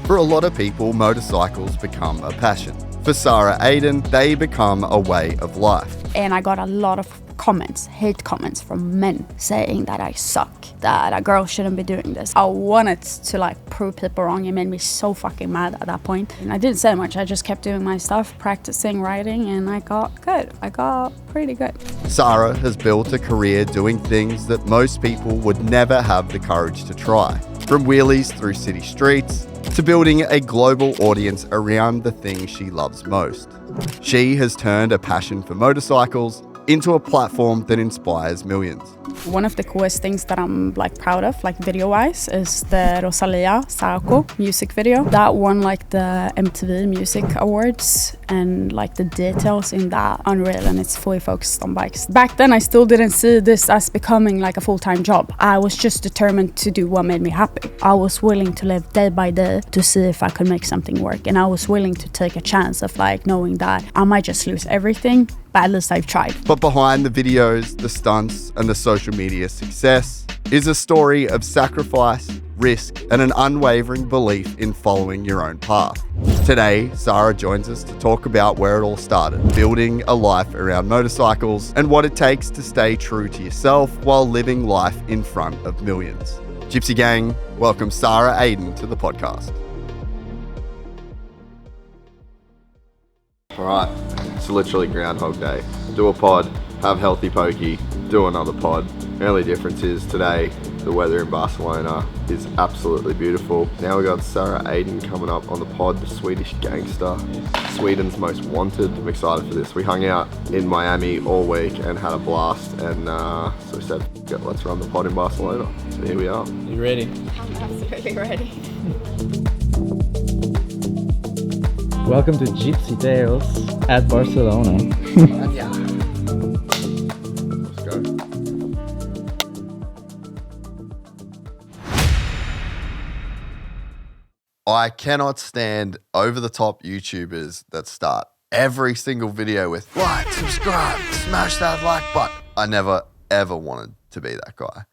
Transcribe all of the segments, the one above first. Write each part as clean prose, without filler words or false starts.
For a lot of people, motorcycles become a passion. For Sara Aydin, they become a way of life. And I got a lot of comments, hate comments from men saying that I suck, that a girl shouldn't be doing this. I wanted to prove people wrong. It made me so fucking mad at that point. And I didn't say much. I just kept doing my stuff, practicing, writing, and I got good. I got pretty good. Sara has built a career doing things that most people would never have the courage to try. From wheelies through city streets to building a global audience around the things she loves most. She has turned a passion for motorcycles into a platform that inspires millions. One of the coolest things that I'm proud of, video-wise, is the Rosalía, Saoko music video. That won the MTV Music Awards, and the details in that, unreal, and it's fully focused on bikes. Back then I still didn't see this as becoming a full-time job. I was just determined to do what made me happy. I was willing to live day by day to see if I could make something work, and I was willing to take a chance of knowing that I might just lose everything, but at least I've tried. But behind the videos, the stunts, and the social media success is a story of sacrifice, risk, and an unwavering belief in following your own path. Today, Sara joins us to talk about where it all started, building a life around motorcycles, and what it takes to stay true to yourself while living life in front of millions. Gypsy Gang, welcome Sara Aydin to the podcast. All right, it's literally Groundhog Day. Do a pod, have healthy pokey, do another pod. The only difference is today, the weather in Barcelona is absolutely beautiful. Now we got Sara Aydin coming up on the pod, the Swedish gangster, Sweden's most wanted. I'm excited for this. We hung out in Miami all week and had a blast, and so we said, let's run the pod in Barcelona. So here we are. You ready? I'm absolutely ready. Welcome to Gypsy Tales at Barcelona. Yeah. Let's go. I cannot stand over-the-top YouTubers that start every single video with like, subscribe, smash that like button. I never, ever wanted to be that guy.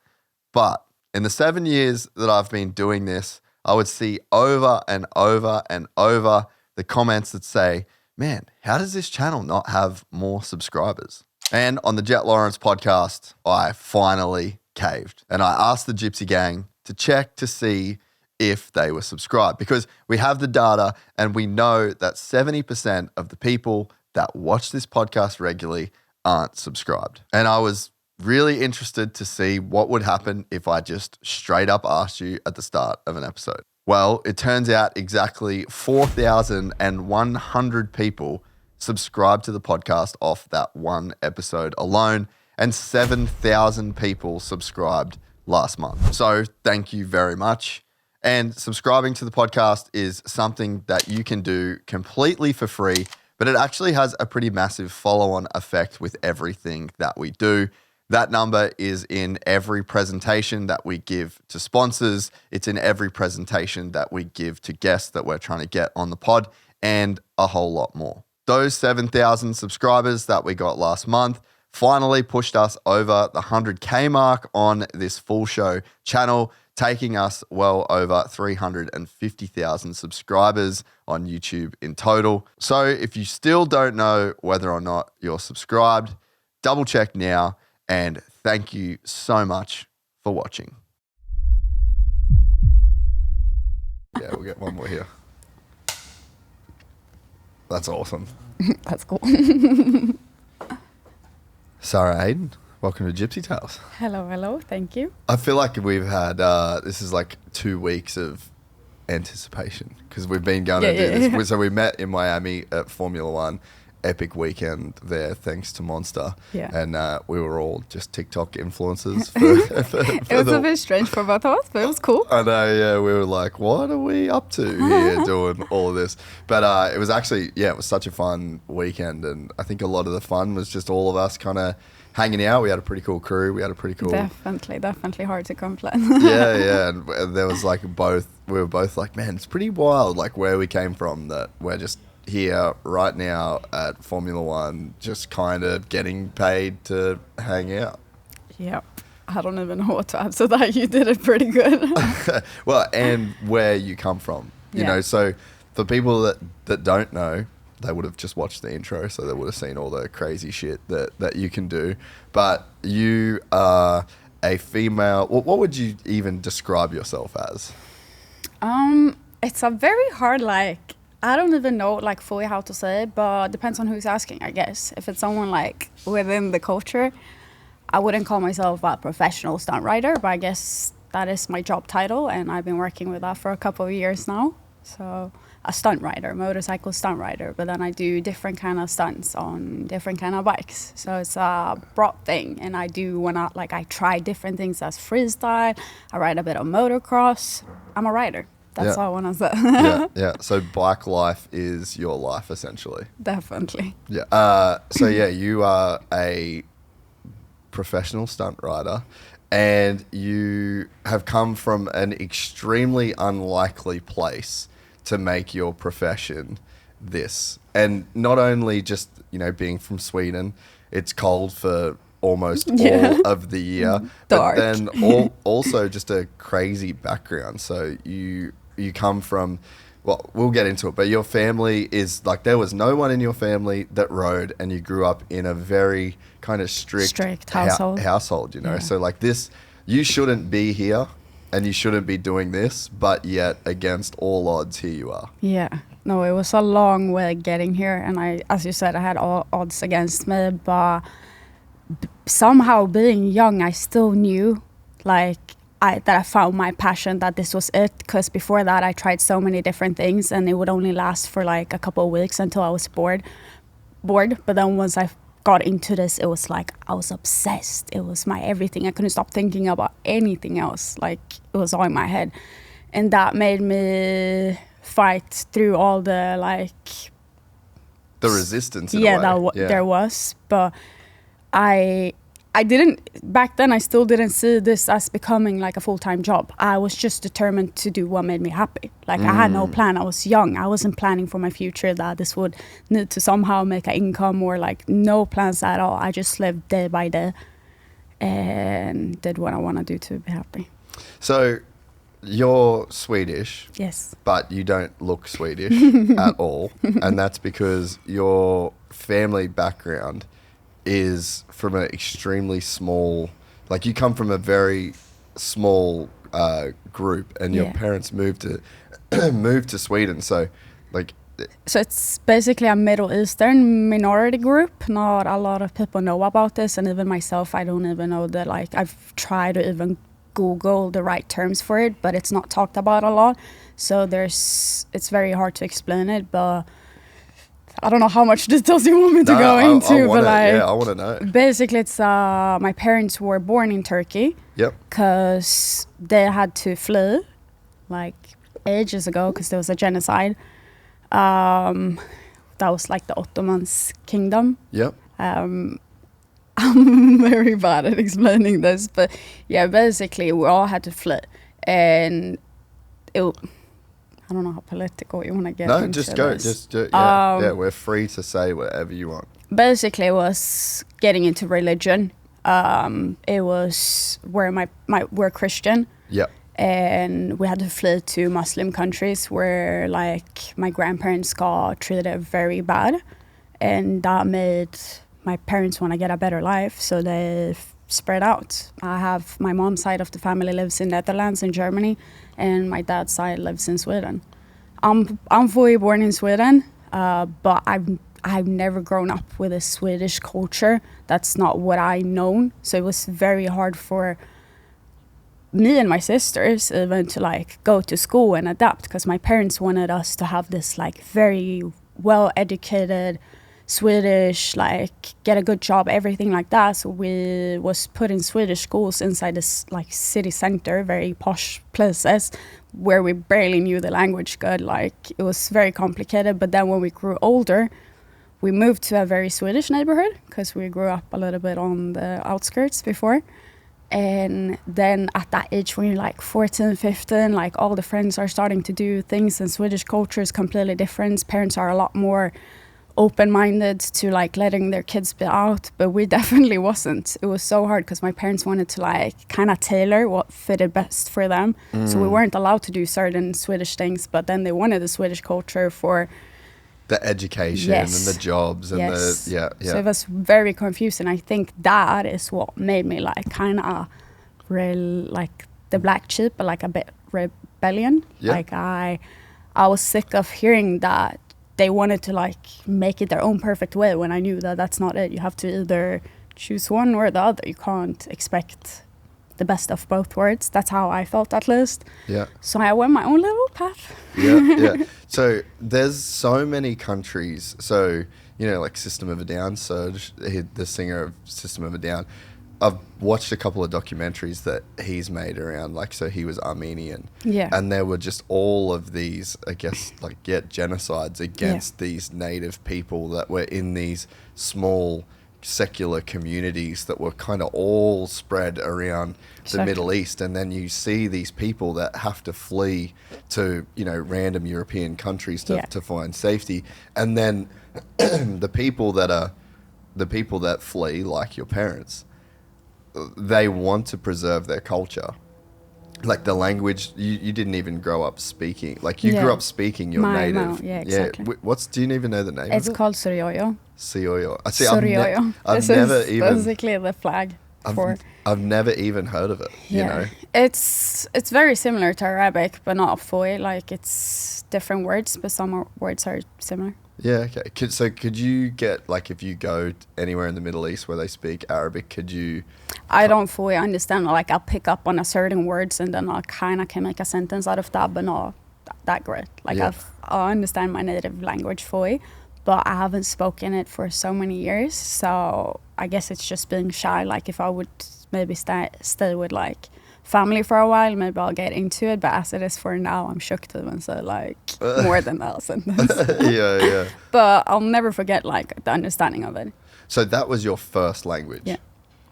But in the 7 years that I've been doing this, I would see over and over and over the comments that say, man, how does this channel not have more subscribers? And on the Jet Lawrence podcast, I finally caved. And I asked the Gypsy Gang to check to see if they were subscribed, because we have the data and we know that 70% of the people that watch this podcast regularly aren't subscribed. And I was really interested to see what would happen if I just straight up asked you at the start of an episode. Well, it turns out exactly 4,100 people subscribed to the podcast off that one episode alone, and 7,000 people subscribed last month. So thank you very much. And subscribing to the podcast is something that you can do completely for free, but it actually has a pretty massive follow-on effect with everything that we do. That number is in every presentation that we give to sponsors. It's in every presentation that we give to guests that we're trying to get on the pod, and a whole lot more. Those 7,000 subscribers that we got last month finally pushed us over the 100K mark on this full show channel, taking us well over 350,000 subscribers on YouTube in total. So if you still don't know whether or not you're subscribed, double check now. And thank you so much for watching. Yeah, we'll get one more here. That's awesome. That's cool. Sara Aydin, welcome to Gypsy Tales. Hello, thank you. I feel like we've had, this is 2 weeks of anticipation because we've been going to do this. Yeah. So we met in Miami at Formula One. Epic weekend there thanks to Monster. Yeah. And we were all just TikTok influencers. It was a bit strange for both of us, but it was cool. I know, yeah. We were like, what are we up to here doing all of this? But it was actually, it was such a fun weekend. And I think a lot of the fun was just all of us kind of hanging out. We had a pretty cool crew. We had a pretty cool... Definitely hard to complain. yeah. And there was we were both like, man, it's pretty wild, where we came from, that we're just here right now at Formula One, just kind of getting paid to hang out. Yep. I don't even know what to add to that. You did it pretty good. Well, and where you come from. You know, so for people that don't know, they would have just watched the intro, so they would have seen all the crazy shit that you can do. But you are a female. What would you even describe yourself as? It's a very hard, like, I don't even know, like, fully how to say it, but depends on who's asking, I guess. If it's someone, like, within the culture, I wouldn't call myself a professional stunt rider, but I guess that is my job title, and I've been working with that for a couple of years now. So a stunt rider, motorcycle stunt rider, but then I do different kind of stunts on different kind of bikes. So it's a broad thing, and I do wanna, like, I try different things as freestyle. I ride a bit of motocross. I'm a rider. That's all I wanna say. Yeah. So bike life is your life, essentially. Definitely. Yeah. So yeah, you are a professional stunt rider, and you have come from an extremely unlikely place to make your profession this. And not only just, you know, being from Sweden, it's cold for almost all of the year, but then also just a crazy background. So you come from, well, we'll get into it, but your family is like, there was no one in your family that rode, and you grew up in a very kind of strict household, you know? So like this, you shouldn't be here and you shouldn't be doing this, but yet against all odds, here you are. Yeah. No, it was a long way getting here, and I, as you said, I had all odds against me, but somehow being young, I still knew, like, that I found my passion, that this was it, because before that I tried so many different things, and it would only last for like a couple of weeks until I was bored. But then once I got into this, it was like I was obsessed. It was my everything. I couldn't stop thinking about anything else. Like, it was all in my head, and that made me fight through all the, like, the resistance in a way. There was, but I didn't, back then I still didn't see this as becoming like a full-time job. I was just determined to do what made me happy. Like, I had no plan. I was young. I wasn't planning for my future, that this would need to somehow make an income, or like no plans at all. I just lived day by day and did what I want to do to be happy. So you're Swedish. Yes. But you don't look Swedish at all. And that's because your family background is from an extremely small, like, you come from a very small group, and your parents moved to Sweden. So like, so it's basically a Middle Eastern minority group. Not a lot of people know about this, and even myself, I don't even know that. Like, I've tried to even Google the right terms for it, but it's not talked about a lot. So it's very hard to explain it, but I don't know how much details you want me to go into, but like, I want to know. Basically, it's my parents were born in Turkey. Yep. Because they had to flee, like, ages ago, because there was a genocide. That was like the Ottoman's kingdom. Yep. I'm very bad at explaining this, but yeah, basically we all had to flee, and I don't know how political you want to get into just go. this. Just do it. Yeah, we're free to say whatever you want. Basically, it was getting into religion. It was where we're Christian. Yep. And we had to flee to Muslim countries where, like, my grandparents got treated very bad, and that made my parents want to get a better life, so they spread out. I have my mom's side of the family lives in Netherlands and Germany, and my dad's side lives in Sweden. I'm fully born in Sweden, but I've never grown up with a Swedish culture. That's not what I known. So it was very hard for me and my sisters even to, like, go to school and adapt, because my parents wanted us to have this, like, very well-educated Swedish, like, get a good job, everything like that. So we was put in Swedish schools inside this, like, city center, very posh places where we barely knew the language good. Like, it was very complicated. But then when we grew older, we moved to a very Swedish neighborhood, because we grew up a little bit on the outskirts before. And then at that age, when you're like 14, 15, like, all the friends are starting to do things, and Swedish culture is completely different. Parents are a lot more open-minded to like letting their kids be out, but we definitely wasn't. It was so hard because my parents wanted to like kind of tailor what fitted best for them. So we weren't allowed to do certain Swedish things, but then they wanted the Swedish culture for the education and the jobs and the So it was very confusing. I think that is what made me like kind of like the black sheep, but like a bit rebellion. Like I was sick of hearing that they wanted to like make it their own perfect way when I knew that that's not it. You have to either choose one or the other. You can't expect the best of both worlds. That's how I felt, at least. Yeah. So I went my own little path. Yeah. So there's so many countries. So, you know, like System of a Down, Serge, the singer of System of a Down. I've watched a couple of documentaries that he's made around, like, so he was Armenian. Yeah. And there were just all of these, I guess, like, genocides against these native people that were in these small secular communities that were kind of all spread around the Middle East. And then you see these people that have to flee to, you know, random European countries to find safety. And then the people that flee, like your parents, they want to preserve their culture. Like the language, you didn't even grow up speaking. Like you grew up speaking your native. Mouth. Yeah, exactly. Do you even know the name It's of it? called Sorioyo. Sorioyo. I see. Sorioyo. I've never even. Basically the flag for. I've never even heard of it. You know. It's very similar to Arabic, but not Foi. Like it's different words, but some words are similar. Yeah. Okay. Could you get, like, if you go anywhere in the Middle East where they speak Arabic, could you? I don't fully understand. Like I'll pick up on a certain words and then I kind of can make a sentence out of that, but not that great. Like I understand my native language Foi, but I haven't spoken it for so many years. So I guess it's just being shy. Like if I would maybe stay with like family for a while, maybe I'll get into it. But as it is for now, I'm shook to even say like more than that sentence. Yeah. But I'll never forget like the understanding of it. So that was your first language? Yeah.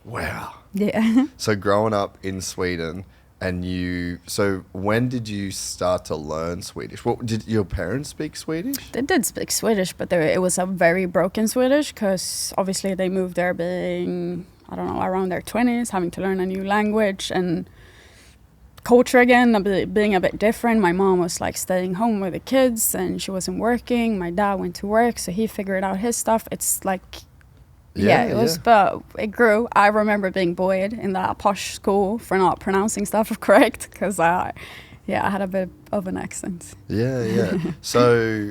Wow. Yeah. So growing up in Sweden, so when did you start to learn Swedish? What, did your parents speak Swedish? They did speak Swedish, but it was a very broken Swedish because obviously they moved there being, I don't know, around their 20s, having to learn a new language and culture again, being a bit different. My mom was like staying home with the kids and she wasn't working. My dad went to work, so he figured out his stuff. It's like, it was, but it grew. I remember being bullied in that posh school for not pronouncing stuff correct because I had a bit of an accent. Yeah. So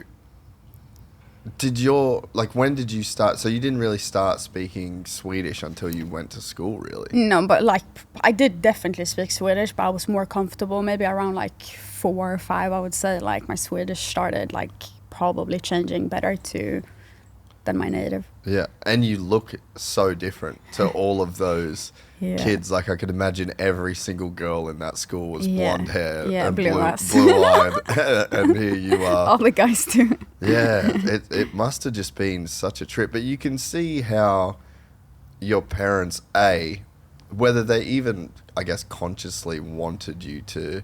when did you start? So you didn't really start speaking Swedish until you went to school, really? No, but like I did definitely speak Swedish, but I was more comfortable maybe around like 4 or 5, I would say. Like my Swedish started like probably changing better than my native. Yeah, and you look so different to all of those kids. Like I could imagine every single girl in that school was blonde hair and blue-eyed, and here you are. All the guys too. Yeah, it must have just been such a trip. But you can see how your parents, whether they even, I guess, consciously wanted you to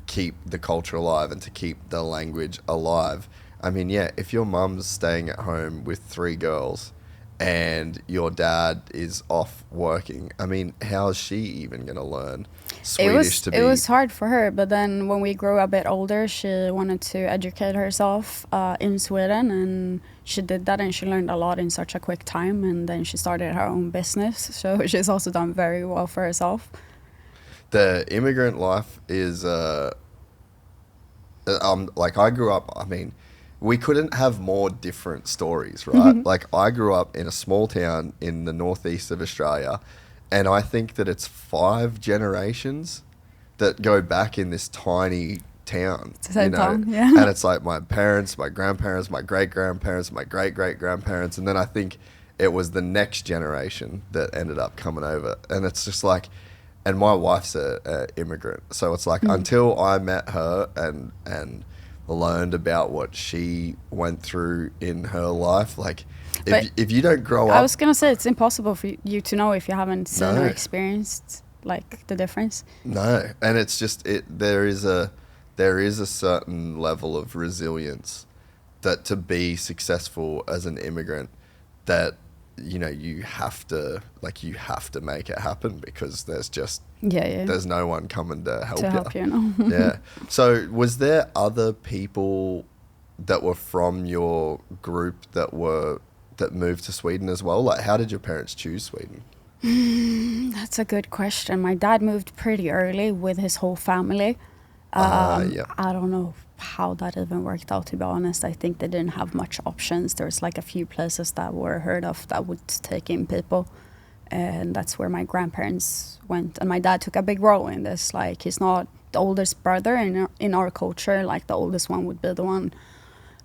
keep the culture alive and to keep the language alive. I mean, if your mum's staying at home with 3 girls and your dad is off working, I mean, how is she even going to learn Swedish It was hard for her, but then when we grew a bit older, she wanted to educate herself in Sweden, and she did that, and she learned a lot in such a quick time, and then she started her own business, so she's also done very well for herself. The immigrant life is, like I grew up, I mean, we couldn't have more different stories, right? Like I grew up in a small town in the northeast of Australia, and I think that it's 5 generations that go back in this tiny town. It's the same town, And it's like my parents, my grandparents, my great-grandparents, my great-great-grandparents, and then I think it was the next generation that ended up coming over. And it's just like, and my wife's a immigrant, so it's like until I met her and learned about what she went through in her life, like if you don't grow up. I was gonna say it's impossible for you to know if you haven't seen or experienced like the difference. No, and it's just there is a certain level of resilience that to be successful as an immigrant, that you have to make it happen, because there's just there's no one coming to help you. Yeah. So was there other people that were from your group that moved to Sweden as well? Like, how did your parents choose Sweden? That's a good question. My dad moved pretty early with his whole family. I don't know how that even worked out, to be honest. I think they didn't have much options. There's like a few places that were heard of that would take in people, and that's where my grandparents went. And my dad took a big role in this. Like, he's not the oldest brother in our culture. Like, the oldest one would be the one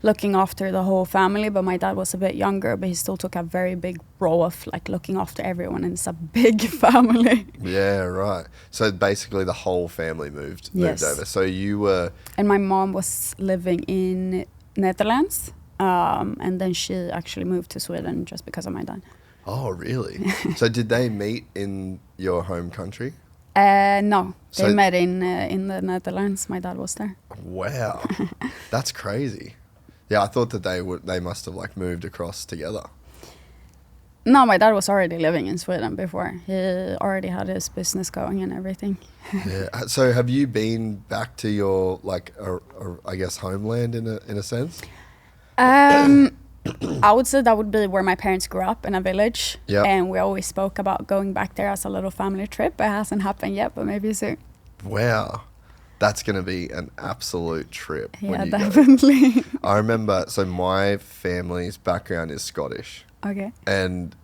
looking after the whole family, but my dad was a bit younger, but he still took a very big role of like looking after everyone, and it's a big family. Yeah, right. So basically the whole family moved over. So you were... And my mom was living in Netherlands, and then she actually moved to Sweden just because of my dad. Oh, really? So did they meet in your home country? No, they met in the Netherlands. My dad was there. Wow, that's crazy. Yeah, I thought that they must have like moved across together. No, my dad was already living in Sweden before. He already had his business going and everything. Yeah. So have you been back to your like, I guess, homeland in a sense? I would say that would be where my parents grew up, in a village. Yeah. And we always spoke about going back there as a little family trip. It hasn't happened yet, but maybe soon. Wow. That's going to be an absolute trip. Yeah, definitely. I remember, so my family's background is Scottish. Okay. And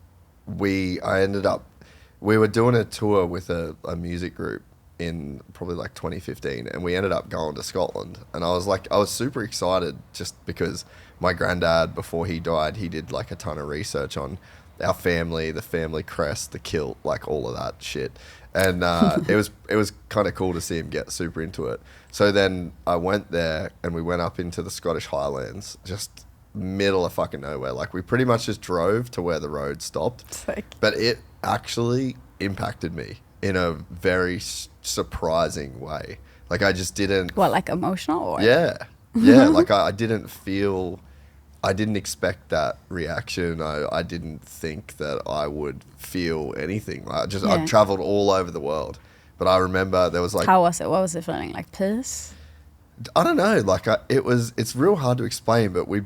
we were doing a tour with a music group in probably like 2015, and we ended up going to Scotland. And I was super excited, just because my granddad, before he died, he did like a ton of research on our family, the family crest, the kilt, like all of that shit. And it was kind of cool to see him get super into it. So then I went there, and we went up into the Scottish Highlands, just middle of fucking nowhere. Like, we pretty much just drove to where the road stopped. Sick. But it actually impacted me in a very surprising way. Like, I just didn't... What, like emotional? Or? Yeah. Yeah, like I didn't expect that reaction. I didn't think that I would feel anything. I've traveled all over the world, but I remember there was like... How was it? What was it feeling? Like peace? I don't know. Like it's real hard to explain, but we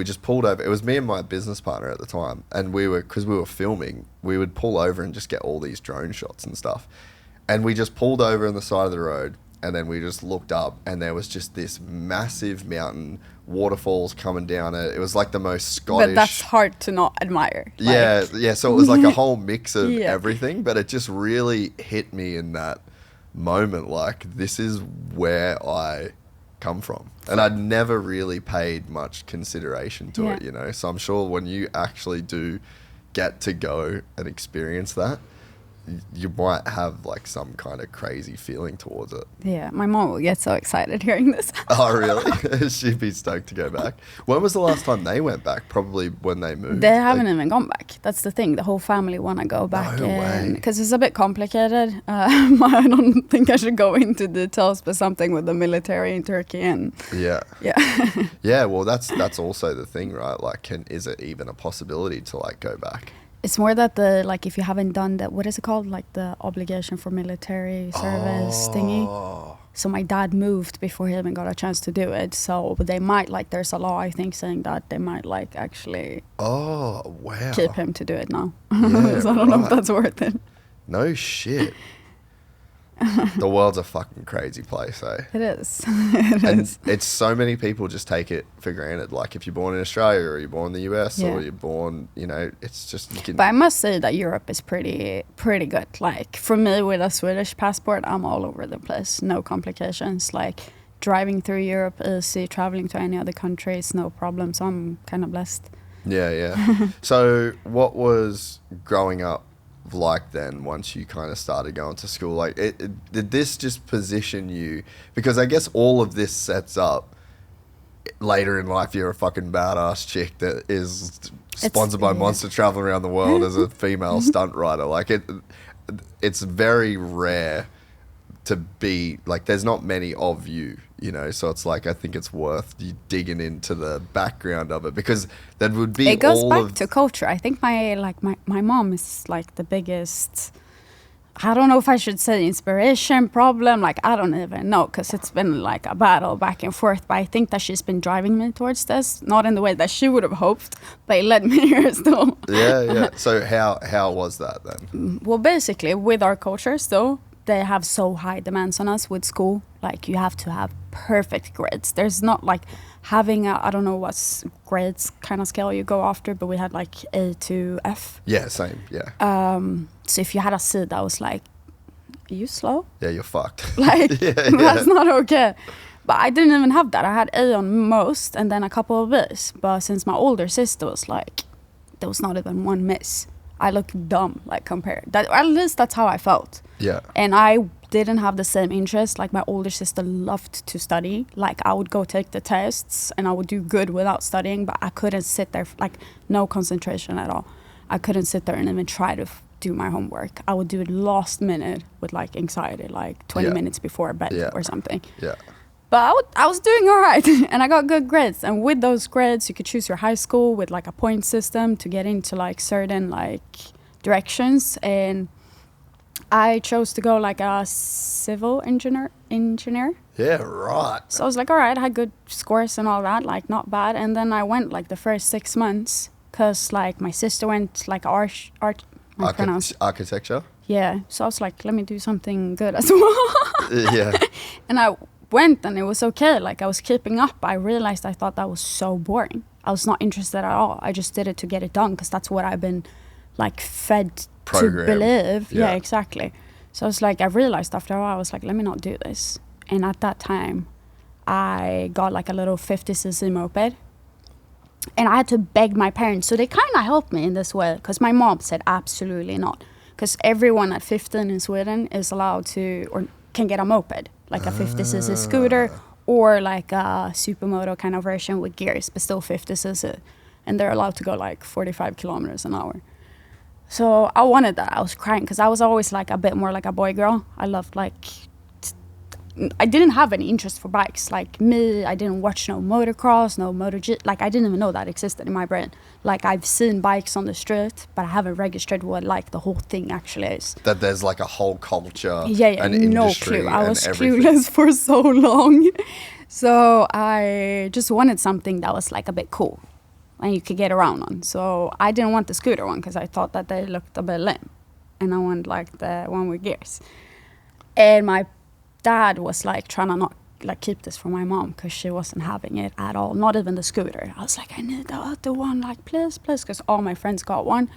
just pulled over. It was me and my business partner at the time, and because we were filming, we would pull over and just get all these drone shots and stuff. And we just pulled over on the side of the road, and then we just looked up, and there was just this massive mountain, waterfalls coming down it. It was like the most Scottish... But that's hard to not admire. Yeah. So it was like a whole mix of everything, but it just really hit me in that moment. Like, this is where I come from. And I'd never really paid much consideration to it, So I'm sure when you actually do get to go and experience that, you might have like some kind of crazy feeling towards it. Yeah, my mom will get so excited hearing this. Oh, really? She'd be stoked to go back. When was the last time they went back? Probably when they moved. They haven't even gone back. That's the thing. The whole family want to go back. No way. Because it's a bit complicated. I don't think I should go into details, but something with the military in Turkey and... Yeah. Yeah. Yeah, well, that's also the thing, right? Like, is it even a possibility to like go back? It's more that if you haven't done that, what is it called? Like the obligation for military service thingy. So my dad moved before he even got a chance to do it. So they might there's a law, I think, saying that they might actually keep him to do it now. Yeah, so I don't know if that's worth it. No shit. The world's a fucking crazy place, eh? It is. It's so many people just take it for granted. Like, if you're born in Australia or you're born in the US or you're born, it's just... But I must say that Europe is pretty good. Like, for me, with a Swedish passport, I'm all over the place. No complications. Like, driving through Europe easy, traveling to any other countries, no problem. So I'm kind of blessed. Yeah. So what was growing up like then, once you kind of started going to school? Like, did this just position you, because I guess all of this sets up later in life you're a fucking badass chick that is sponsored by Monster, traveling around the world as a female stunt rider. Like, it's very rare to be like, there's not many of you, you know, so it's like, I think it's worth you digging into the background of it, because that would be it goes all back of to culture. I think my mom is like the biggest, I don't know if I should say inspiration problem, like I don't even know, because it's been like a battle back and forth, but I think that she's been driving me towards this, not in the way that she would have hoped, but it led me here still. yeah. So how was that then? Well, basically with our culture still, they have so high demands on us with school. Like you have to have perfect grades. There's not like having a, I don't know what's grades kind of scale you go after, but we had like A to F. Yeah, same. Yeah. So if you had a C, that was like, are you slow? Yeah, you're fucked. Like that's not okay. But I didn't even have that. I had A on most and then a couple of B's. But since my older sister was like, there was not even one miss. I looked dumb, like compared. That, at least that's how I felt. Yeah. And I didn't have the same interest. Like my older sister loved to study. Like I would go take the tests and I would do good without studying, but I couldn't sit there, like no concentration at all. I couldn't sit there and even try to do my homework. I would do it last minute with like anxiety, like 20 minutes before bed or something. Yeah. But I was doing all right and I got good grades. And with those grades, you could choose your high school with like a point system to get into like certain like directions. And I chose to go like a civil engineer. Yeah, right. So I was like, all right, I had good scores and all that, like not bad. And then I went like the first 6 months because like my sister went like Architecture? Yeah. So I was like, let me do something good as well. Yeah. And I went and it was okay. Like I was keeping up. I realized I thought that was so boring. I was not interested at all. I just did it to get it done because that's what I've been like fed Programmed. to believe. Yeah. Yeah, exactly. So I was like, I realized after a while, I was like, let me not do this. And at that time, I got like a little 50cc moped. And I had to beg my parents. So they kind of helped me in this way because my mom said absolutely not. Because everyone at 15 in Sweden is allowed to, or can get a moped, like a 50cc scooter or like a supermoto kind of version with gears, but still 50cc. And they're allowed to go like 45 kilometers an hour. So I wanted that. I was crying because I was always like a bit more like a boy girl. I loved like, I didn't have any interest for bikes. Like me, I didn't watch no motocross, no MotoGP. Like I didn't even know that existed in my brain. Like I've seen bikes on the street, but I haven't registered what like the whole thing actually is. That there's like a whole culture. Yeah, and no industry clue. I was and everything. clueless for so long. So I just wanted something that was like a bit cool and you could get around on. So I didn't want the scooter one because I thought that they looked a bit lame. And I wanted like the one with gears. And my dad was like trying to not like keep this from my mom because she wasn't having it at all, not even the scooter. I was like, I need the other one, like please, because all my friends got one.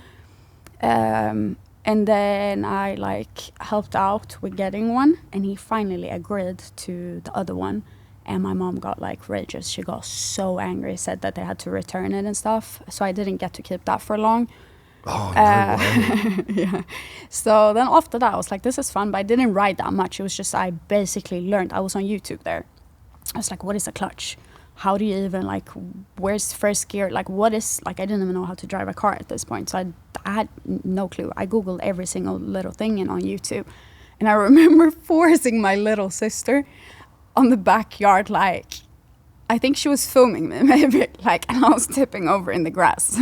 And then I like helped out with getting one, and he finally agreed to the other one. And my mom got like rages. She got so angry, said that they had to return it and stuff. So I didn't get to keep that for long. Oh, no way. Yeah. So then after that, I was like, this is fun, but I didn't ride that much. It was just, I basically learned. I was on YouTube there. I was like, what is a clutch? How do you even like, where's first gear? Like, what is, like, I didn't even know how to drive a car at this point. So I had no clue. I Googled every single little thing on YouTube. And I remember forcing my little sister on the backyard, like, I think she was filming me maybe, like, and I was tipping over in the grass,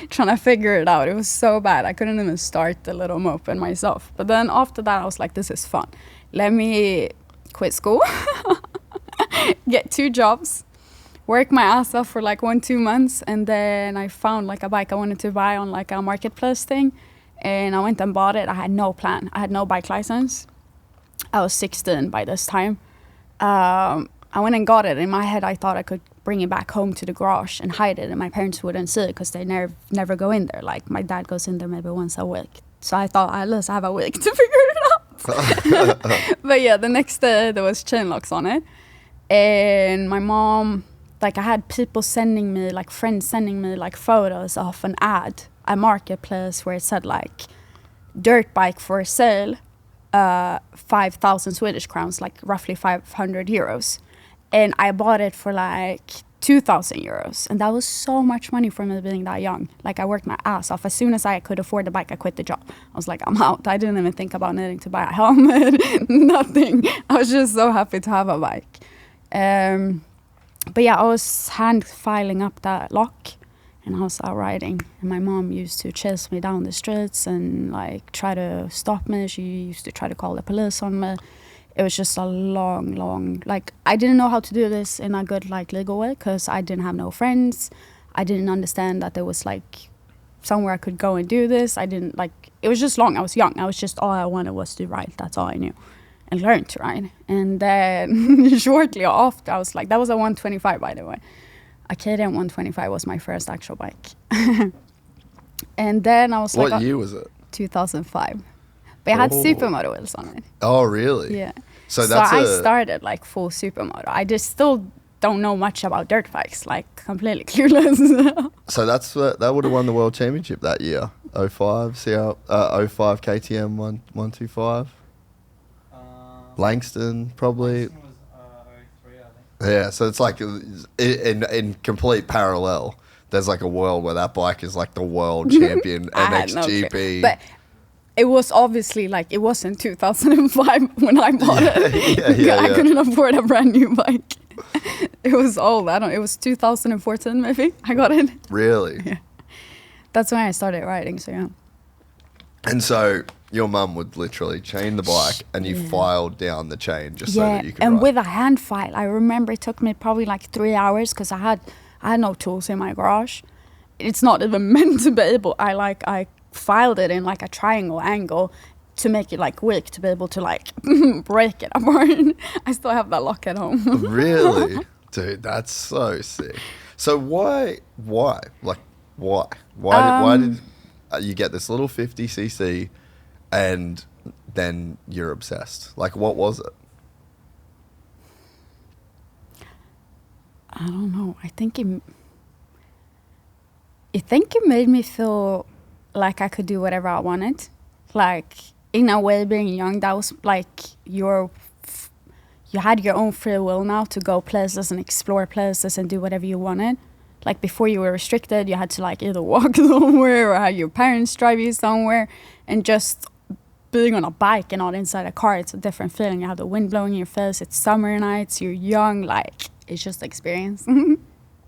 trying to figure it out. It was so bad. I couldn't even start the little moped myself. But then after that, I was like, this is fun. Let me quit school, get 2 jobs, work my ass off for like 1-2 months. And then I found like a bike I wanted to buy on like a marketplace thing. And I went and bought it. I had no plan. I had no bike license. I was 16 by this time. I went and got it. In my head, I thought I could bring it back home to the garage and hide it, and my parents wouldn't see it because they never go in there. Like, my dad goes in there maybe once a week. So I thought, let's have a week to figure it out. But yeah, the next day, there was chain locks on it. And my mom, like, I had people sending me, like, friends sending me, like, photos of an ad, a marketplace where it said, like, dirt bike for sale, 5,000 Swedish crowns, like roughly 500 euros. And I bought it for like 2,000 euros. And that was so much money for me being that young. Like, I worked my ass off. As soon as I could afford the bike, I quit the job. I was like, I'm out. I didn't even think about needing to buy a helmet, nothing. I was just so happy to have a bike. But yeah, I was hand filing up that lock and I was out riding. And my mom used to chase me down the streets and like try to stop me. She used to try to call the police on me. It was just a long, like, I didn't know how to do this in a good, like, legal way because I didn't have no friends. I didn't understand that there was, like, somewhere I could go and do this. I didn't, like, it was just long. I was young. I was just, all I wanted was to ride. That's all I knew. And learn to ride. And then shortly after, I was like, that was a 125, by the way. A KTM 125 was my first actual bike. And then I was like... What year was it? 2005. But it had supermoto wheels on it. Oh, really? Yeah. So I started like full supermoto. I just still don't know much about dirt bikes, like completely clueless. So that would have won the world championship that year. 05, see how 05 KTM 125. Langston probably. Langston was 03, I think. Yeah, so it's like in complete parallel. There's like a world where that bike is like the world champion NXGP. But it was obviously like, it wasn't 2005 when I bought it. Yeah. I couldn't afford a brand new bike. It was old. It was 2014 maybe I got it. Really? Yeah. That's when I started riding, so yeah. And so your mum would literally chain the bike and you filed down the chain just so that you could ride. With a hand file. I remember it took me probably like 3 hours because I had no tools in my garage. It's not even meant to be able. I filed it in like a triangle angle to make it like weak to be able to like break it apart. I still have that lock at home. Really? Dude, that's so sick. So why did you get this little 50cc and then you're obsessed? Like, what was it? I don't know. I think it made me feel like I could do whatever I wanted. Like, in a way, being young, that was like you had your own free will now to go places and explore places and do whatever you wanted. Like, before you were restricted, you had to like either walk somewhere or have your parents drive you somewhere. And just being on a bike and not inside a car, it's a different feeling. You have the wind blowing in your face. It's summer nights. You're young. Like, it's just experience.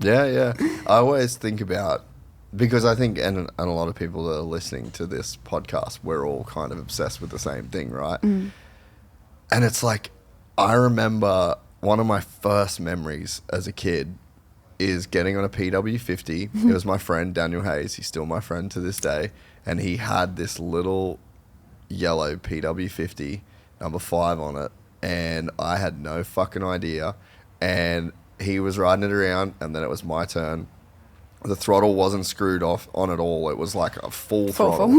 Yeah. I always think about, because I think, and a lot of people that are listening to this podcast, we're all kind of obsessed with the same thing, right? Mm. And it's like, I remember one of my first memories as a kid is getting on a PW50. It was my friend, Daniel Hayes. He's still my friend to this day. And he had this little yellow PW50, number 5 on it. And I had no fucking idea. And he was riding it around, and then it was my turn. The throttle wasn't screwed off on at all. It was like a full throttle.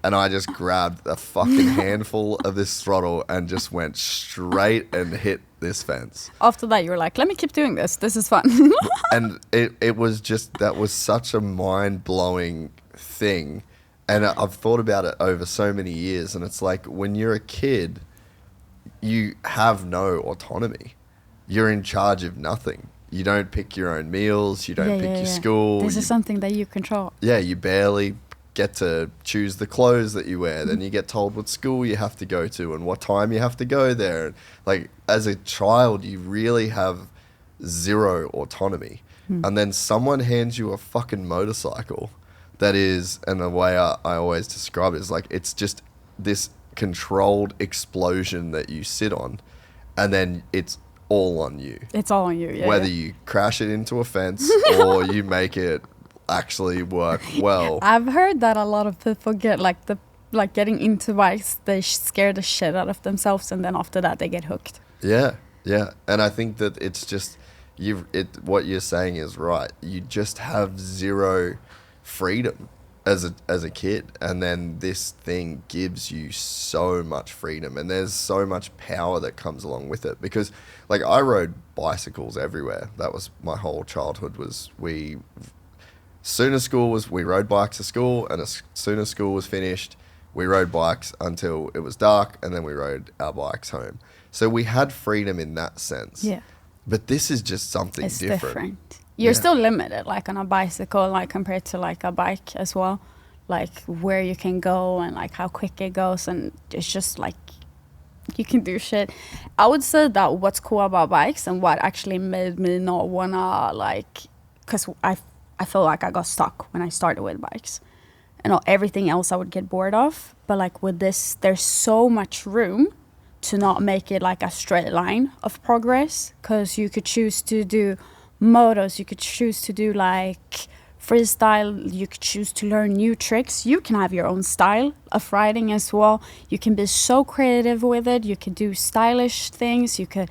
And I just grabbed a fucking handful of this throttle and just went straight and hit this fence. After that, you were like, let me keep doing this. This is fun. And it was just, that was such a mind-blowing thing. And I've thought about it over so many years. And it's like, when you're a kid, you have no autonomy. You're in charge of nothing. You don't pick your own meals. You don't pick your school. This is something that you control. Yeah, you barely get to choose the clothes that you wear. Then you get told what school you have to go to and what time you have to go there. Like, as a child, you really have zero autonomy. And then someone hands you a fucking motorcycle that is, and the way I always describe it is like, it's just this controlled explosion that you sit on, and then it's all on you. It's all on you, yeah. Whether you crash it into a fence or you make it actually work well. I've heard that a lot of people get like getting into bikes, they scare the shit out of themselves, and then after that they get hooked. Yeah. And I think that it's just, what you're saying is right. You just have zero freedom as a kid, and then this thing gives you so much freedom, and there's so much power that comes along with it. Because like, I rode bicycles everywhere. That was my whole childhood. We rode bikes to school, and as soon as school was finished, we rode bikes until it was dark, and then we rode our bikes home. So we had freedom in that sense. Yeah. But this is just something different. You're still limited, like on a bicycle, like compared to like a bike as well, like where you can go and like how quick it goes, and it's just like you can do shit. I would say that what's cool about bikes and what actually made me not wanna like, because I feel like I got stuck when I started with bikes, and everything else I would get bored of. But like with this, there's so much room to not make it like a straight line of progress, because you could choose to do motos, you could choose to do like freestyle, you could choose to learn new tricks. You can have your own style of riding as well. You can be so creative with it. You could do stylish things. You could,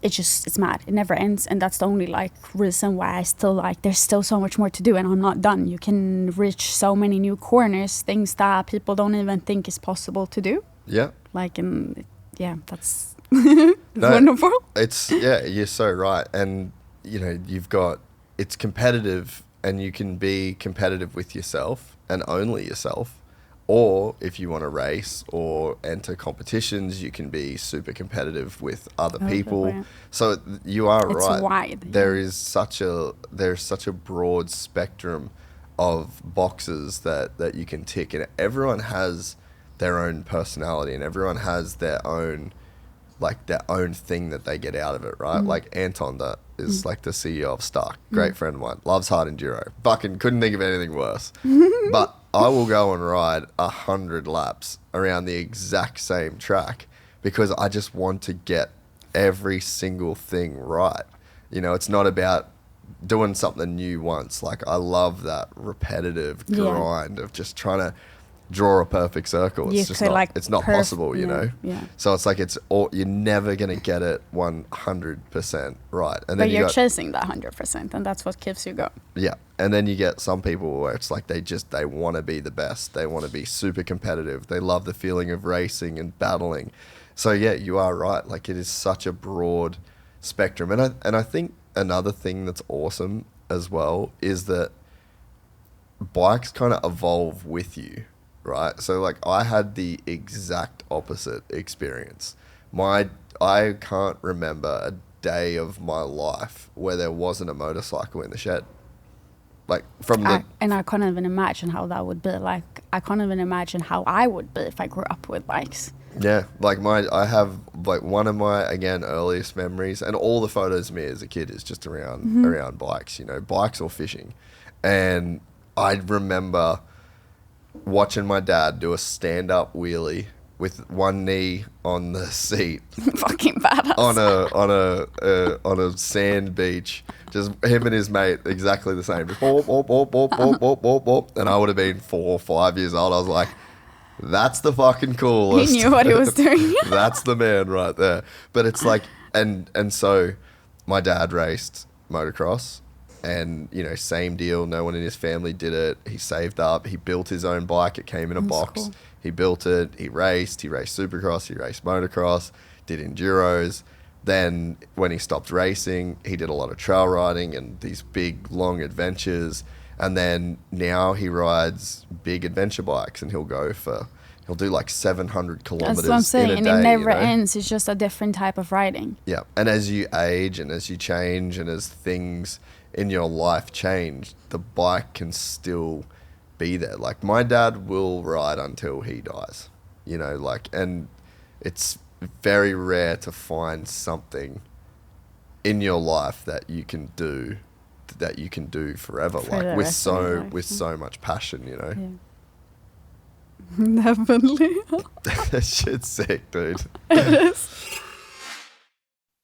it's mad. It never ends. And that's the only like reason why I still like, there's still so much more to do and I'm not done. You can reach so many new corners, things that people don't even think is possible to do. Yeah. Like, that's wonderful. You're so right. And, you know, it's competitive, and you can be competitive with yourself and only yourself. Or if you want to race or enter competitions, you can be super competitive with other people. Yeah. So you are right. It's wide. There's such a broad spectrum of boxes that you can tick, and everyone has their own personality, and everyone has their own thing that they get out of it, right? Like Anton, that is like the CEO of Stunt, great friend of mine, loves hard enduro. Fucking couldn't think of anything worse. But I will go and ride 100 laps around the exact same track because I just want to get every single thing right. You know, it's not about doing something new once. Like, I love that repetitive grind of just trying to draw a perfect circle. It's just not, it's not possible, you know? Yeah. So it's like, you're never going to get it 100% right. And then but you're chasing that 100%, and that's what keeps you going. Yeah. And then you get some people where it's like, they want to be the best. They want to be super competitive. They love the feeling of racing and battling. So yeah, you are right. Like, it is such a broad spectrum. And I think another thing that's awesome as well is that bikes kind of evolve with you. Right. So like, I had the exact opposite experience. I can't remember a day of my life where there wasn't a motorcycle in the shed. Like and I can't even imagine how that would be. Like, I can't even imagine how I would be if I grew up with bikes. Yeah. Like I have like one of my, again, earliest memories, and all the photos of me as a kid is just around bikes, you know, bikes or fishing. And I remember watching my dad do a stand-up wheelie with one knee on the seat, fucking badass, on a sand beach, just him and his mate, exactly the same, just bop, bop, bop, bop, bop, bop, bop, bop. And I would have been 4 or 5 years old. I was like, that's the fucking coolest. He knew what he was doing. That's the man right there. But it's like, and so my dad raced motocross. And, you know, same deal. No one in his family did it. He saved up. He built his own bike. It came in a box. Cool. He built it. He raced supercross. He raced motocross, did enduros. Then when he stopped racing, he did a lot of trail riding and these big, long adventures. And then now he rides big adventure bikes, and he'll do like 700 kilometers That's what I'm saying. in a day. And it never ends. It's just a different type of riding. Yeah. And as you age and as you change and as things in your life change, the bike can still be there. Like, my dad will ride until he dies, you know, like, and it's very rare to find something in your life that you can do forever, like with so much passion, you know. Yeah. Definitely. That shit's sick, dude. It is.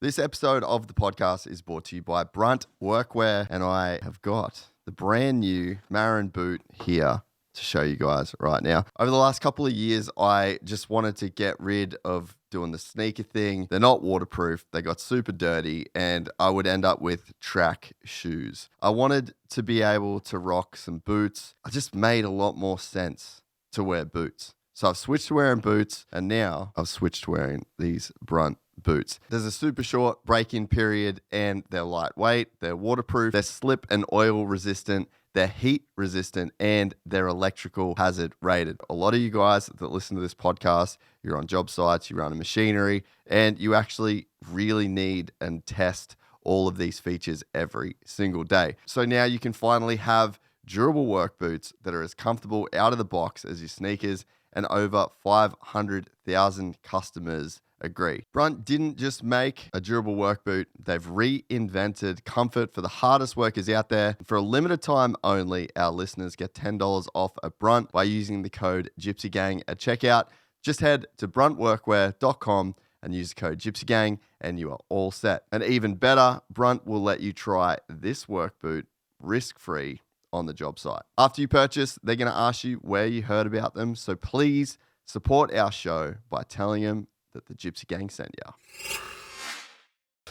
This episode of the podcast is brought to you by Brunt Workwear, and I have got the brand new Marin boot here to show you guys right now. Over the last couple of years, I just wanted to get rid of doing the sneaker thing. They're not waterproof. They got super dirty, and I would end up with track shoes. I wanted to be able to rock some boots. It just made a lot more sense to wear boots. So I've switched to wearing boots, and now I've switched to wearing these Brunt boots. There's a super short break-in period, and they're lightweight, they're waterproof, they're slip and oil resistant, they're heat resistant, and they're electrical hazard rated. A lot of you guys that listen to this podcast, you're on job sites, you run a machinery, and you actually really need and test all of these features every single day. So now you can finally have durable work boots that are as comfortable out of the box as your sneakers, and over 500,000 customers agree. Brunt didn't just make a durable work boot, they've reinvented comfort for the hardest workers out there. For a limited time only, our listeners get $10 off a Brunt by using the code GypsyGang at checkout. Just head to bruntworkwear.com and use the code GypsyGang and you are all set. And even better, Brunt will let you try this work boot risk-free on the job site. After you purchase, they're going to ask you where you heard about them. So please support our show by telling them that the Gypsy Gang sent you.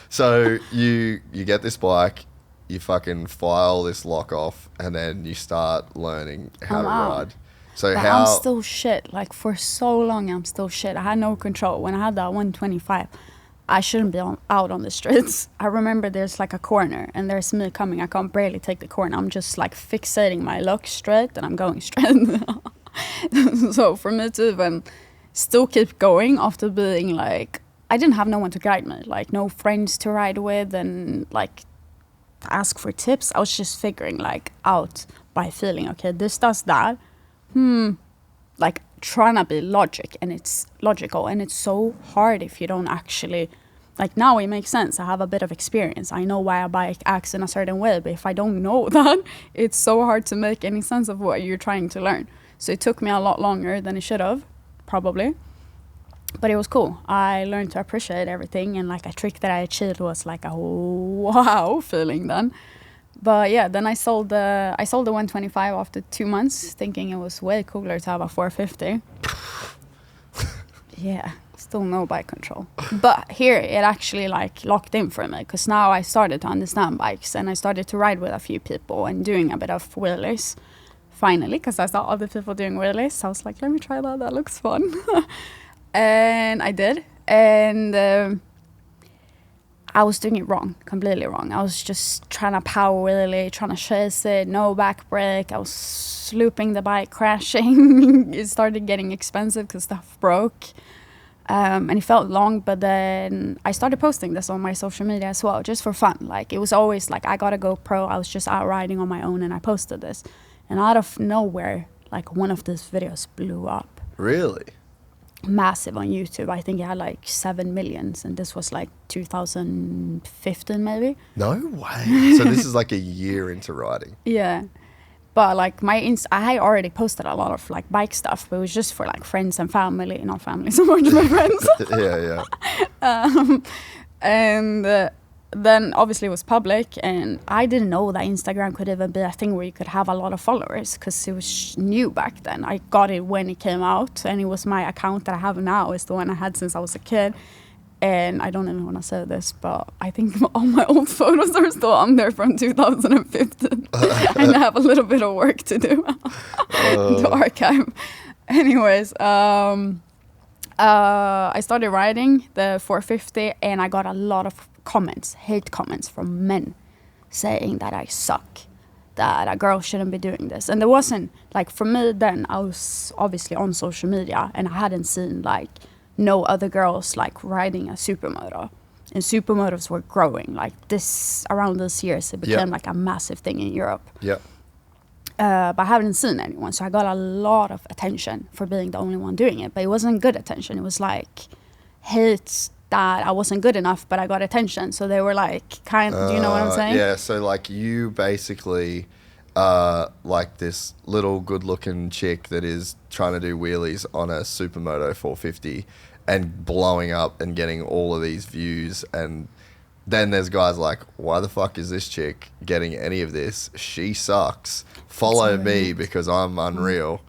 So you get this bike, you fucking file this lock off, and then you start learning how to ride. So but I'm still shit. Like for so long, I'm still shit. I had no control. When I had that 125, I shouldn't be out on the streets. I remember there's like a corner and there's me coming. I can't barely take the corner. I'm just like fixating my lock straight and I'm going straight. So for me to even still keep going after being like, I didn't have no one to guide me, like no friends to ride with and like ask for tips. I was just figuring like out by feeling, okay, this does that. Like trying to be logical and it's so hard if you don't actually, like now it makes sense. I have a bit of experience. I know why a bike acts in a certain way, but if I don't know that, it's so hard to make any sense of what you're trying to learn. So it took me a lot longer than it should have, probably. But it was cool. I learned to appreciate everything, and like a trick that I achieved was like a wow feeling then. But yeah, then I sold the 125 after 2 months, thinking it was way cooler to have a 450. Yeah, still no bike control. But here it actually like locked in for me, because now I started to understand bikes and I started to ride with a few people and doing a bit of wheelies. Finally, because I saw other people doing wheelies, so I was like, let me try that. That looks fun. And I did, and I was doing it wrong, completely wrong. I was just trying to power wheelie, trying to chase it, no back brake. I was looping the bike, crashing. It started getting expensive because stuff broke. And it felt long, but then I started posting this on my social media as well, just for fun. Like, it was always like, I got a GoPro. I was just out riding on my own, and I posted this. And out of nowhere, like, one of these videos blew up. Really? Massive on YouTube. I think it had like 7 million, and this was like 2015 maybe. No way. So this is like a year into riding. Yeah, but like I had already posted a lot of like bike stuff, but it was just for like friends and family, not family so much, my friends. Yeah. And then obviously it was public, and I didn't know that Instagram could even be a thing where you could have a lot of followers, because it was new back then. I got it when it came out, and it was my account that I have now is the one I had since I was a kid. And I don't even want to say this, but I think all my old photos are still on there from 2015. And I have a little bit of work to do to archive. Anyways, I started riding the 450, and I got a lot of hate comments from men saying that I suck, that a girl shouldn't be doing this. And there wasn't, like, for me then, I was obviously on social media, and I hadn't seen like no other girls like riding a supermoto, and supermotos were growing like this around this years. It became like a massive thing in Europe. But I haven't seen anyone, so I got a lot of attention for being the only one doing it. But it wasn't good attention. It was like hate that I wasn't good enough, but I got attention. So they were like, do you know what I'm saying? Yeah, so like you basically like this little good-looking chick that is trying to do wheelies on a supermoto 450 and blowing up and getting all of these views, and then there's guys like, why the fuck is this chick getting any of this? She sucks. Follow me because I'm unreal.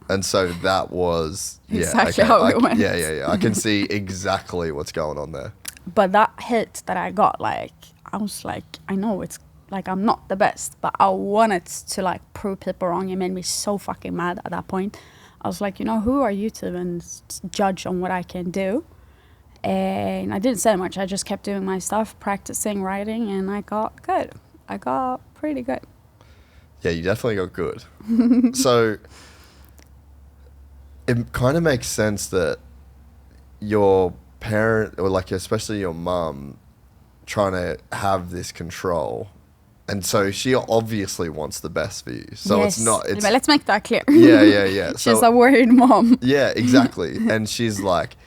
And so that was exactly how it went. Yeah. I can see exactly what's going on there. But that hit that I got, like, I was like, I know it's like I'm not the best, but I wanted to like prove people wrong. It made me so fucking mad at that point. I was like, who are you to even judge on what I can do? And I didn't say much. I just kept doing my stuff, practicing riding, and I got good. I got pretty good. Yeah, you definitely got good. So it kind of makes sense that your parent, or like especially your mum, trying to have this control. And so she obviously wants the best for you. So yes. it's not... But let's make that clear. Yeah. She's a worried mom. Yeah, exactly. And she's like,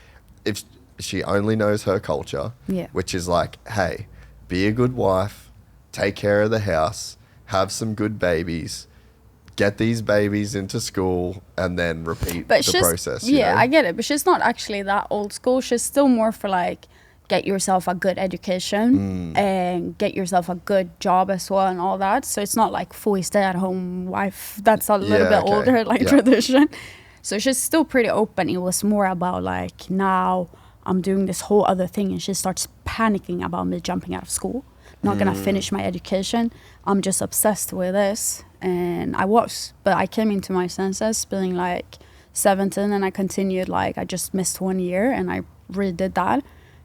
if she only knows her culture, which is like, hey, be a good wife, take care of the house, have some good babies, get these babies into school, and then repeat the process. Yeah, I get it. But she's not actually that old school. She's still more for like, get yourself a good education and get yourself a good job as well and all that. So it's not like fully stay-at-home wife. That's a little bit older, like tradition. So she's still pretty open. It was more about like, now I'm doing this whole other thing, and she starts panicking about me jumping out of school. Not gonna finish my education. I'm just obsessed with this. And I was, but I came into my senses being like 17, and I continued, like I just missed 1 year and I redid that.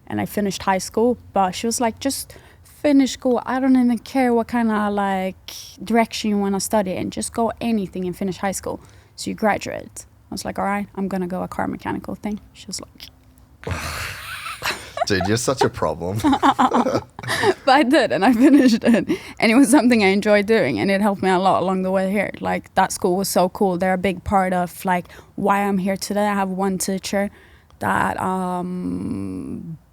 And I finished high school, but she was like, just finish school. I don't even care what kind of like direction you want to study, and just go anything and finish high school. So you graduate. I was like, all right, I'm going to go a car mechanical thing. She was like... Dude, you're such a problem. But I did, and I finished it. And it was something I enjoyed doing, and it helped me a lot along the way here. Like, that school was so cool. They're a big part of like why I'm here today. I have one teacher that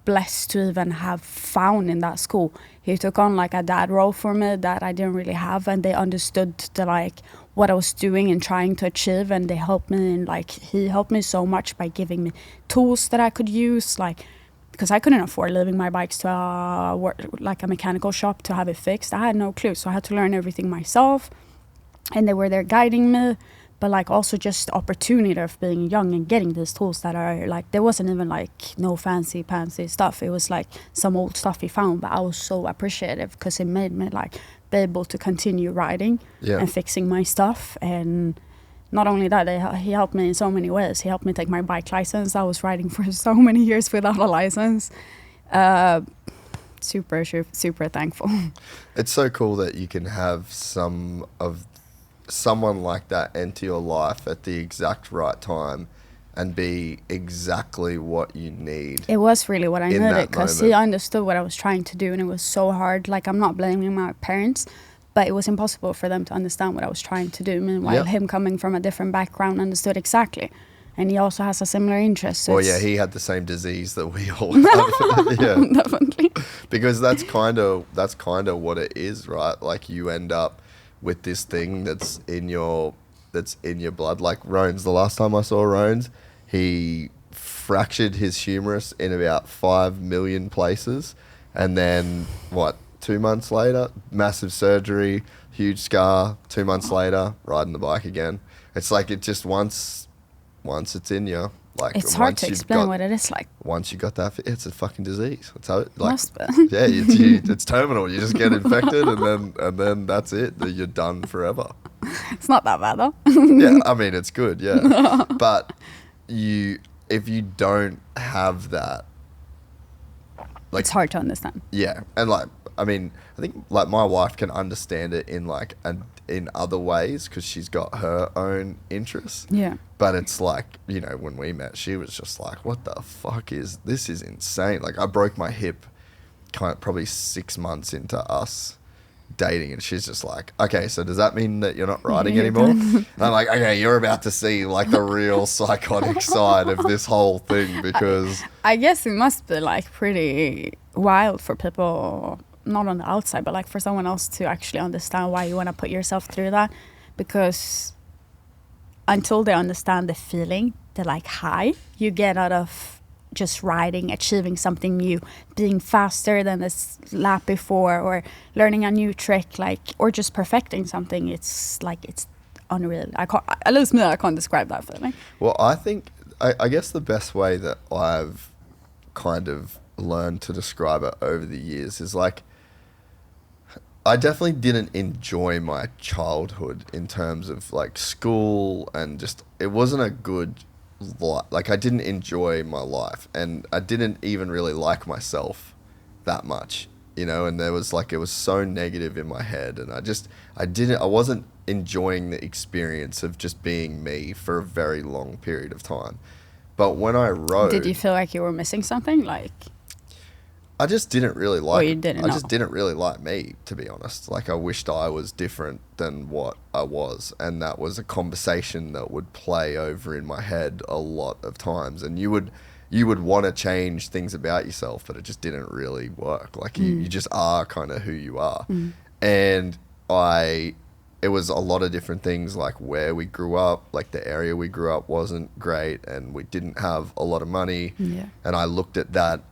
blessed to even have found in that school. He took on like a dad role for me that I didn't really have, and they understood the like what I was doing and trying to achieve, and they helped me, and like he helped me so much by giving me tools that I could use, like because I couldn't afford leaving my bikes to like a mechanical shop to have it fixed. I had no clue, so I had to learn everything myself, and they were there guiding me. But like also just the opportunity of being young and getting these tools that are like, there wasn't even like no fancy stuff. It was like some old stuff he found, but I was so appreciative because it made me like be able to continue riding and fixing my stuff. And not only that, he helped me in so many ways. He helped me take my bike license. I was riding for so many years without a license. Super thankful. It's so cool that you can have someone like that enter your life at the exact right time and be exactly what you need. It was really what I needed, because he understood what I was trying to do, and it was so hard. Like, I'm not blaming my parents, but it was impossible for them to understand what I was trying to do. Meanwhile, him coming from a different background understood exactly. And he also has a similar interest. So he had the same disease that we all have. Yeah, definitely. Because that's kind of what it is, right? Like, you end up with this thing that's in your blood. Like Rones, the last time I saw Rones, he fractured his humerus in about 5 million places, and then 2 months later, massive surgery, huge scar. 2 months later, riding the bike again. It's like, it just once it's in you. Like, it's hard to explain what it is like. Once you got that, it's a fucking disease. It's how, like, must be. Yeah, it's terminal. You just get infected, and then that's it. You're done forever. It's not that bad though. Yeah, I mean, it's good. Yeah, but if you don't have that, like, it's hard to understand. Yeah, and like, I mean, I think like my wife can understand it in like in other ways because she's got her own interests. Yeah. But it's like, you know, when we met, she was just like, what the fuck is this? Is insane. Like, I broke my hip probably 6 months into us dating, and she's just like, okay, so does that mean that you're not riding anymore? And I'm like, okay, you're about to see like the real psychotic side of this whole thing, because I guess it must be like pretty wild for people, not on the outside, but like for someone else to actually understand why you want to put yourself through that, because until they understand the feeling, the like high you get out of just riding, achieving something new, being faster than this lap before, or learning a new trick, like, or just perfecting something, it's like, it's unreal. I can't describe that feeling. Well, I think, I guess the best way that I've kind of learned to describe it over the years is like, I definitely didn't enjoy my childhood in terms of like school, and just, it wasn't a good life. Like, I didn't enjoy my life, and I didn't even really like myself that much, you know, and there was like, it was so negative in my head, and I wasn't enjoying the experience of just being me for a very long period of time. But when I rode... Did you feel like you were missing something? Like... I just didn't really like. you didn't I know. just didn't really like me, to be honest. Like I wished I was different than what I was, and that was a conversation that would play over in my head a lot of times. And you would want to change things about yourself, but it just didn't really work. Like you just are kind of who you are. And it was a lot of different things, like where we grew up, like the area we grew up wasn't great, and we didn't have a lot of money. Yeah. And I looked at that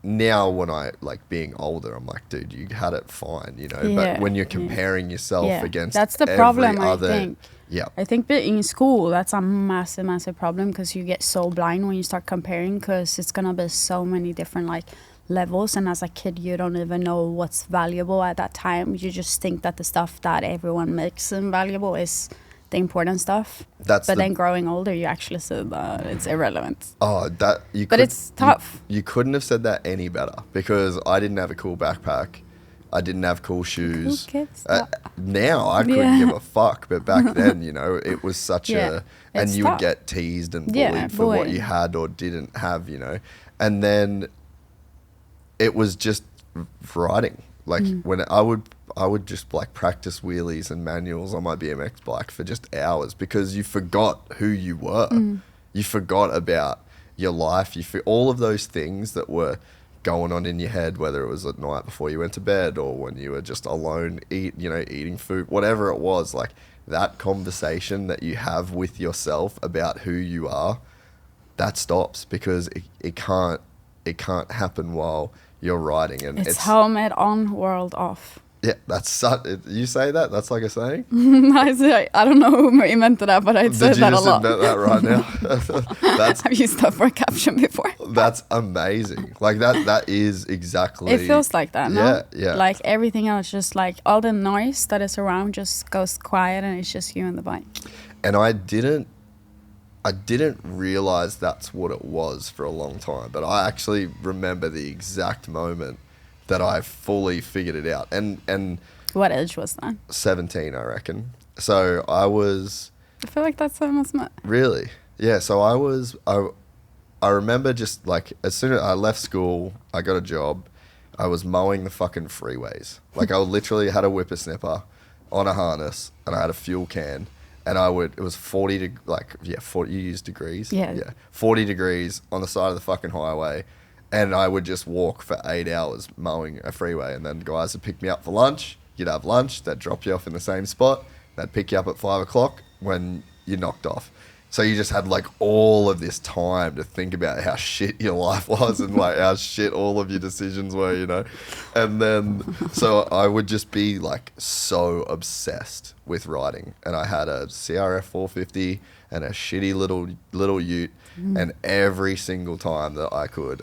now when I, like being older, I'm like, dude, you had it fine, you know? Yeah, But when you're comparing yourself against that's the every problem, other, I think. Yeah. I think that in school, that's a massive problem because you get so blind when you start comparing because it's going to be so many different like levels. And as a kid, you don't even know what's valuable at that time. You just think that the stuff that everyone makes valuable is the important stuff. But then growing older, you actually see that it's irrelevant. Oh, that you. But it's tough. You couldn't have said that any better because I didn't have a cool backpack. I didn't have cool shoes. Cool kids. Now I couldn't give a fuck, but back then, you know, it was such and it's you tough. would get teased and bullied for what you had or didn't have, you know. And then it was just riding. Like when I would just like practice wheelies and manuals on my BMX bike for just hours because you forgot who you were. You forgot about your life. All of those things that were going on in your head, whether it was at night before you went to bed or when you were just alone eating food, whatever it was, like that conversation that you have with yourself about who you are, that stops because it can't happen while you're riding. And it's helmet on, world off. Yeah, that's you say that? That's like a saying? I don't know who invented that, but I'd say that a lot. Did you just invent that right now? I've used that for a caption before. That's amazing. Like that is exactly... It feels like that, no? Yeah. Like everything else, just like all the noise that is around just goes quiet and it's just you and the bike. And I didn't realize that's what it was for a long time, but I actually remember the exact moment that I fully figured it out. And what age was that? 17, I reckon. So I feel like that's so much. Really? Yeah, so I remember just like as soon as I left school, I got a job. I was mowing the fucking freeways. Like I literally had a whippersnapper on a harness and I had a fuel can. And it was 40 you use degrees? Yeah. 40 degrees on the side of the fucking highway. And I would just walk for 8 hours mowing a freeway. And then guys would pick me up for lunch. You'd have lunch. They'd drop you off in the same spot. They'd pick you up at 5 o'clock when you knocked off. So you just had like all of this time to think about how shit your life was and like how shit all of your decisions were, you know? And then, so I would just be like so obsessed with riding. And I had a CRF 450 and a shitty little ute. And every single time that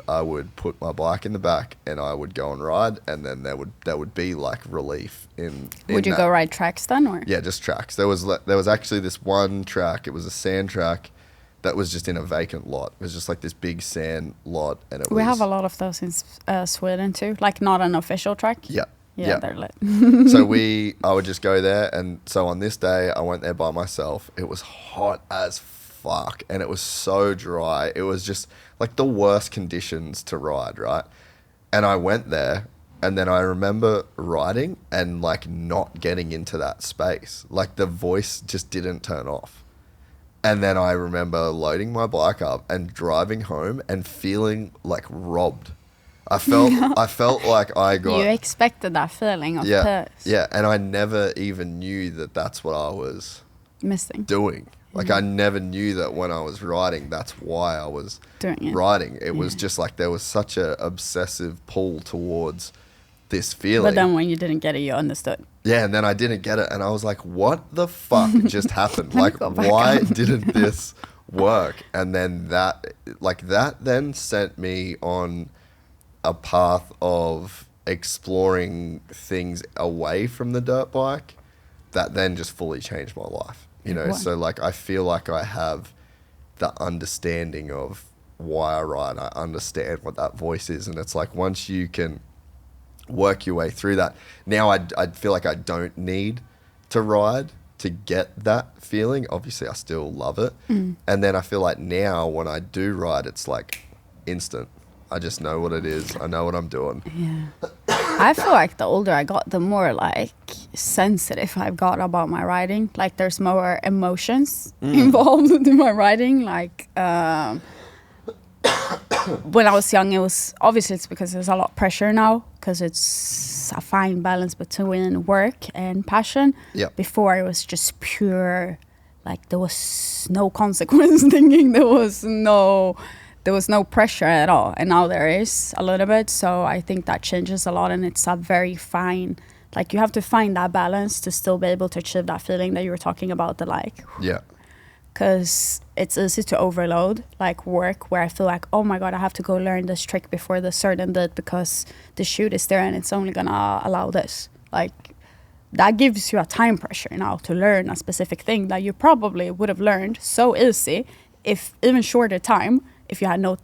I would put my bike in the back and I would go and ride. And then there would be like relief in Would you that. go ride tracks then, or? Yeah, just tracks. There was actually this one track. It was a sand track that was just in a vacant lot. It was just like this big sand lot, and We have a lot of those in Sweden too. Like not an official track. Yeah. Yeah, they're lit. So I would just go there, and so on this day I went there by myself. It was hot as fuck, and it was so dry. It was just like the worst conditions to ride, right? And I went there. And then I remember riding and like not getting into that space. Like the voice just didn't turn off. And then I remember loading my bike up and driving home and feeling like robbed. I felt like I got... You expected that feeling of purse. Yeah, and I never even knew that that's what I was Missing. doing. Like I never knew that when I was riding, that's why I was doing it. Riding. It was just like there was such a obsessive pull towards this feeling. But then when you didn't get it, you understood. Yeah, and then I didn't get it, and I was like, what the fuck just happened? Like, why didn't this work? And then that then sent me on a path of exploring things away from the dirt bike that then just fully changed my life. You know, so like I feel like I have the understanding of why I ride. I understand what that voice is, and it's like once you can work your way through that. Now I feel like I don't need to ride to get that feeling. Obviously, I still love it. And then I feel like now when I do ride, it's like instant. I just know what it is. I know what I'm doing. Yeah. I feel like the older I got, the more like sensitive I've got about my writing. Like there's more emotions involved in my writing. Like when I was young, it was obviously it's because there's a lot of pressure now because it's a fine balance between work and passion. Yeah. Before it was just pure, like there was no consequence thinking. There was no pressure at all, and now there is a little bit. So I think that changes a lot, and it's a very fine. Like you have to find that balance to still be able to achieve that feeling that you were talking about. The like. Yeah. Because it's easy to overload like work where I feel like, oh my god, I have to go learn this trick before the certain date because the shoot is there and it's only gonna allow this. Like that gives you a time pressure now to learn a specific thing that you probably would have learned so easy if even shorter time if you had no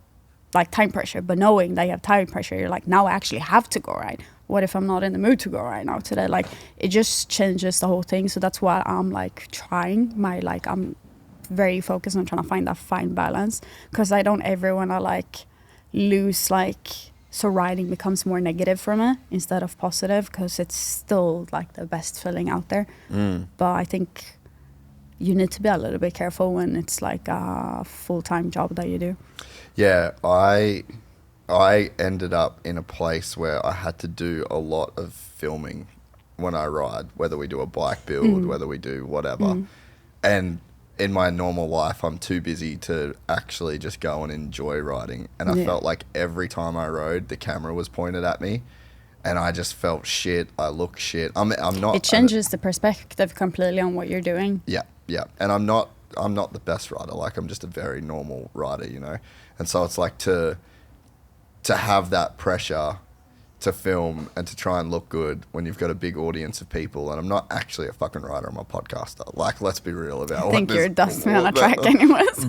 like time pressure. But knowing that you have time pressure, you're like, now I actually have to go right. What if I'm not in the mood to go right now today? Like it just changes the whole thing. So that's why I'm like trying I'm very focused on trying to find that fine balance because I don't ever want to like lose like so writing becomes more negative for me instead of positive because it's still like the best feeling out there. But I think you need to be a little bit careful when it's like a full-time job that you do. Yeah, I ended up in a place where I had to do a lot of filming when I ride, whether we do a bike build, whether we do whatever. And in my normal life, I'm too busy to actually just go and enjoy riding. And I felt like every time I rode, the camera was pointed at me. And I just felt shit. I look shit. I'm not... It changes the perspective completely on what you're doing. Yeah, yeah. And I'm not the best rider. Like, I'm just a very normal rider, you know? And so it's like to have that pressure to film and to try and look good when you've got a big audience of people. And I'm not actually a fucking writer. I'm a podcaster. Like, let's be real about it. I think you're dusting on a track anyways.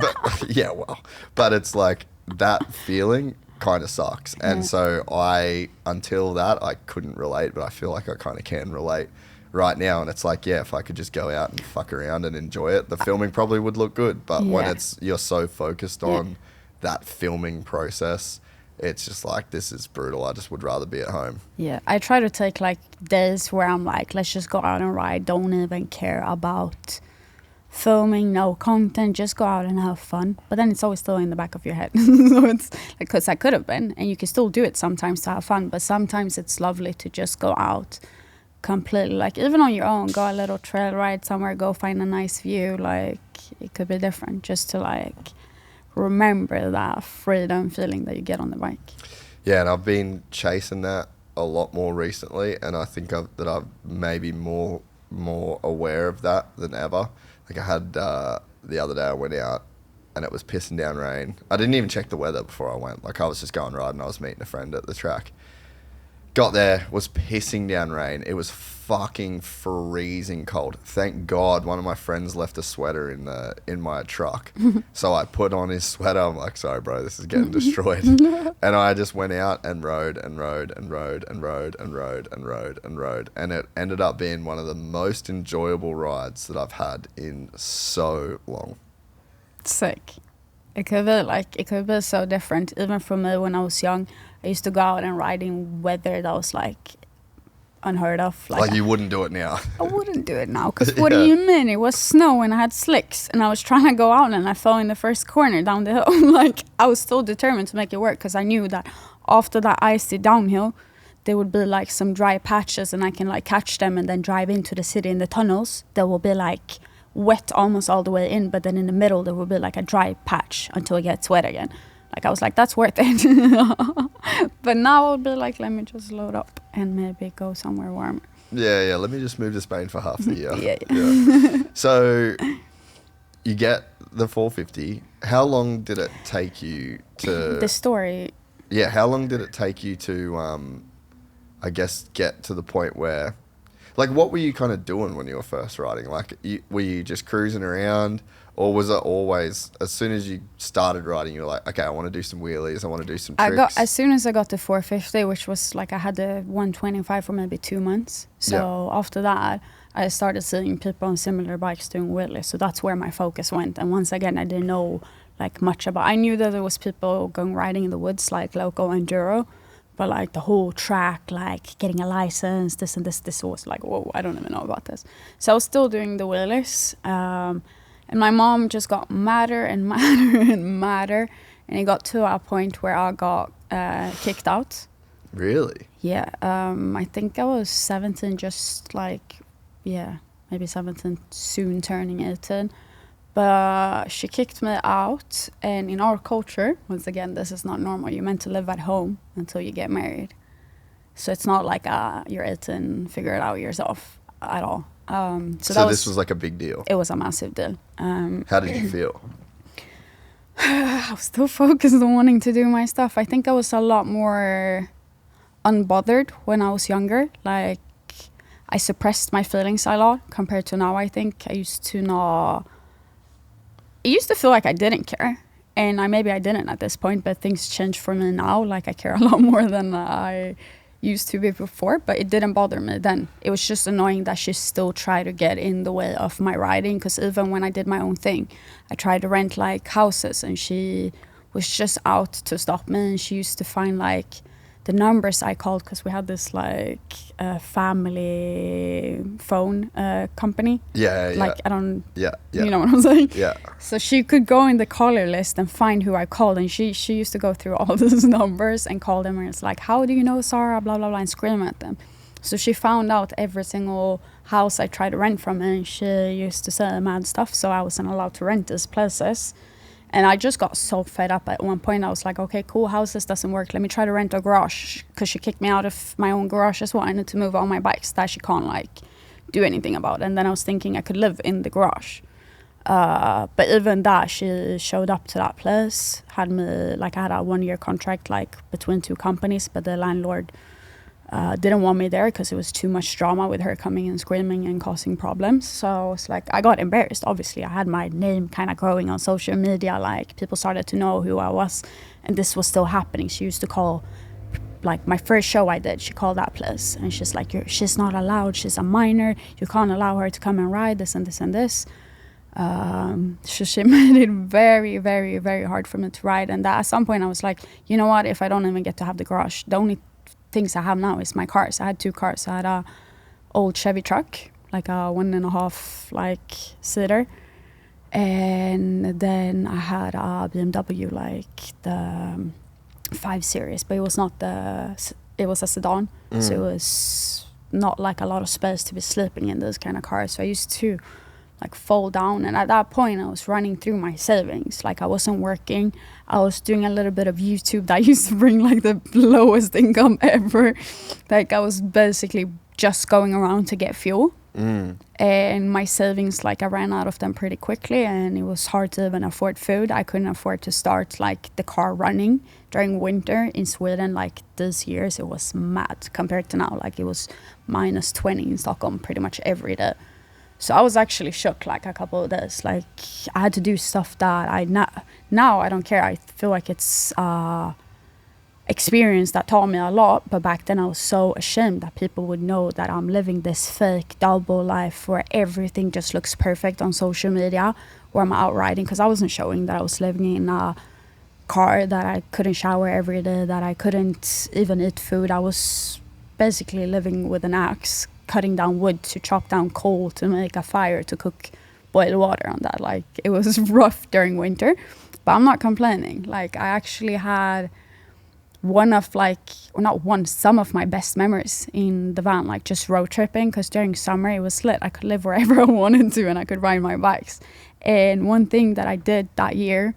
Yeah, well. But it's like that feeling kind of sucks. And so until that, I couldn't relate. But I feel like I kind of can relate right now. And it's like, yeah, if I could just go out and fuck around and enjoy it, the filming probably would look good. But when you're so focused on that filming process, it's just like, this is brutal. I just would rather be at home. Yeah, I try to take like days where I'm like, let's just go out and ride. Don't even care about filming, no content. Just go out and have fun. But then it's always still in the back of your head. So it's like, because I could have been, and you can still do it sometimes to have fun. But sometimes it's lovely to just go out completely, like even on your own, go a little trail ride somewhere, go find a nice view. Like it could be different just to like remember that freedom feeling that you get on the bike. Yeah, and I've been chasing that a lot more recently, and I think that I'm maybe more aware of that than ever. Like I had the other day I went out and it was pissing down rain. I didn't even check the weather before I went. Like I was just going riding. I was meeting a friend at the track. Got there, was pissing down rain. It was fucking freezing cold. Thank God one of my friends left a sweater in my truck. So I put on his sweater. I'm like, sorry, bro, this is getting destroyed. And I just went out and rode and rode and rode and rode and rode and rode and rode. And it ended up being one of the most enjoyable rides that I've had in so long. Sick. It could be so different. Even for me when I was young, I used to go out and ride in weather that was like unheard of. Like you wouldn't do it now. I wouldn't do it now because what do you mean? It was snow and I had slicks and I was trying to go out and I fell in the first corner down the hill. Like I was still determined to make it work because I knew that after that icy downhill, there would be like some dry patches and I can like catch them and then drive into the city in the tunnels. There will be like wet almost all the way in, but then in the middle there will be like a dry patch until it gets wet again. Like I was like, that's worth it. But now I would be like, let me just load up and maybe go somewhere warmer. Yeah. Let me just move to Spain for half the year. Yeah. So you get the 450. How long did it take you to... The story. Yeah, how long did it take you to, I guess, get to the point where... Like, what were you kind of doing when you were first riding? Like, were you just cruising around? Or was it always, as soon as you started riding, you were like, okay, I want to do some wheelies, I want to do some tricks? As soon as I got the 450, which was like I had the 125 for maybe 2 months. So after that, I started seeing people on similar bikes doing wheelies. So that's where my focus went. And once again, I didn't know like much about. I knew that there was people going riding in the woods, like local enduro, but like the whole track, like getting a license, this and this was like, whoa, I don't even know about this. So I was still doing the wheelies, and my mom just got madder and madder and madder, and it got to a point where I got kicked out. Really? Yeah, I think I was 17, just like, yeah, maybe 17, soon turning 18. But she kicked me out, and in our culture, once again, this is not normal. You're meant to live at home until you get married. So it's not like you're 18, figure it out yourself at all. So this was like a big deal? It was a massive deal. How did you feel? I was still focused on wanting to do my stuff. I think I was a lot more unbothered when I was younger. Like, I suppressed my feelings a lot compared to now. I think I used to not... It used to feel like I didn't care, and maybe I didn't at this point, but things changed for me now. Like, I care a lot more than I used to be before, but it didn't bother me then. It was just annoying that she still tried to get in the way of my riding, because even when I did my own thing, I tried to rent like houses, and she was just out to stop me, and she used to find like the numbers I called, because we had this like family phone company. Yeah. Like, I don't... Yeah. You know what I'm saying? Yeah. So she could go in the caller list and find who I called, and she used to go through all those numbers and call them, and it's like, how do you know Sara, blah, blah, blah, and scream at them. So she found out every single house I tried to rent from, and she used to say mad stuff, so I wasn't allowed to rent these places. And I just got so fed up at one point. I was like, okay, cool, houses doesn't work. Let me try to rent a garage, because she kicked me out of my own garage as well. I need to move all my bikes that she can't like do anything about. And then I was thinking I could live in the garage. But even that, she showed up to that place, had me, like, I had a 1-year contract like between 2 companies, but the landlord didn't want me there because it was too much drama with her coming and screaming and causing problems. So it's like, I got embarrassed. Obviously, I had my name kind of growing on social media. Like, people started to know who I was, and this was still happening. She used to call, like, my first show I did, she called that place, and she's like, she's not allowed. She's a minor. You can't allow her to come and ride this and this and this. So she made it very, very, very hard for me to ride. And that, at some point I was like, you know what, if I don't even get to have the garage, the only things I have now is my cars. I had 2 cars. I had a old Chevy truck, like a 1.5 like seater, and then I had a BMW, like the 5 Series, but it was not it was a sedan. So it was not like a lot of space to be sleeping in those kind of cars. So I used to like fall down, and at that point I was running through my savings. Like, I wasn't working. I was doing a little bit of YouTube that used to bring like the lowest income ever. Like, I was basically just going around to get fuel. And my savings, like, I ran out of them pretty quickly, and it was hard to even afford food. I couldn't afford to start like the car running during winter in Sweden. Like, this years it was mad compared to now. Like, it was -20 in Stockholm pretty much every day. So I was actually shook like a couple of days. Like, I had to do stuff that now I don't care. I feel like it's experience that taught me a lot. But back then I was so ashamed that people would know that I'm living this fake double life where everything just looks perfect on social media, where I'm out riding, because I wasn't showing that I was living in a car, that I couldn't shower every day, that I couldn't even eat food. I was basically living with an axe, cutting down wood to chop down coal to make a fire to cook boiled water on that. Like, it was rough during winter, but I'm not complaining. Like, I actually had some of my best memories in the van, like just road tripping, because during summer it was lit. I could live wherever I wanted to, and I could ride my bikes. And one thing that I did that year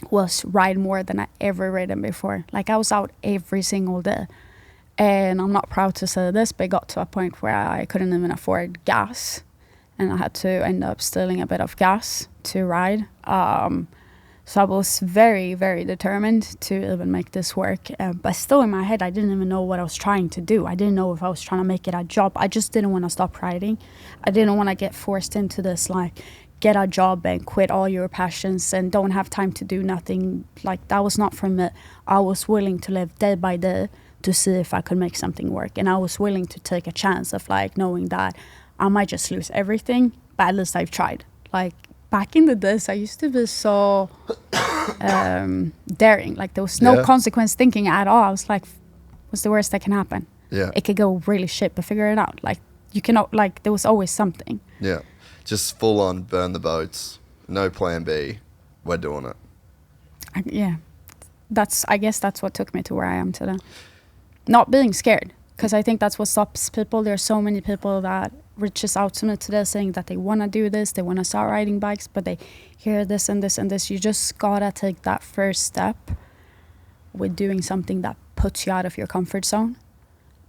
was ride more than I ever ridden before. Like, I was out every single day. And I'm not proud to say this, but it got to a point where I couldn't even afford gas, and I had to end up stealing a bit of gas to ride. So I was very, very determined to even make this work. But still in my head, I didn't even know what I was trying to do. I didn't know if I was trying to make it a job. I just didn't want to stop riding. I didn't want to get forced into this, like, get a job and quit all your passions and don't have time to do nothing. Like, that was not for me. I was willing to live day by day to see if I could make something work. And I was willing to take a chance of, like, knowing that I might just lose everything, but at least I've tried. Like, back in the days, I used to be so daring. Like there was no consequence thinking at all. I was like, what's the worst that can happen? Yeah. It could go really shit, but figure it out. Like you cannot, like there was always something. Yeah. Just full on burn the boats. No plan B. We're doing it. I guess that's what took me to where I am today. Not being scared, because I think that's what stops people. There's so many people that reaches out to me today saying that they want to do this, they want to start riding bikes, but they hear this and this and this. You just gotta take that first step with doing something that puts you out of your comfort zone.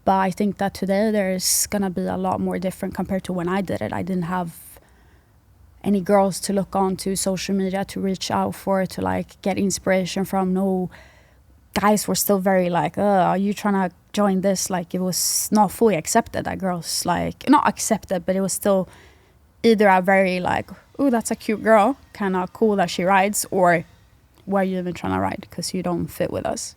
But I think that today there's gonna be a lot more different compared to when I did it. I didn't have any girls to look on to, social media to reach out for, to like get inspiration from. No, guys were still very like, are you trying to join this? Like it was not fully accepted that girls, like not accepted, but it was still either a very like, oh, that's a cute girl, kind of cool that she rides, or why are you even trying to ride? Because you don't fit with us.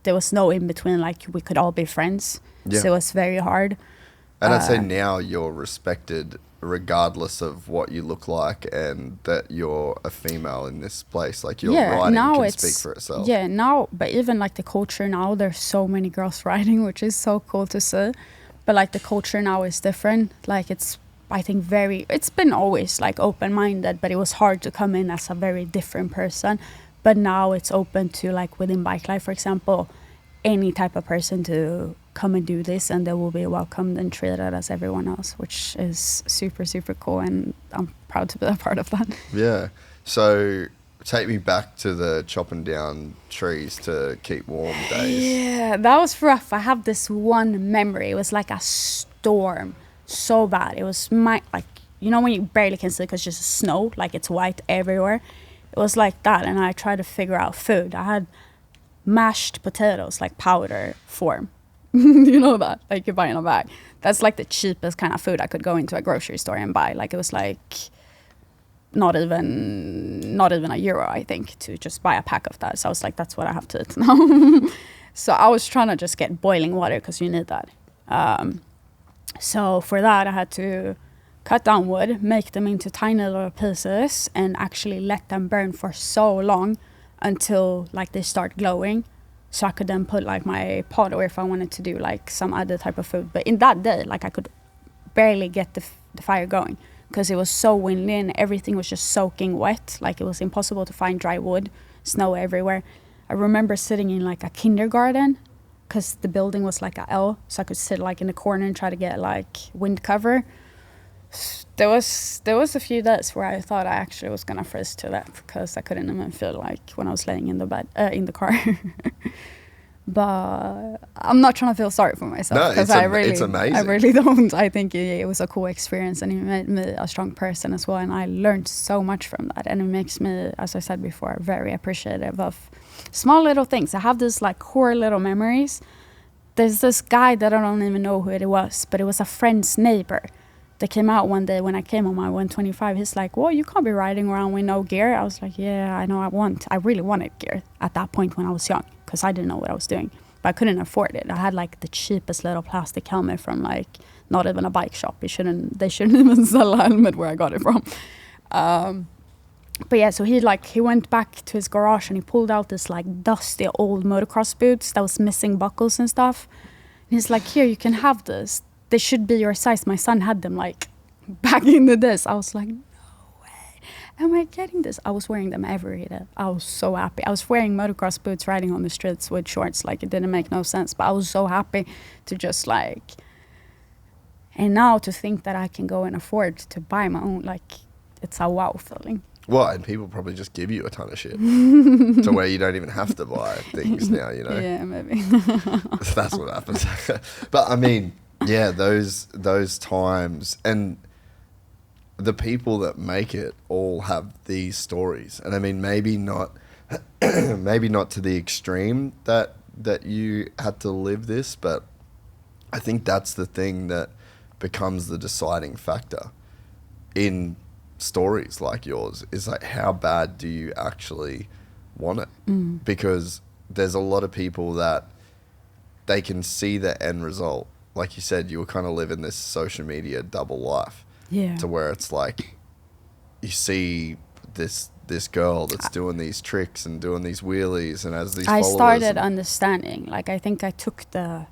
There was no in between, like we could all be friends. Yeah. So it was very hard. And I'd say now you're respected regardless of what you look like and that you're a female in this place. Like your riding can speak for itself. Yeah, now, but even like the culture now, there's so many girls riding, which is so cool to see. But like the culture now is different. Like it's, I think it's been always like open-minded, but it was hard to come in as a very different person. But now it's open to like within bike life, for example, any type of person to come and do this, and they will be welcomed and treated as everyone else, which is super, super cool, and I'm proud to be a part of that. Yeah. So take me back to the chopping down trees to keep warm days. Yeah, that was rough. I have this one memory. It was like a storm, so bad. It was like, you know when you barely can see because just snow, like it's white everywhere. It was like that, and I tried to figure out food. I had mashed potatoes, like powder form. You know that, like you buy in a bag. That's like the cheapest kind of food I could go into a grocery store and buy. Like it was like not even €1, I think, to just buy a pack of that. So I was like, that's what I have to eat now. So I was trying to just get boiling water because you need that. So for that, I had to cut down wood, make them into tiny little pieces, and actually let them burn for so long until like they start glowing. So I could then put like my pot, or if I wanted to do like some other type of food. But in that day, like I could barely get the fire going because it was so windy and everything was just soaking wet. Like it was impossible to find dry wood, snow everywhere. I remember sitting in like a kindergarten because the building was like a L. So I could sit like in the corner and try to get like wind cover. There was a few days where I thought I actually was gonna freeze to death because I couldn't even feel like when I was laying in the bed in the car. But I'm not trying to feel sorry for myself because it's amazing. I really don't. I think it was a cool experience, and it made me a strong person as well. And I learned so much from that, and it makes me, as I said before, very appreciative of small little things. I have these like core little memories. There's this guy that I don't even know who it was, but it was a friend's neighbor. They came out one day when I came on my 125. He's like, well, you can't be riding around with no gear. I was like, yeah, I know I really wanted gear at that point when I was young because I didn't know what I was doing. But I couldn't afford it. I had like the cheapest little plastic helmet from like not even a bike shop. They shouldn't even sell a helmet where I got it from. But yeah, so he went back to his garage and he pulled out this like dusty old motocross boots that was missing buckles and stuff. And he's like, here, you can have this. They should be your size. My son had them like back in the days. I was like, no way. Am I getting this? I was wearing them every day. I was so happy. I was wearing motocross boots riding on the streets with shorts. Like it didn't make no sense. But I was so happy to just like, and now to think that I can go and afford to buy my own, like it's a wow feeling. Well, and people probably just give you a ton of shit to where you don't even have to buy things now, you know? Yeah, maybe. That's what happens. But I mean, yeah, those times, and the people that make it all have these stories. And I mean, maybe not to the extreme that you had to live this, but I think that's the thing that becomes the deciding factor in stories like yours, is like, how bad do you actually want it? Because there's a lot of people that they can see the end result. Like you said, you were kind of living this social media double life. Yeah. To where it's like, you see this girl that's doing these tricks and doing these wheelies and has these I followers. started understanding. Like, I think I took the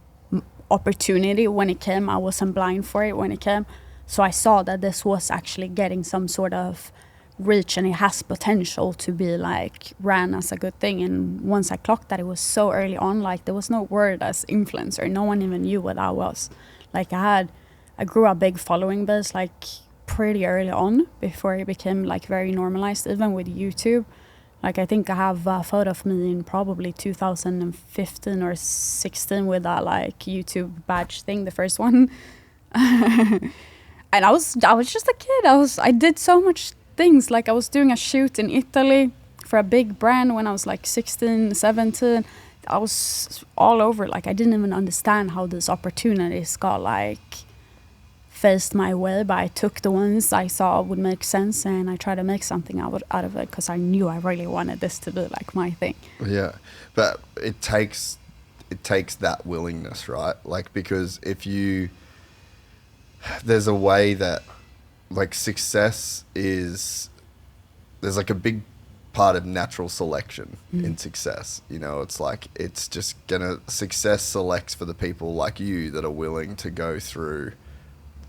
opportunity when it came. I wasn't blind for it when it came. So I saw that this was actually getting some sort of reach, and it has potential to be like ran as a good thing. And once I clocked that, it was so early on, like there was no word as influencer. No one even knew what that was. Like I grew a big following base like pretty early on before it became like very normalized, even with YouTube. Like I think I have a photo of me in probably 2015 or 16 with that like YouTube badge thing, the first one. And I was just a kid. I did so much things. Like I was doing a shoot in Italy for a big brand when I was like 16, 17. I was all over. Like I didn't even understand how these opportunities got like faced my way, but I took the ones I saw would make sense and I tried to make something out of it because I knew I really wanted this to be like my thing. Yeah, but it takes that willingness, right? Like, because there's a way that like success is, there's like a big part of natural selection in success. You know, it's like, it's just success selects for the people like you that are willing to go through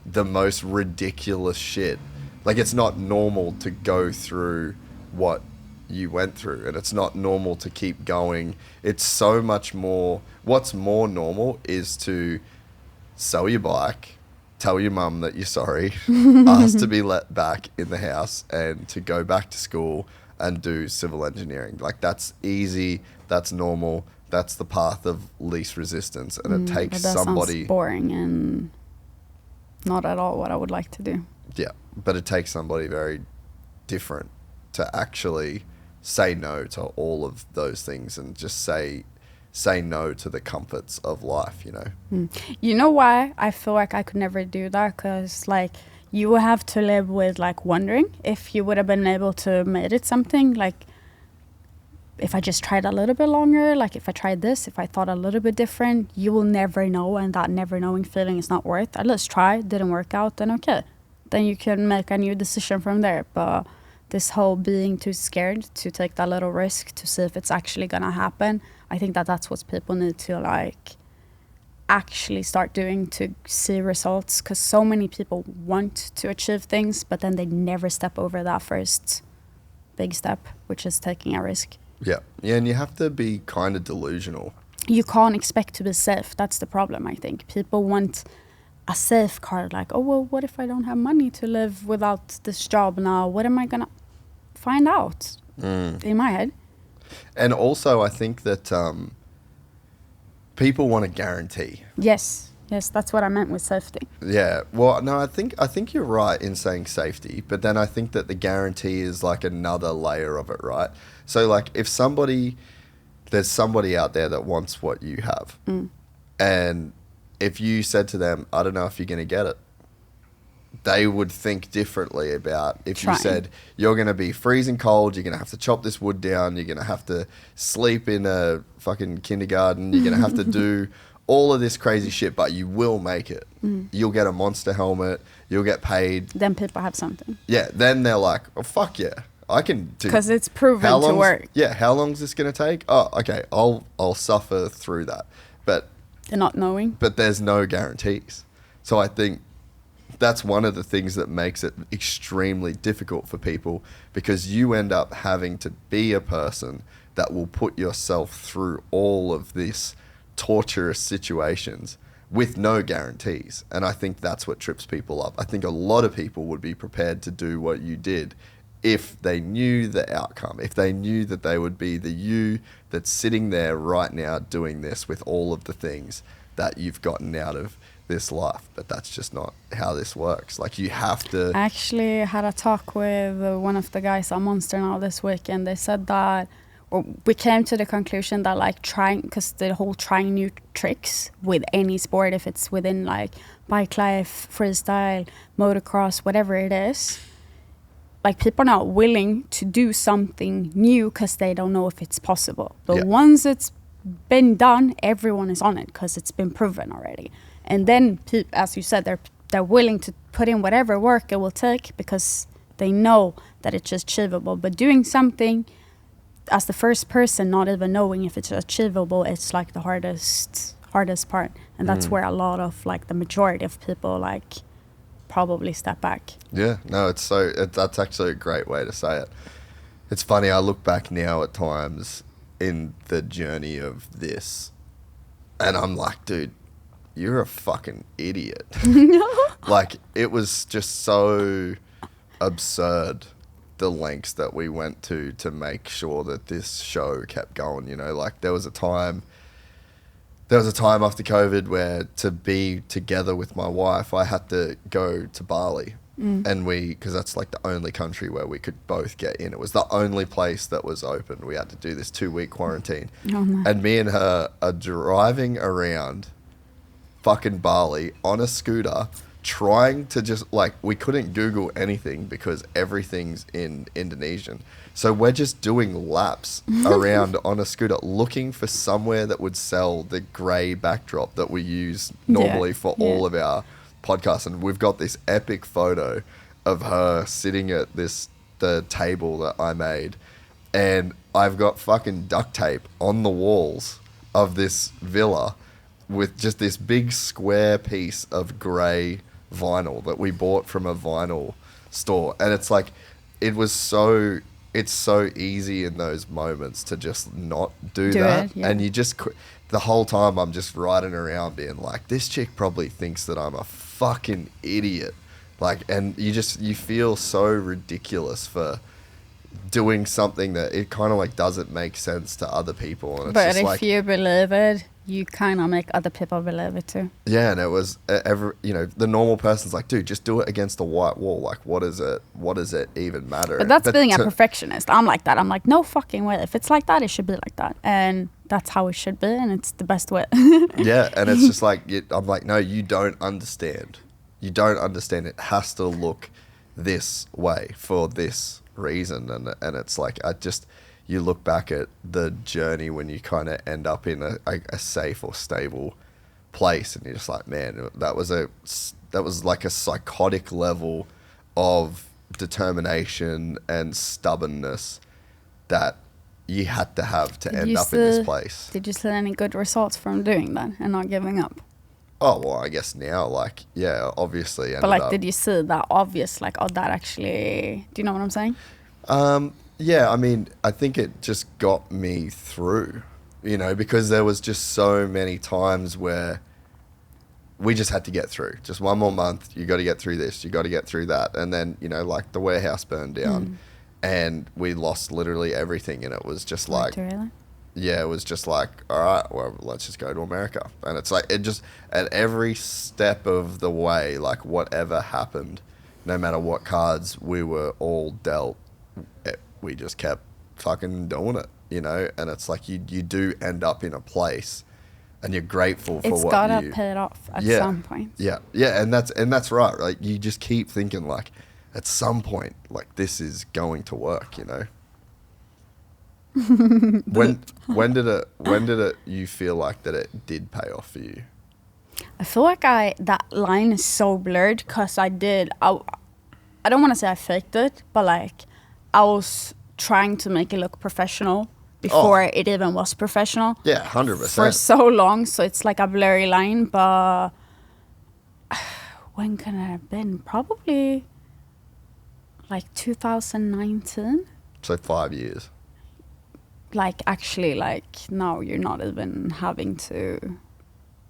the most ridiculous shit. Like, it's not normal to go through what you went through, and it's not normal to keep going. It's so much more. What's more normal is to sell your bike, tell your mum that you're sorry, ask to be let back in the house, and to go back to school and do civil engineering. Like, that's easy, that's normal, that's the path of least resistance, and it takes but that somebody... sounds boring and not at all what I would like to do. Yeah, but it takes somebody very different to actually say no to all of those things and just say no to the comforts of life, you know? You know why I feel like I could never do that? Because like you would have to live with like wondering if you would have been able to made it something. Like if I just tried a little bit longer, like if I tried this, if I thought a little bit different, you will never know, and that never knowing feeling is not worth. Let's try, didn't work out, then okay, then you can make a new decision from there. But this whole being too scared to take that little risk to see if it's actually gonna happen, I think that's what people need to like actually start doing to see results, because so many people want to achieve things but then they never step over that first big step, which is taking a risk. Yeah, and you have to be kind of delusional. You can't expect to be safe. That's the problem, I think. People want a safe card, like, oh, well, what if I don't have money to live without this job now? What am I going to find out in my head? And also, I think that people want a guarantee. Yes, that's what I meant with safety. Yeah, well, no, I think you're right in saying safety, but then I think that the guarantee is like another layer of it, right? So like if there's somebody out there that wants what you have, and if you said to them, I don't know if you're going to get it, they would think differently about if you said, you're going to be freezing cold, you're going to have to chop this wood down, you're going to have to sleep in a fucking kindergarten, you're going to have to do all of this crazy shit, but you will make it. You'll get a monster helmet, you'll get paid. Then people have something. Yeah, then they're like, oh, fuck yeah, I can do it. Because it's proven to work. Yeah, how long is this going to take? Oh, okay, I'll suffer through that. But They're not knowing. But there's no guarantees. So I think that's one of the things that makes it extremely difficult for people, because you end up having to be a person that will put yourself through all of this torturous situations with no guarantees. And I think that's what trips people up. I think a lot of people would be prepared to do what you did if they knew the outcome, if they knew that they would be the you that's sitting there right now doing this with all of the things that you've gotten out of this life. But that's just not how this works. Like, you have to... I actually had a talk with one of the guys on Monster now this week, and they said that, or we came to the conclusion that like trying, because the whole trying new tricks with any sport, if it's within like bike life, freestyle, motocross, whatever it is, like people are not willing to do something new because they don't know if it's possible. But once it's been done, everyone is on it because it's been proven already. And then, as you said, they're willing to put in whatever work it will take because they know that it's achievable. But doing something as the first person, not even knowing if it's achievable, it's like the hardest part. And that's where a lot of like the majority of people like probably step back. Yeah, no, that's actually a great way to say it. It's funny, I look back now at times in the journey of this, and I'm like, dude, you're a fucking idiot. Like, it was just so absurd, the lengths that we went to make sure that this show kept going, you know? Like, there was a time after COVID where to be together with my wife, I had to go to Bali. And because that's like the only country where we could both get in. It was the only place that was open. We had to do this 2-week quarantine. Oh, no. And me and her are driving around fucking Bali on a scooter, trying to just like, we couldn't Google anything because everything's in Indonesian. So we're just doing laps around on a scooter, looking for somewhere that would sell the grey backdrop that we use normally for all of our podcasts. And we've got this epic photo of her sitting at the table that I made, and I've got fucking duct tape on the walls of this villa with just this big square piece of grey vinyl that we bought from a vinyl store. And it's like, it's so easy in those moments to just not do that. And you just, the whole time I'm just riding around being like, this chick probably thinks that I'm a fucking idiot. Like, and you feel so ridiculous for doing something that it kind of like doesn't make sense to other people. And it's but just if like, you believe it, you kind of make other people believe it too. yeah, and it was the normal person's like, dude, just do it against a white wall. Like, what does it even matter? But that's being a perfectionist. I'm like that. I'm like, no fucking way. If it's like that, it should be like that. And that's how it should be, and it's the best way. Yeah, and it's just like, I'm like, no, you don't understand. You don't understand. It has to look this way for this reason. And it's like, you look back at the journey when you kind of end up in a safe or stable place, and you're just like, man, that was like a psychotic level of determination and stubbornness that you had to have to end up in this place. Did you see any good results from doing that and not giving up? Oh, well, I guess now, like, yeah, obviously. But like, did you see that obvious, like, oh, that actually, do you know what I'm saying? Yeah, I mean, I think it just got me through, because there was just so many times where we just had to get through. Just one more month, you got to get through this, you got to get through that. And then, like the warehouse burned down and we lost literally everything. And it was just like, yeah, it was just like, all right, well, let's just go to America. And it's like, it just, at every step of the way, like whatever happened, no matter what cards we were all dealt, we just kept fucking doing it, and it's like you do end up in a place and you're grateful for what you... It's gotta pay it off at some point. Yeah, and that's right. Like, you just keep thinking, like, at some point, like, this is going to work, When did it you feel like that it did pay off for you? I feel like that line is so blurred because I don't want to say I faked it, but like I was trying to make it look professional before it even was professional. Yeah, 100%. For so long, so it's like a blurry line, but when can it have been? Probably like 2019. So 5 years. Like, actually, like, no, you're not even having to...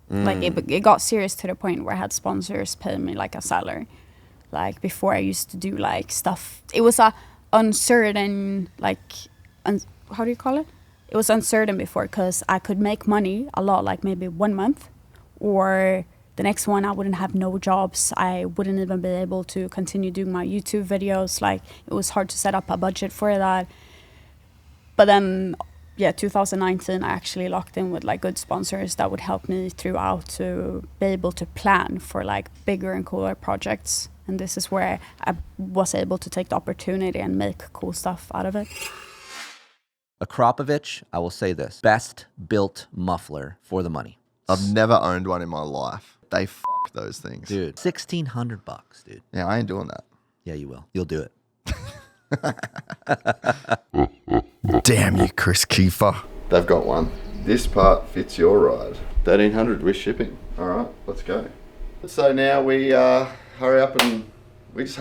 Like, it got serious to the point where I had sponsors pay me, like, a salary. Like, before I used to do, like, stuff... It was a uncertain, like... how do you call it? It was uncertain before, because I could make money a lot, like, maybe 1 month. Or the next one, I wouldn't have no jobs. I wouldn't even be able to continue doing my YouTube videos. Like, it was hard to set up a budget for that. But then, 2019, I actually locked in with like good sponsors that would help me throughout to be able to plan for like bigger and cooler projects. And this is where I was able to take the opportunity and make cool stuff out of it. Akrapovich, I will say this, best built muffler for the money. I've never owned one in my life. They f those things. Dude, $1,600, dude. Yeah, I ain't doing that. Yeah, you will. You'll do it. Damn you, Chris Kiefer. They've got one. This part fits your ride. 1,300 with shipping. All right, let's go. So now we hurry up and wait.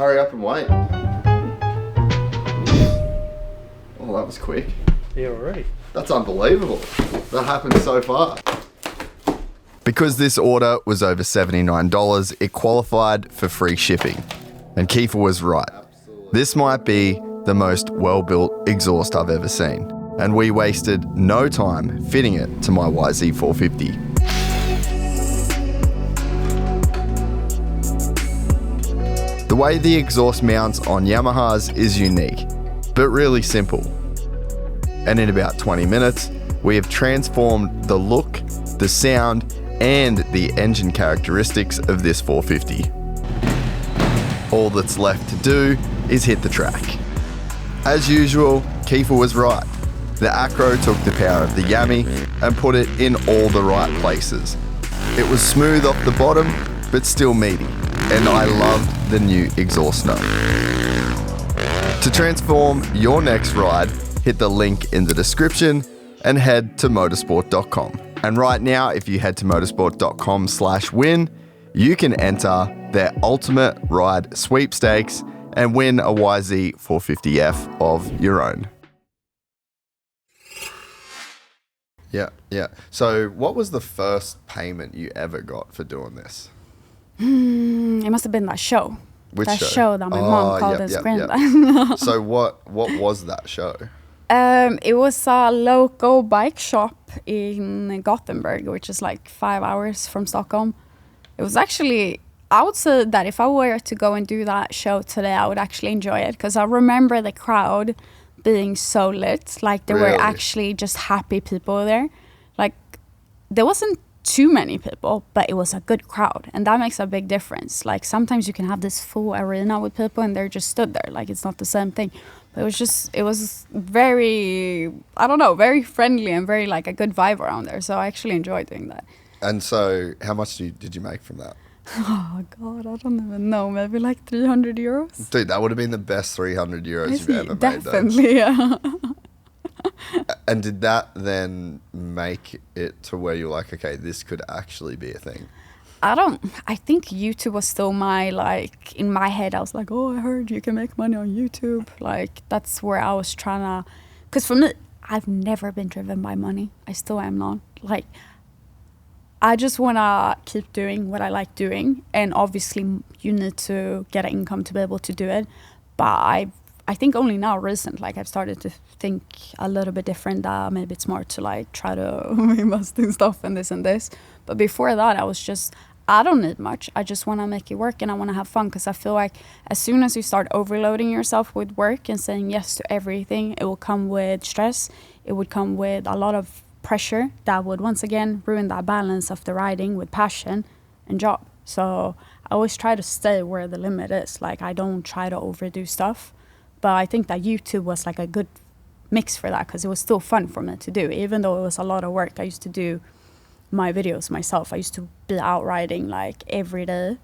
Oh, that was quick. Yeah, already. That's unbelievable. That happened so fast. Because this order was over $79, it qualified for free shipping. And Kiefer was right. This might be the most well-built exhaust I've ever seen. And we wasted no time fitting it to my YZ450. The way the exhaust mounts on Yamahas is unique, but really simple. And in about 20 minutes, we have transformed the look, the sound, and the engine characteristics of this 450. All that's left to do is hit the track. As usual, Kiefer was right. The Acro took the power of the Yami and put it in all the right places. It was smooth off the bottom, but still meaty, and I loved the new exhaust note. To transform your next ride, hit the link in the description and head to motorsport.com. And right now, if you head to motorsport.com/win, you can enter their ultimate ride sweepstakes and win a YZ450F of your own. Yeah. So what was the first payment you ever got for doing this? It must have been that show. Which that show? show that my mom called yep, us yep, Granddad. So what was that show? It was a local bike shop in Gothenburg, which is like 5 hours from Stockholm. It was actually, I would say that if I were to go and do that show today, I would actually enjoy it because I remember the crowd being so lit. Like there Really? were actually just happy people there. Like there wasn't too many people, but it was a good crowd, and that makes a big difference. Like sometimes you can have this full arena with people and they're just stood there, like it's not the same thing. But it was very, I don't know, very friendly and very like a good vibe around there. So I actually enjoyed doing that. And so how much did you make from that? Oh God, I don't even know. Maybe like 300 euros. Dude, that would have been the best 300 euros you've ever made. Definitely, yeah. And did that then make it to where you're like, okay, this could actually be a thing? I think YouTube was still in my head, I was like, oh, I heard you can make money on YouTube. Like, that's where I was trying to, because for me, I've never been driven by money. I still am not. Like, I just want to keep doing what I like doing. And obviously, you need to get an income to be able to do it. But I think only now recent, like I've started to think a little bit different, that maybe it's smart to like try to invest in stuff and this. But before that, I was just, I don't need much. I just want to make it work and I want to have fun, because I feel like as soon as you start overloading yourself with work and saying yes to everything, it will come with stress. It would come with a lot of pressure that would once again ruin that balance of the riding with passion and job. So I always try to stay where the limit is. Like I don't try to overdo stuff. But I think that YouTube was like a good mix for that, because it was still fun for me to do. Even though it was a lot of work, I used to do my videos myself. I used to be out riding like every day.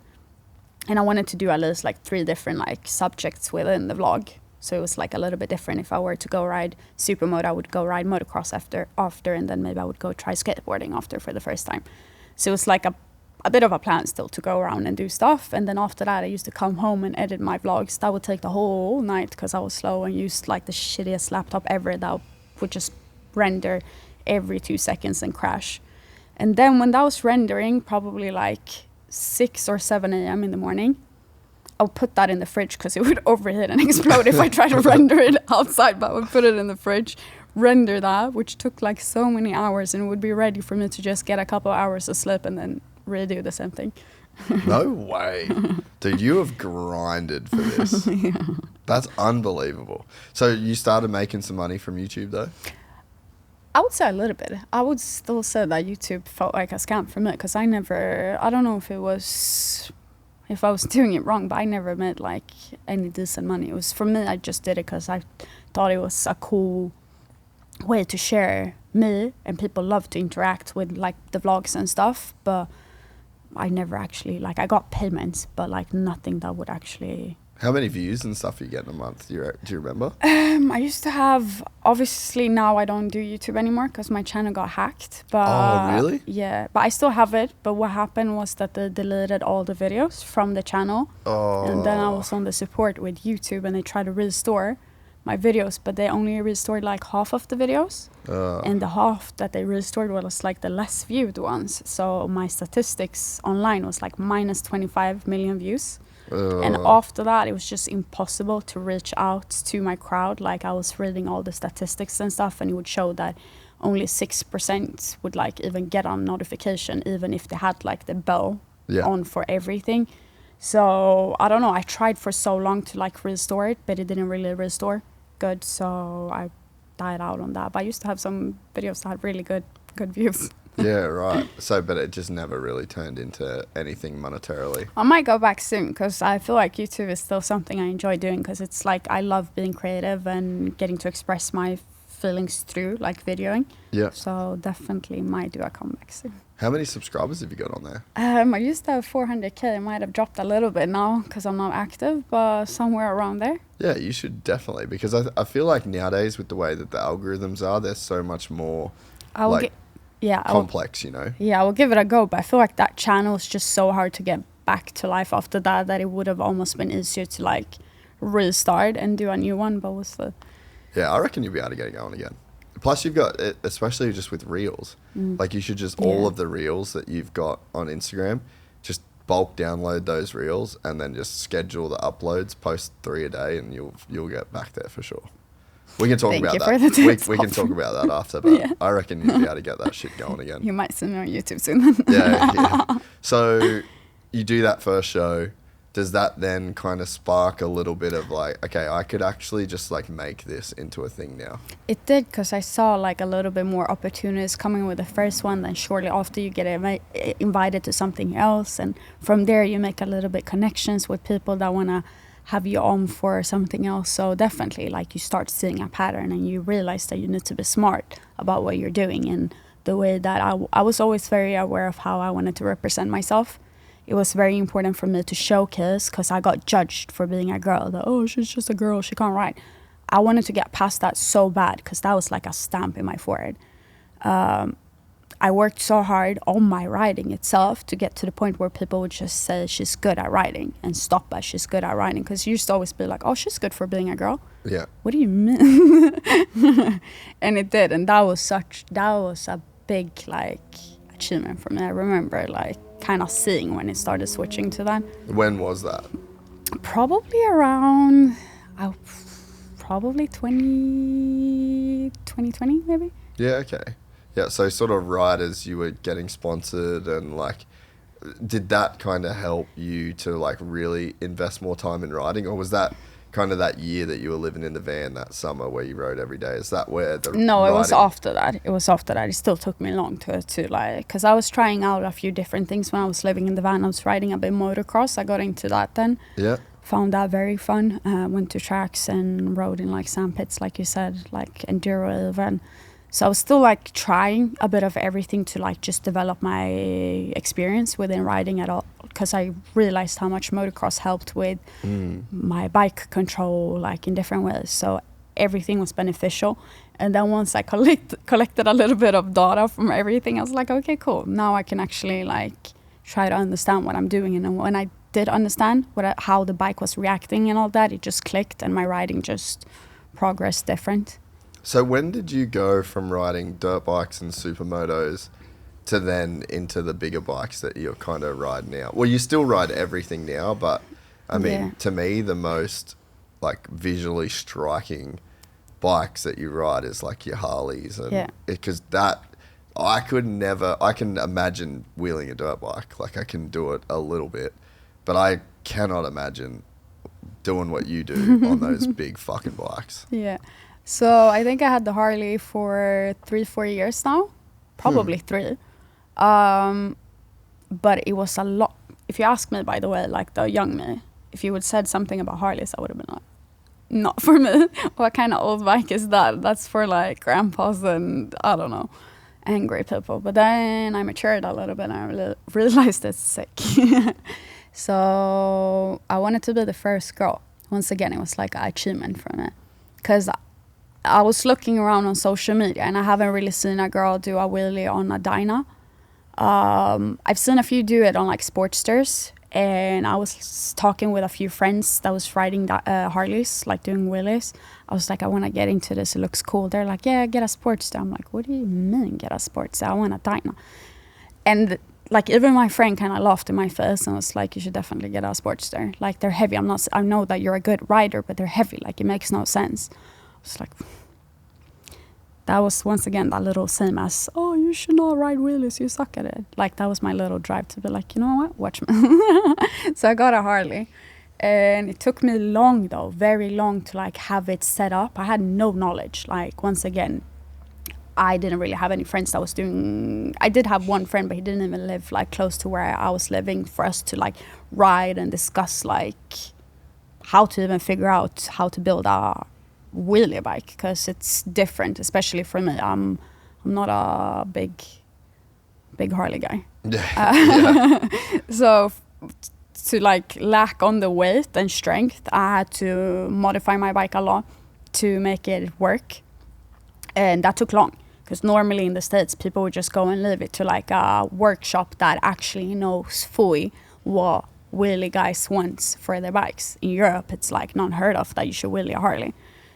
And I wanted to do at least like 3 different like subjects within the vlog. So it was like a little bit different. If I were to go ride supermoto, I would go ride motocross after, and then maybe I would go try skateboarding after for the first time. So it was like a bit of a plan still to go around and do stuff. And then after that, I used to come home and edit my vlogs. That would take the whole night because I was slow and used like the shittiest laptop ever that would just render every 2 seconds and crash. And then when that was rendering, probably like 6 or 7 a.m. in the morning, I'll put that in the fridge because it would overheat and explode if I tried to render it outside. But I would put it in the fridge, render that, which took like so many hours, and it would be ready for me to just get a couple hours of sleep and then redo the same thing. No way. Dude, you have grinded for this. Yeah. That's unbelievable. So you started making some money from YouTube though? I would say a little bit. I would still say that YouTube felt like a scam for me, because I don't know if I was doing it wrong, but I never made like any decent money. It was, for me, I just did it because I thought it was a cool way to share me, and people love to interact with like the vlogs and stuff. But I never actually, like, I got payments, but like nothing that would actually How many views and stuff are you getting a month? Do you remember? I used to have, obviously now I don't do YouTube anymore because my channel got hacked. But Oh, really? Yeah, but I still have it. But what happened was that they deleted all the videos from the channel. Oh. And then I was on the support with YouTube and they tried to restore my videos, but they only restored like half of the videos. And the half that they restored was like the less viewed ones. So my statistics online was like minus 25 million views. And after that, it was just impossible to reach out to my crowd. Like I was reading all the statistics and stuff, and it would show that only 6% would like even get on notification, even if they had like the bell on for everything. So I don't know. I tried for so long to like restore it, but it didn't really restore good. So I died out on that. But I used to have some videos that had really good views. Yeah, right. So, but it just never really turned into anything monetarily. I might go back soon because I feel like YouTube is still something I enjoy doing because it's like I love being creative and getting to express my feelings through like videoing. Yeah. So definitely might do a comeback soon. How many subscribers have you got on there? I used to have 400k. I might have dropped a little bit now because I'm not active, but somewhere around there. Yeah, you should definitely, because I feel like nowadays with the way that the algorithms are, they're so much more complex, you know? Yeah, I will give it a go, but I feel like that channel is just so hard to get back to life after that it would have almost been easier to like restart and do a new one, but what's the... Yeah, I reckon you'll be able to get it going again. Plus you've got, especially just with reels, like you should just, all of the reels that you've got on Instagram, just bulk download those reels and then just schedule the uploads, post 3 a day and you'll get back there for sure. We can talk about that. We can talk about that after, but I reckon you'll be able to get that shit going again. You might see me on YouTube soon. yeah. So you do that first show. Does that then kind of spark a little bit of like, okay, I could actually just like make this into a thing now? It did, because I saw like a little bit more opportunities coming with the first one. Then shortly after you get invited to something else. And from there you make a little bit connections with people that want to have you on for something else. So definitely like you start seeing a pattern and you realize that you need to be smart about what you're doing. And the way that I was always very aware of how I wanted to represent myself. It was very important for me to showcase, because I got judged for being a girl. That, oh, she's just a girl, she can't write. I wanted to get past that so bad, because that was like a stamp in my forehead. I worked so hard on my writing itself to get to the point where people would just say she's good at writing and stop at she's good at writing, because you used to always be like, oh, she's good for being a girl. Yeah. What do you mean? And it did, and that was a big like achievement for me. I remember like kind of seeing when it started switching to that. When was that? Probably around probably 2020 maybe. Yeah, okay. Yeah, so sort of right as you were getting sponsored, and like, did that kind of help you to like really invest more time in writing, or was that kind of that year that you were living in the van that summer where you wrote every day? Is that where the No, writing... it was after that. It still took me long to like, because I was trying out a few different things when I was living in the van. I was riding a bit motocross. I got into that then. Yeah. Found that very fun. Went to tracks and rode in like sand pits, like you said, like enduro even. So I was still like trying a bit of everything to like just develop my experience within riding at all, because I realized how much motocross helped with my bike control, like in different ways. So everything was beneficial. And then once I collected a little bit of data from everything, I was like, okay, cool. Now I can actually like try to understand what I'm doing. And when I did understand how the bike was reacting and all that, it just clicked and my riding just progressed different. So when did you go from riding dirt bikes and supermotos to then into the bigger bikes that you're kind of riding now? Well, you still ride everything now, but I mean, to me, the most like visually striking bikes that you ride is like your Harleys, and because that I can imagine wheeling a dirt bike, like I can do it a little bit, but I cannot imagine doing what you do on those big fucking bikes. Yeah. So I think I had the Harley for 3-4 years now, probably 3. But it was a lot. If you ask me, by the way, like the young me, if you would said something about Harleys, I would have been like, not for me. What kind of old bike is that? That's for like grandpas and I don't know, angry people. But then I matured a little bit and I realized it's sick. So I wanted to be the first girl. Once again, it was like an achievement for me. Because I was looking around on social media and I haven't really seen a girl do a wheelie on a dyno. I've seen a few do it on like Sportsters, and I was talking with a few friends that was riding Harleys, like doing wheelies. I was like, I want to get into this. It looks cool. They're like, yeah, get a Sportster. I'm like, what do you mean get a Sportster? I want a dyno. And like even my friend kind of laughed in my face and was like, you should definitely get a Sportster. Like they're heavy. I know that you're a good rider, but they're heavy. Like it makes no sense. I was like, that was once again that little same as, oh, you should not ride wheelies, you suck at it. Like that was my little drive to be like, you know what, watch me. So I got a Harley, and it took me long though, very long to like have it set up. I had no knowledge. Like once again, I didn't really have any friends that was doing, I did have one friend, but he didn't even live like close to where I was living for us to like ride and discuss like how to even figure out how to build a wheelie bike, because it's different, especially for me. I'm not a big Harley guy. Yeah. So to like lack on the weight and strength, I had to modify my bike a lot to make it work, and that took long, because normally in the States people would just go and leave it to like a workshop that actually knows fully what wheelie guys want for their bikes. In Europe it's like not heard of that you should wheelie a Harley.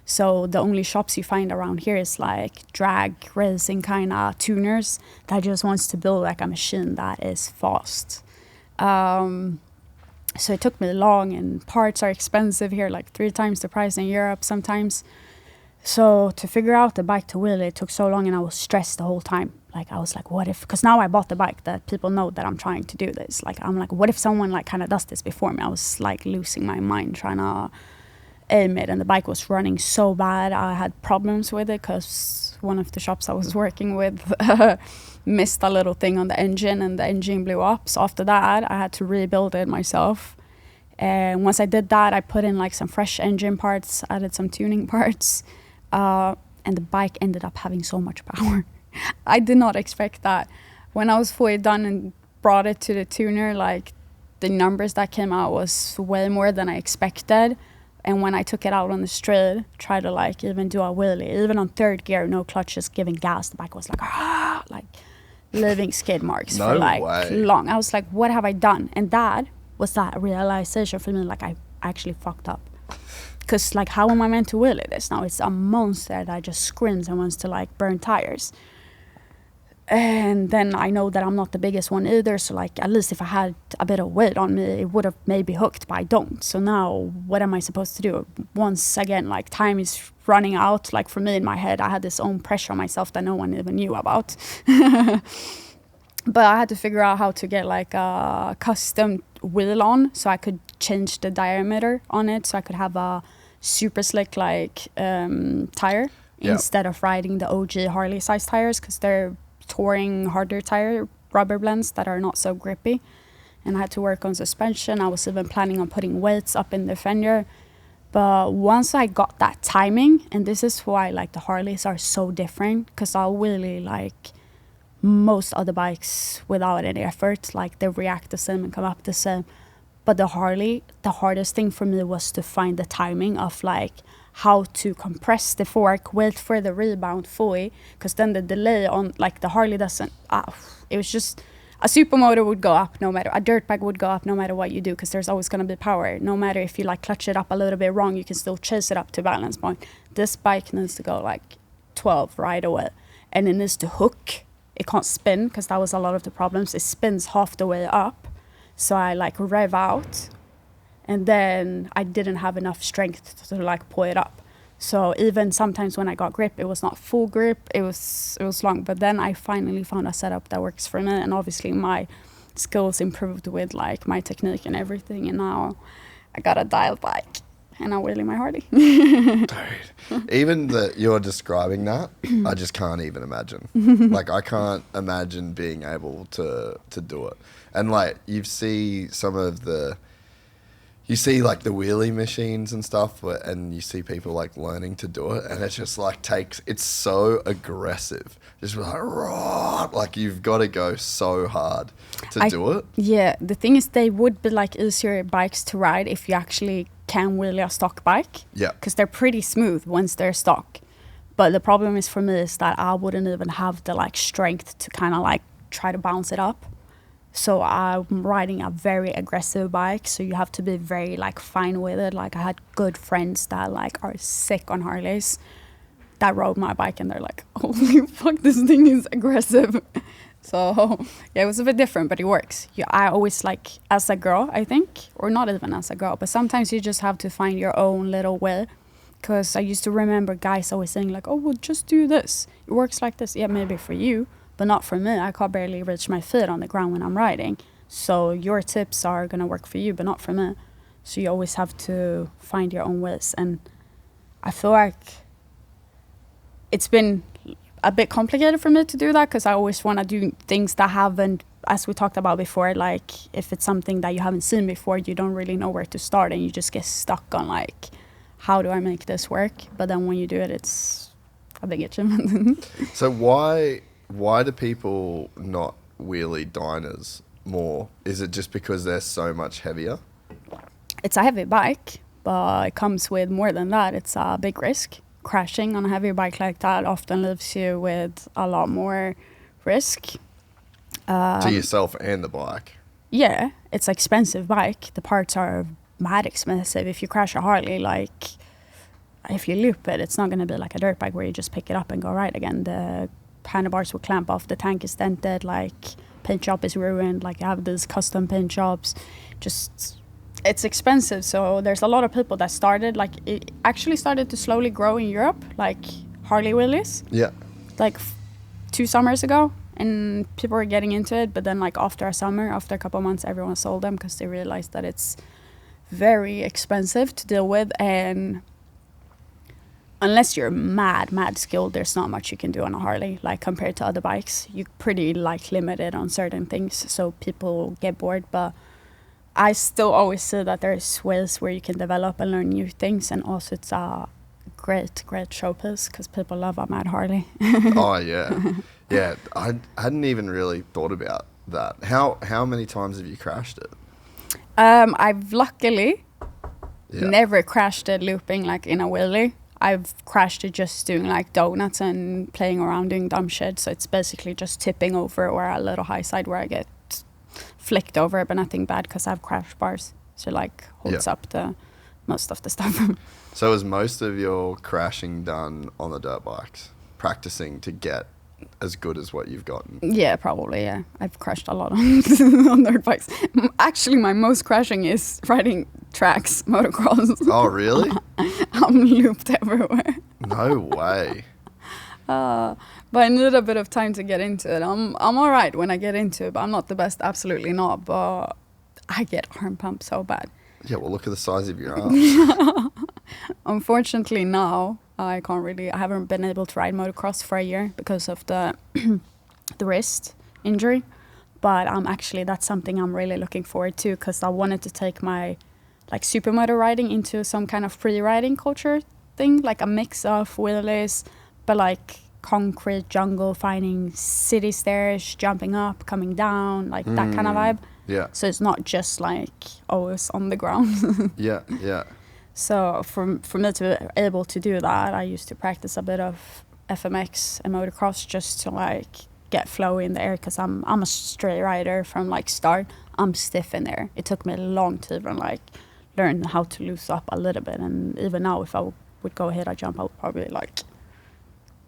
So the only shops you find around here is like drag racing kind of tuners that just wants to build like a machine that is fast. So it took me long, and parts are expensive here, like 3 times the price in Europe sometimes. So to figure out the bike to wheelie, it took so long, and I was stressed the whole time. Like I was like, what if, because now I bought the bike that people know that I'm trying to do this. Like I'm like, what if someone like kind of does this before me? I was like losing my mind trying to aim it, and the bike was running so bad. I had problems with it because one of the shops I was working with missed a little thing on the engine, and the engine blew up. So after that I had to rebuild it myself, and once I did that I put in like some fresh engine parts, added some tuning parts, and the bike ended up having so much power. I did not expect that. When I was fully done and brought it to the tuner, like the numbers that came out was way more than I expected. And when I took it out on the street, tried to like even do a wheelie, even on 3rd gear, no clutches, giving gas, the bike was like leaving skid marks No for like way. long. I was like, what have I done? And that was that realization for me, like I actually fucked up. Because like, how am I meant to wheelie this now? It's a monster that just screams and wants to like burn tires. And then I know that I'm not the biggest one either, so like at least if I had a bit of weight on me, it would have maybe hooked, but I don't. So now what am I supposed to do? Once again, like time is running out. Like for me in my head, I had this own pressure on myself that no one even knew about. But I had to figure out how to get like a custom wheel on, so I could change the diameter on it, so I could have a super slick like tire instead of riding the OG Harley size tires, because they're touring harder tire rubber blends that are not so grippy. And I had to work on suspension. I was even planning on putting weights up in the fender. But once I got that timing, and this is why like the Harleys are so different, because I'll really like most other bikes without any effort, like they react the same and come up the same. But the Harley, the hardest thing for me was to find the timing of like how to compress the fork, wait for the rebound fully, because then the delay on like the Harley doesn't, it was just, a supermoto would go up no matter, a dirt bike would go up no matter what you do, because there's always going to be power. No matter if you like clutch it up a little bit wrong, you can still chase it up to balance point. This bike needs to go like 12 right away, and it needs to hook. It can't spin, because that was a lot of the problems. It spins half the way up, so I like rev out, and then I didn't have enough strength to like pull it up. So even sometimes when I got grip, it was not full grip, it was long. But then I finally found a setup that works for me, and obviously my skills improved with like my technique and everything, and now I got a dial bike and I'm wheeling my Harley. Dude, even that you're describing that, I just can't even imagine. Like I can't imagine being able to do it. And like you see some of the you see like the wheelie machines and stuff, and you see people like learning to do it, and it's just like it's so aggressive. Just like, raw, like you've got to go so hard to do it. Yeah, the thing is they would be like easier bikes to ride if you actually can wheelie a stock bike. Yeah. Because they're pretty smooth once they're stock. But the problem is for me is that I wouldn't even have the like strength to kind of like try to bounce it up. So I'm riding a very aggressive bike, so you have to be very like fine with it. Like I had good friends that like are sick on Harleys that rode my bike and they're like, holy fuck, this thing is aggressive. So yeah, it was a bit different, but it works. Yeah, I always like, as a girl, I think, or not even as a girl, but sometimes you just have to find your own little way. Because I used to remember guys always saying like, oh, well, just do this. It works like this. Yeah, maybe for you, but not for me. I can't barely reach my feet on the ground when I'm riding. So your tips are going to work for you, but not for me. So you always have to find your own ways. And I feel like it's been a bit complicated for me to do that because I always want to do things that haven't, as we talked about before, like if it's something that you haven't seen before, you don't really know where to start and you just get stuck on like, how do I make this work? But then when you do it, it's a big achievement. So why do people not wheelie diners more? Is it just because they're so much heavier? It's a heavy bike, but it comes with more than that. It's a big risk. Crashing on a heavy bike like that often leaves you with a lot more risk. To yourself and the bike. Yeah, it's an expensive bike. The parts are mad expensive. If you crash a Harley, like if you loop it, it's not going to be like a dirt bike where you just pick it up and go right again. The handlebars will clamp off, the tank is dented, like paint job is ruined, like you have these custom paint jobs. Just it's expensive. So there's a lot of people that started, like it actually started to slowly grow in Europe, like Harley wheelies. Yeah. Like 2 summers ago, and people were getting into it, but then like after a summer, after a couple of months, everyone sold them because they realized that it's very expensive to deal with, and unless you're mad skilled, there's not much you can do on a Harley. Like compared to other bikes, you're pretty like limited on certain things, so people get bored. But I still always say that there's ways where you can develop and learn new things, and also it's a great showpiece because people love a mad Harley. Oh yeah. I hadn't even really thought about that. How many times have you crashed it? I've luckily never crashed it looping like in a wheelie. I've crashed it just doing like donuts and playing around doing dumb shit. So it's basically just tipping over or a little high side where I get flicked over, but nothing bad because I have crash bars. So like holds up the most of the stuff. So is most of your crashing done on the dirt bikes, practicing to get as good as what you've gotten? Yeah, probably, yeah. I've crashed a lot on, on dirt bikes. Actually, my most crashing is riding tracks, motocross. Oh, really? I'm looped everywhere. No way. But I need a bit of time to get into it. I'm all right when I get into it, but I'm not the best, absolutely not. But I get arm pump so bad. Yeah, well, look at the size of your arms. Unfortunately, now I haven't been able to ride motocross for a year because of the the wrist injury. But that's something I'm really looking forward to because I wanted to take my like supermoto riding into some kind of free riding culture thing, like a mix of wheelies, but like concrete jungle, finding city stairs, jumping up, coming down, like that kind of vibe. Yeah. So it's not just like always on the ground. Yeah. So for me to be able to do that, I used to practice a bit of FMX and motocross just to like get flow in the air because I'm a straight rider from like start. I'm stiff in there. It took me long to even like learn how to loosen up a little bit, and even now if I would go ahead, I jump, I would probably like.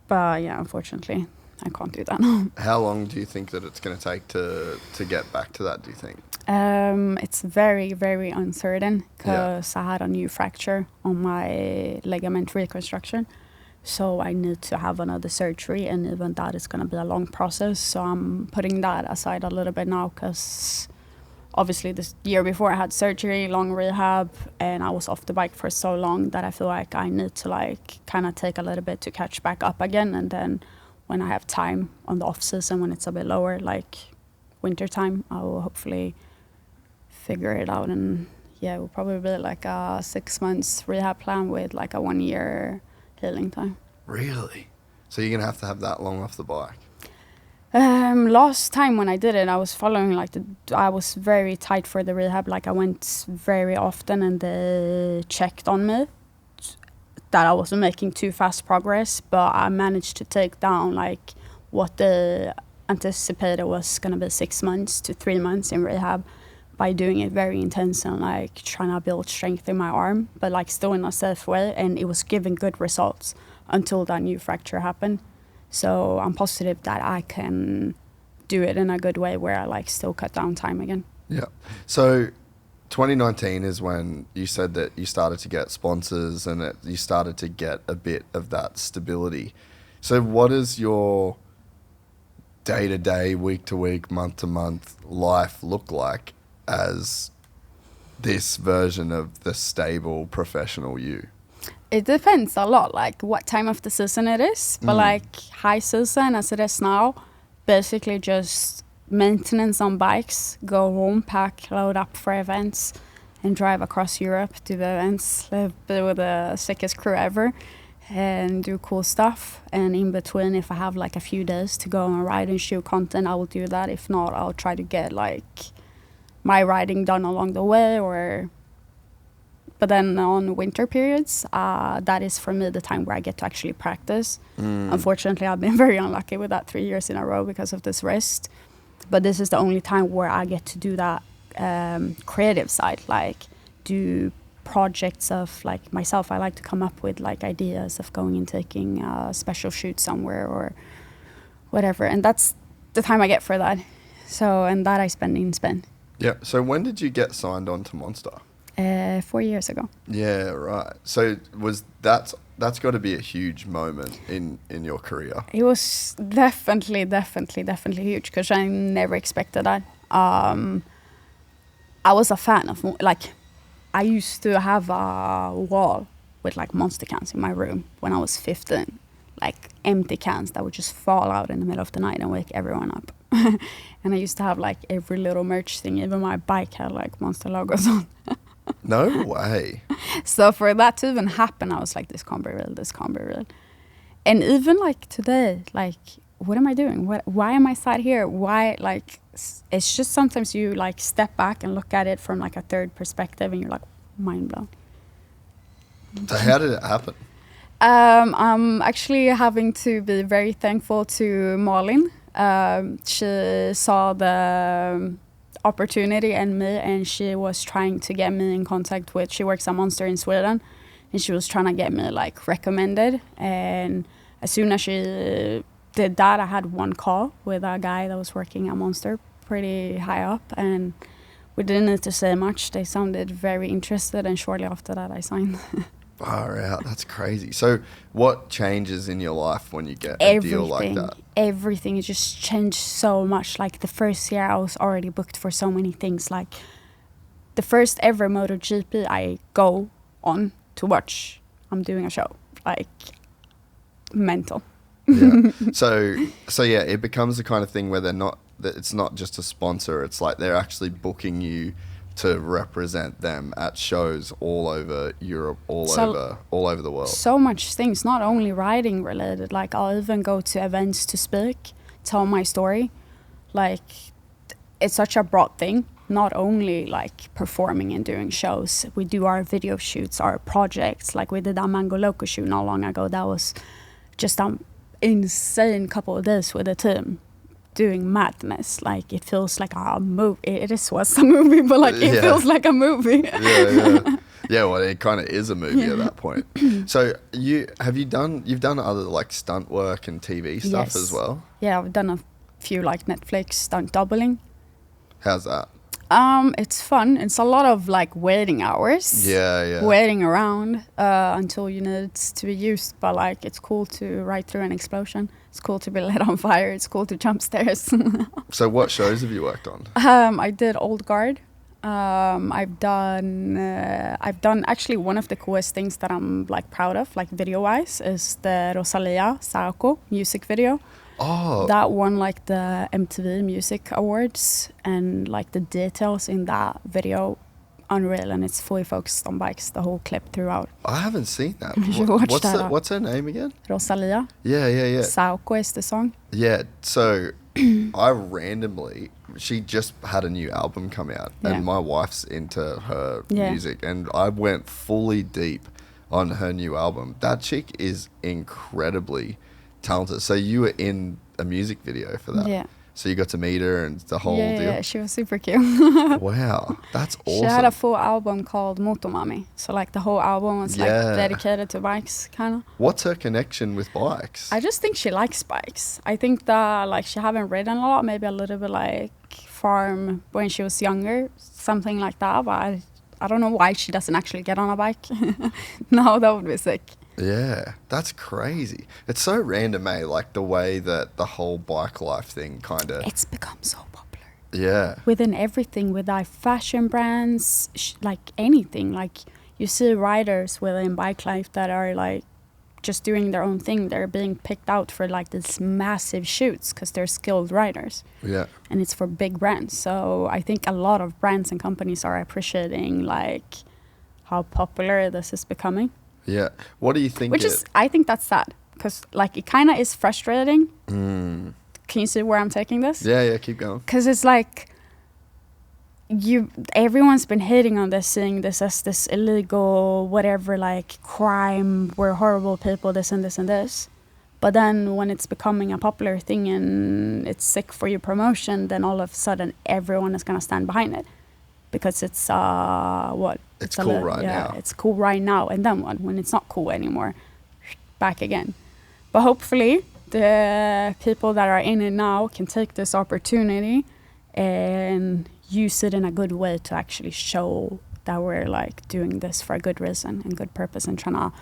But yeah, unfortunately, I can't do that now. How long do you think that it's going to take to get back to that, do you think? It's very, very uncertain because I had a new fracture on my ligament reconstruction. So I need to have another surgery, and even that is going to be a long process. So I'm putting that aside a little bit now because obviously this year before I had surgery, long rehab, and I was off the bike for so long that I feel like I need to like kind of take a little bit to catch back up again. And then when I have time on the off season, when it's a bit lower, like winter time, I will hopefully figure it out and yeah, it will probably be like a 6 months rehab plan with like a 1 year healing time. Really? So you're gonna have to have that long off the bike? Last time when I did it, I was following I was very tight for the rehab. Like I went very often, and they checked on me that I wasn't making too fast progress. But I managed to take down like what they anticipated was gonna be 6 months to 3 months in rehab by doing it very intense and like trying to build strength in my arm, but like still in a safe way. And it was giving good results until that new fracture happened. So I'm positive that I can do it in a good way where I like still cut down time again. Yeah. So 2019 is when you said that you started to get sponsors and you started to get a bit of that stability. So what is your day-to-day, week-to-week, month-to-month life look like as this version of the stable professional you? It depends a lot, like what time of the season it is. But like high season as it is now, basically just maintenance on bikes, go home, pack, load up for events, and drive across Europe, do the events, be with the sickest crew ever, and do cool stuff. And in between, if I have like a few days to go and ride and shoot content, I will do that. If not, I'll try to get like my riding done along the way. But then on winter periods, that is for me the time where I get to actually practice. Unfortunately, I've been very unlucky with that 3 years in a row because of this wrist. But this is the only time where I get to do that creative side, like do projects of like myself. I like to come up with like ideas of going and taking a special shoot somewhere or whatever. And that's the time I get for that. So, and that I spend in Spain. Yeah. So when did you get signed on to Monster? 4 years ago. Yeah, right. So that's got to be a huge moment in your career. It was definitely huge because I never expected that. I was a fan of like I used to have a wall with like monster cans in my room when I was 15, like empty cans that would just fall out in the middle of the night and wake everyone up. And I used to have like every little merch thing. Even my bike had like monster logos on. No way. So for that to even happen, I was like, this can't be real. And even like today, like, what am I doing? Why am I sat here? Why, like, it's just sometimes you like step back and look at it from like a third perspective and you're like mind blown. So how did it happen? I'm actually having to be very thankful to Malin. She saw the opportunity in me and she was trying to get me in contact with, she works at Monster in Sweden, and she was trying to get me like recommended. And as soon as she did that, I had one call with a guy that was working at Monster pretty high up, and we didn't need to say much. They sounded very interested, and shortly after that I signed. Far out. That's crazy. So what changes in your life when you get a deal like that? Everything. It just changed so much. Like the first year I was already booked for so many things. Like the first ever MotoGP I go on to watch, I'm doing a show. Like mental. Yeah. So yeah, it becomes the kind of thing where it's not just a sponsor. It's like they're actually booking you to represent them at shows all over Europe, all over the world. So much things, not only riding related. Like I'll even go to events to speak, tell my story. Like it's such a broad thing. Not only like performing and doing shows, we do our video shoots, our projects. Like we did a Mango Loco shoot not long ago. That was just an insane couple of days with the team. Doing madness, like it feels like a movie. It was a movie, but like it feels like a movie. Yeah. Well, it kind of is a movie at that point. So you've done other like stunt work and TV stuff as well? Yeah, I've done a few like Netflix stunt doubling. How's that? It's fun. It's a lot of like waiting hours. Yeah. Waiting around until you need it to be used. But like it's cool to ride through an explosion. It's cool to be lit on fire. It's cool to jump stairs. So what shows have you worked on? I did Old Guard. I've done actually one of the coolest things that I'm like proud of, like video-wise, is the Rosalía, Saoko music video. Oh. That won like the MTV Music Awards, and like the details in that video unreal, and it's fully focused on bikes, the whole clip throughout. I haven't seen that. You should watch that. What's her name again? Rosalía. Yeah. Saoko is the song. Yeah, so she just had a new album come out, Yeah. and my wife's into her Yeah. music, and I went fully deep on her new album. That chick is incredibly talented. So you were in a music video for that. Yeah. So you got to meet her and the whole deal. Yeah, she was super cute. Wow, that's awesome. She had a full album called Motomami. So like the whole album was like Yeah. dedicated to bikes, kind of. What's her connection with bikes? I just think she likes bikes. I think that like she haven't ridden a lot, maybe a little bit like farm when she was younger, something like that. But I don't know why she doesn't actually get on a bike. No, that would be sick. Yeah, that's crazy. It's so random, eh? Like the way that the whole bike life thing kind of... It's become so popular. Yeah. Within everything, with like fashion brands, like anything. Like you see riders within bike life that are like just doing their own thing. They're being picked out for like these massive shoots because they're skilled riders. Yeah. And it's for big brands. So I think a lot of brands and companies are appreciating like how popular this is becoming. Yeah. What do you think? I think that's sad because like it kind of is frustrating. Mm. Can you see where I'm taking this? Yeah, keep going. Because it's like everyone's been hating on this, seeing this as this illegal, whatever, like crime, we're horrible people, this and this and this. But then when it's becoming a popular thing and it's sick for your promotion, then all of a sudden everyone is going to stand behind it. Because it's what? It's cool right now. It's cool right now. And then what? When it's not cool anymore, back again. But hopefully the people that are in it now can take this opportunity and use it in a good way to actually show that we're like doing this for a good reason and good purpose and trying to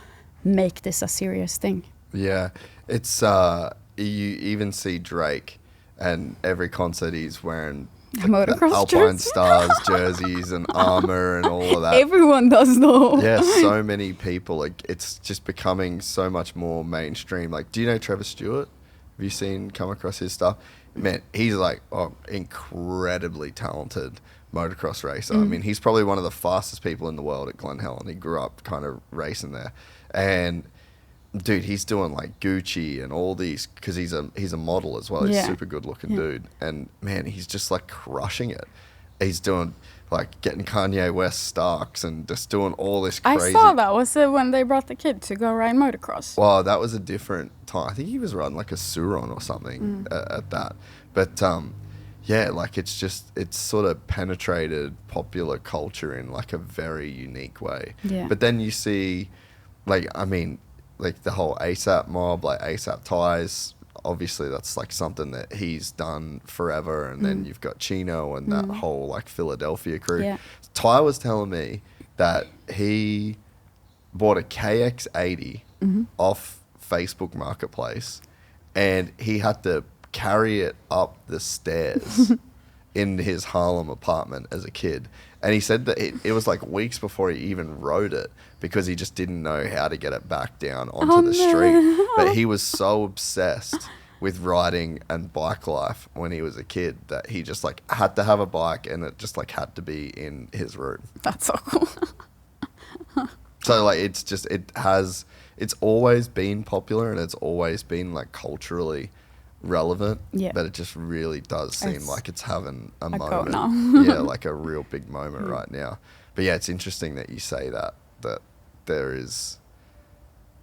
make this a serious thing. Yeah. It's you even see Drake, and every concert he's wearing the Motocross Alpine jersey. Stars jerseys and armor and all of that. Everyone does though. Yeah, so many people. Like it's just becoming so much more mainstream. Like, do you know Trevor Stewart? Have you come across his stuff? Man, he's like incredibly talented motocross racer. I mean, he's probably one of the fastest people in the world at Glen Helen. He grew up kind of racing there, and dude, he's doing like Gucci and all these because he's a model as well. He's a super good looking dude, and man, he's just like crushing it. He's doing like getting Kanye West Starks and just doing all this crazy. I saw that. Was it when they brought the kid to go ride motocross? Well, that was a different time. I think he was riding like a Suron or something at that. But yeah, like it's sort of penetrated popular culture in like a very unique way. Yeah. But then you see, like, I mean, like the whole ASAP mob, like ASAP ties. Obviously, that's like something that he's done forever. And then you've got Chino and that whole like Philadelphia crew. Yeah. Ty was telling me that he bought a KX80 off Facebook Marketplace, and he had to carry it up the stairs in his Harlem apartment as a kid. And he said that it was like weeks before he even rode it because he just didn't know how to get it back down onto the street. But he was so obsessed with riding and bike life when he was a kid that he just like had to have a bike, and it just like had to be in his room. That's so cool. So like it's always been popular, and it's always been like culturally relevant. Yeah. But it just really does seem like it's having a go moment. now. Yeah, like a real big moment right now. But yeah, it's interesting that you say that there is,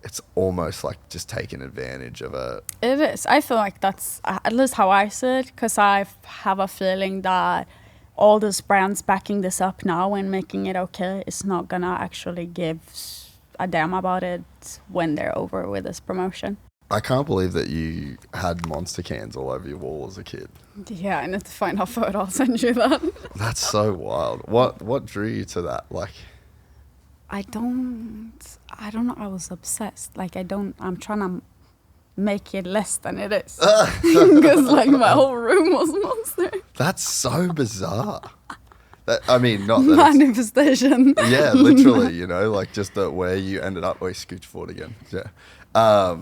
it's almost like just taking advantage of a... It is. I feel like that's at least how I see it, because I have a feeling that all these brands backing this up now and making it okay is not gonna actually give a damn about it when they're over with this promotion. I can't believe that you had monster cans all over your wall as a kid. Yeah, I need to find a photo. I'll send you that. That's so wild. What drew you to that? Like, I don't know. I was obsessed. Like, I'm trying to make it less than it is. Because, like, my whole room was monster. that's so bizarre. I mean, not that it's- Manifestation. yeah, literally, you know, like just where you ended up, where you scooch forward again. Yeah.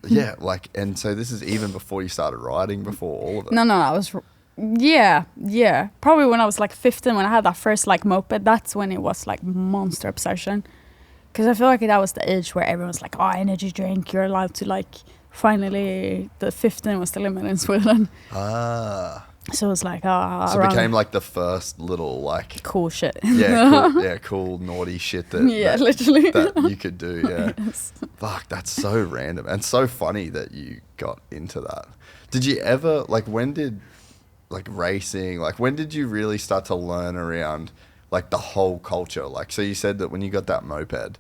Yeah, like, and so this is even before you started riding, before all of it. No, I was Yeah. Probably when I was like 15, when I had that first like moped, that's when it was like monster obsession. Because I feel like that was the age where everyone's like, oh, energy drink, you're allowed to like, finally, the 15 was the limit in Sweden. Ah. So it was like, So it became like the first little like cool shit. cool naughty shit that literally that you could do. Yeah, yes. Fuck, that's so random and so funny that you got into that. Did you ever like when did like racing like when did you really start to learn around like the whole culture? Like, so you said that when you got that moped,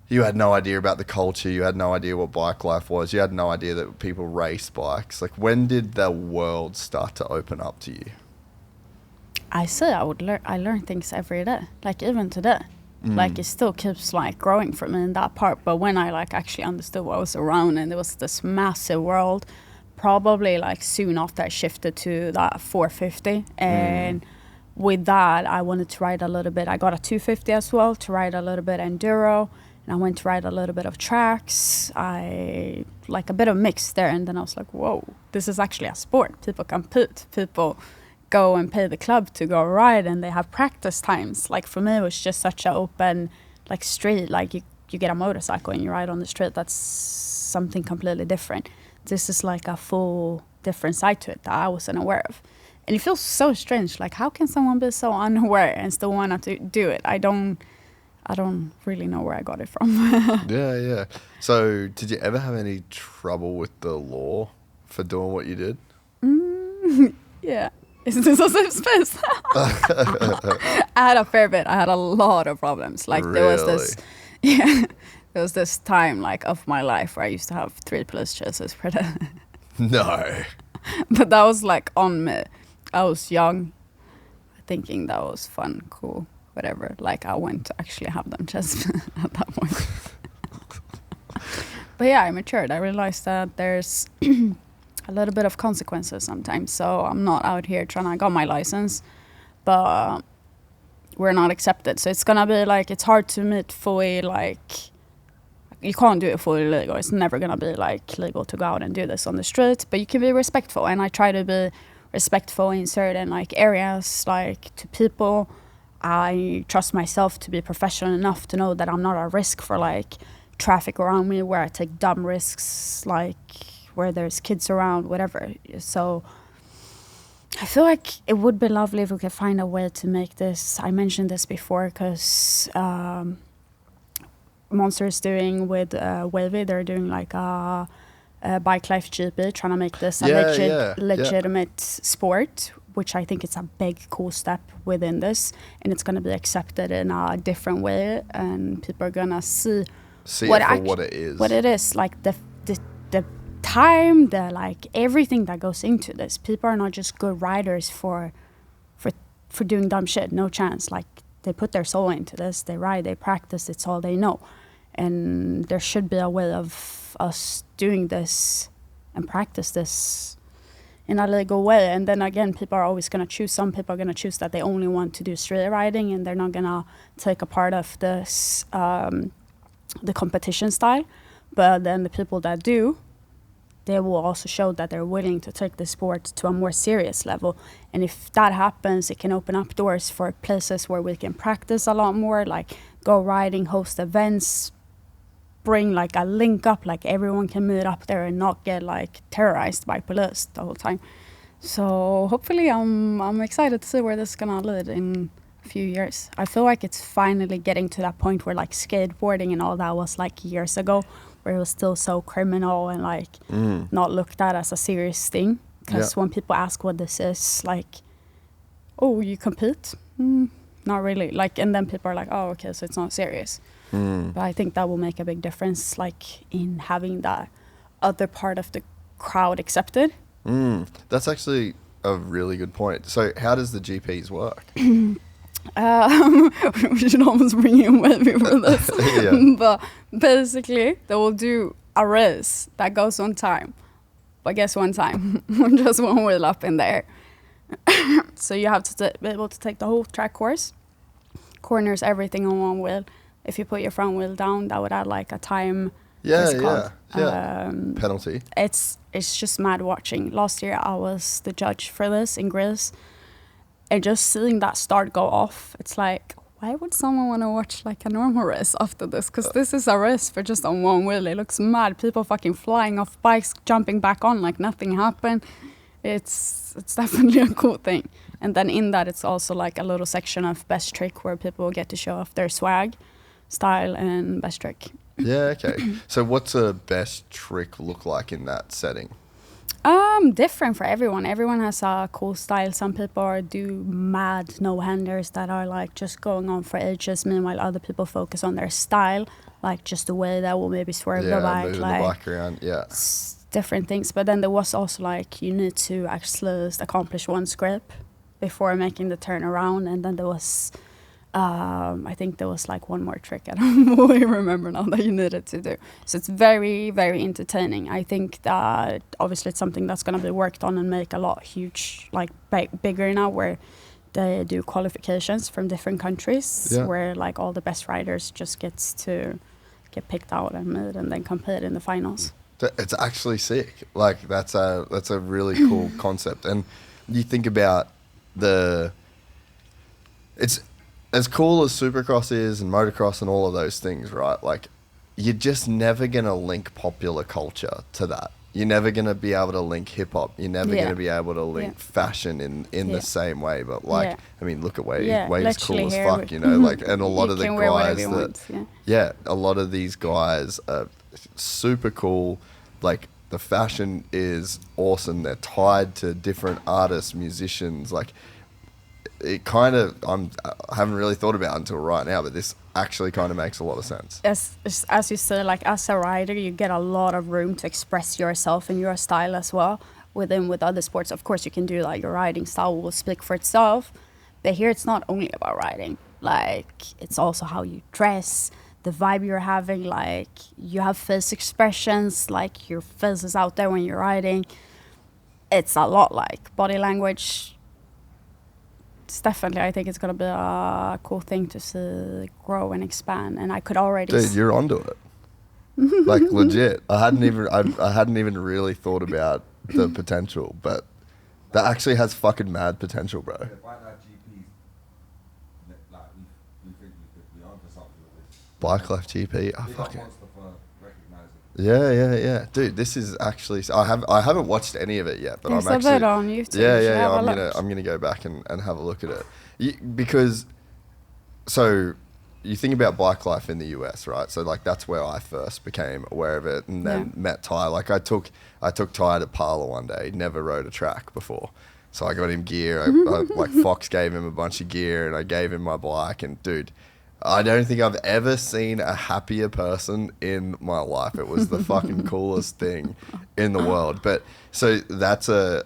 you had no idea about the culture. You had no idea what bike life was. You had no idea that people race bikes. Like, when did the world start to open up to you? I say I learn things every day, like even today. Like, it still keeps like growing for me in that part. But when I like actually understood what was around and there was this massive world, probably like soon after I shifted to that 450 and with that I wanted to ride a little bit. I got a 250 as well to ride a little bit enduro. And I went to ride a little bit of tracks. I like a bit of mix there. And then I was like, whoa, this is actually a sport. People compete. People go and pay the club to go ride and they have practice times. Like for me, it was just such an open like street. Like you get a motorcycle and you ride on the street. That's something completely different. This is like a full different side to it that I wasn't aware of. And it feels so strange. Like how can someone be so unaware and still want to do it? I don't really know where I got it from. Yeah. So did you ever have any trouble with the law for doing what you did? Yeah. Is this a safe space? I had a fair bit. I had a lot of problems. Like there was this time like of my life where I used to have 3 police chases per day. No. But that was like on me. I was young, thinking that was fun, cool. Whatever, like I went to actually have them just at that point. But yeah, I matured. I realized that there's a little bit of consequences sometimes. So I'm not out here trying to get my license, but we're not accepted. So it's gonna be like, it's hard to meet fully, like, you can't do it fully legal. It's never gonna be like legal to go out and do this on the street, but you can be respectful. And I try to be respectful in certain like areas, like to people. I trust myself to be professional enough to know that I'm not a risk for like traffic around me where I take dumb risks, like where there's kids around, whatever. So I feel like it would be lovely if we could find a way to make this. I mentioned this before because Monster is doing with Wheelie, they're doing like a bike life GP, trying to make this a legitimate sport, which I think is a big, cool step within this. And it's going to be accepted in a different way. And people are going to see what it is. What it is. Like the time, the like everything that goes into this. People are not just good riders for doing dumb shit. No chance. Like they put their soul into this. They ride, they practice. It's all they know. And there should be a way of us doing this and practice this in a legal way. And then again, people are always going to choose. Some people are going to choose that they only want to do street riding and they're not going to take a part of this, the competition style. But then the people that do, they will also show that they're willing to take the sport to a more serious level. And if that happens, it can open up doors for places where we can practice a lot more, like go riding, host events, bring like a link up, like everyone can meet up there and not get like terrorized by police the whole time. So hopefully I'm excited to see where this is gonna lead in a few years. I feel like it's finally getting to that point where like skateboarding and all that was like years ago, where it was still so criminal and like not looked at as a serious thing. Because when people ask what this is, like, oh, you compete? Not really. Like, and then people are like, oh, okay, so it's not serious. But I think that will make a big difference, like in having that other part of the crowd accepted. That's actually a really good point. So how does the GPs work? We should almost bring in Wheelie for this. But basically, they will do a race that goes on time. But guess one time, just one wheel up in there. So you have to be able to take the whole track course, corners, everything on one wheel. If you put your front wheel down, that would add like a time Yeah, it's called. Penalty. It's just mad watching. Last year I was the judge for this in Greece, and just seeing that start go off, it's like, why would someone want to watch like a normal race after this? Because this is a race for just on one wheel. It looks mad. People fucking flying off bikes, jumping back on like nothing happened. It's definitely a cool thing. And then in that, it's also like a little section of best trick where people get to show off their swag, style, and best trick. Yeah, okay. So what's a best trick look like in that setting? Different for everyone. Everyone has a cool style. Some people do mad no-handers that are like just going on for ages. Meanwhile, other people focus on their style, like just the way that will maybe swerve the bike. Moving like the bike around, yeah. Different things. But then there was also like, you need to actually accomplish one grip before making the turn around. And then there was, I think there was like one more trick I don't really remember now that you needed to do. So it's very, very entertaining. I think that obviously it's something that's going to be worked on and make a lot huge, like bigger now, where they do qualifications from different countries, where like all the best riders just gets to get picked out and made and then compete in the finals. It's actually sick. Like that's a really cool concept. And you think about it's as cool as Supercross is and motocross and all of those things, right? Like, you're just never going to link popular culture to that. You're never going to be able to link hip-hop. You're never going to be able to link fashion in the same way. But, like, I mean, look at Wade's cool as fuck, you know? Like, and a lot of the guys a lot of these guys are super cool. Like, the fashion is awesome. They're tied to different artists, musicians, like... It kind of, I haven't really thought about it until right now, but this actually kind of makes a lot of sense. As you say, like as a rider, you get a lot of room to express yourself and your style as well. With other sports, of course, you can do like your riding style will speak for itself. But here it's not only about riding. Like it's also how you dress, the vibe you're having. Like you have face expressions, like your face is out there when you're riding. It's a lot like body language. It's definitely, I think it's going to be a cool thing to see grow and expand. And I could already... Dude, you're onto it. Like, legit. I hadn't even really thought about the potential, but that actually has fucking mad potential, bro. Bike Life GP, like, we think we could be onto something with this. Bike Life GP? Oh, Big fuck it. monster for recognizing. Yeah. Dude, this is actually... I haven't watched any of it yet, but There's I'm actually... a bit on YouTube. Yeah. I'm gonna go back and have a look at it. Because... So... You think about bike life in the US, right? So like that's where I first became aware of it, and then met Ty. Like I took Ty to Parlour one day. He'd never rode a track before, so I got him gear. Like Fox gave him a bunch of gear, and I gave him my bike. And dude, I don't think I've ever seen a happier person in my life. It was the fucking coolest thing in the world. But so that's a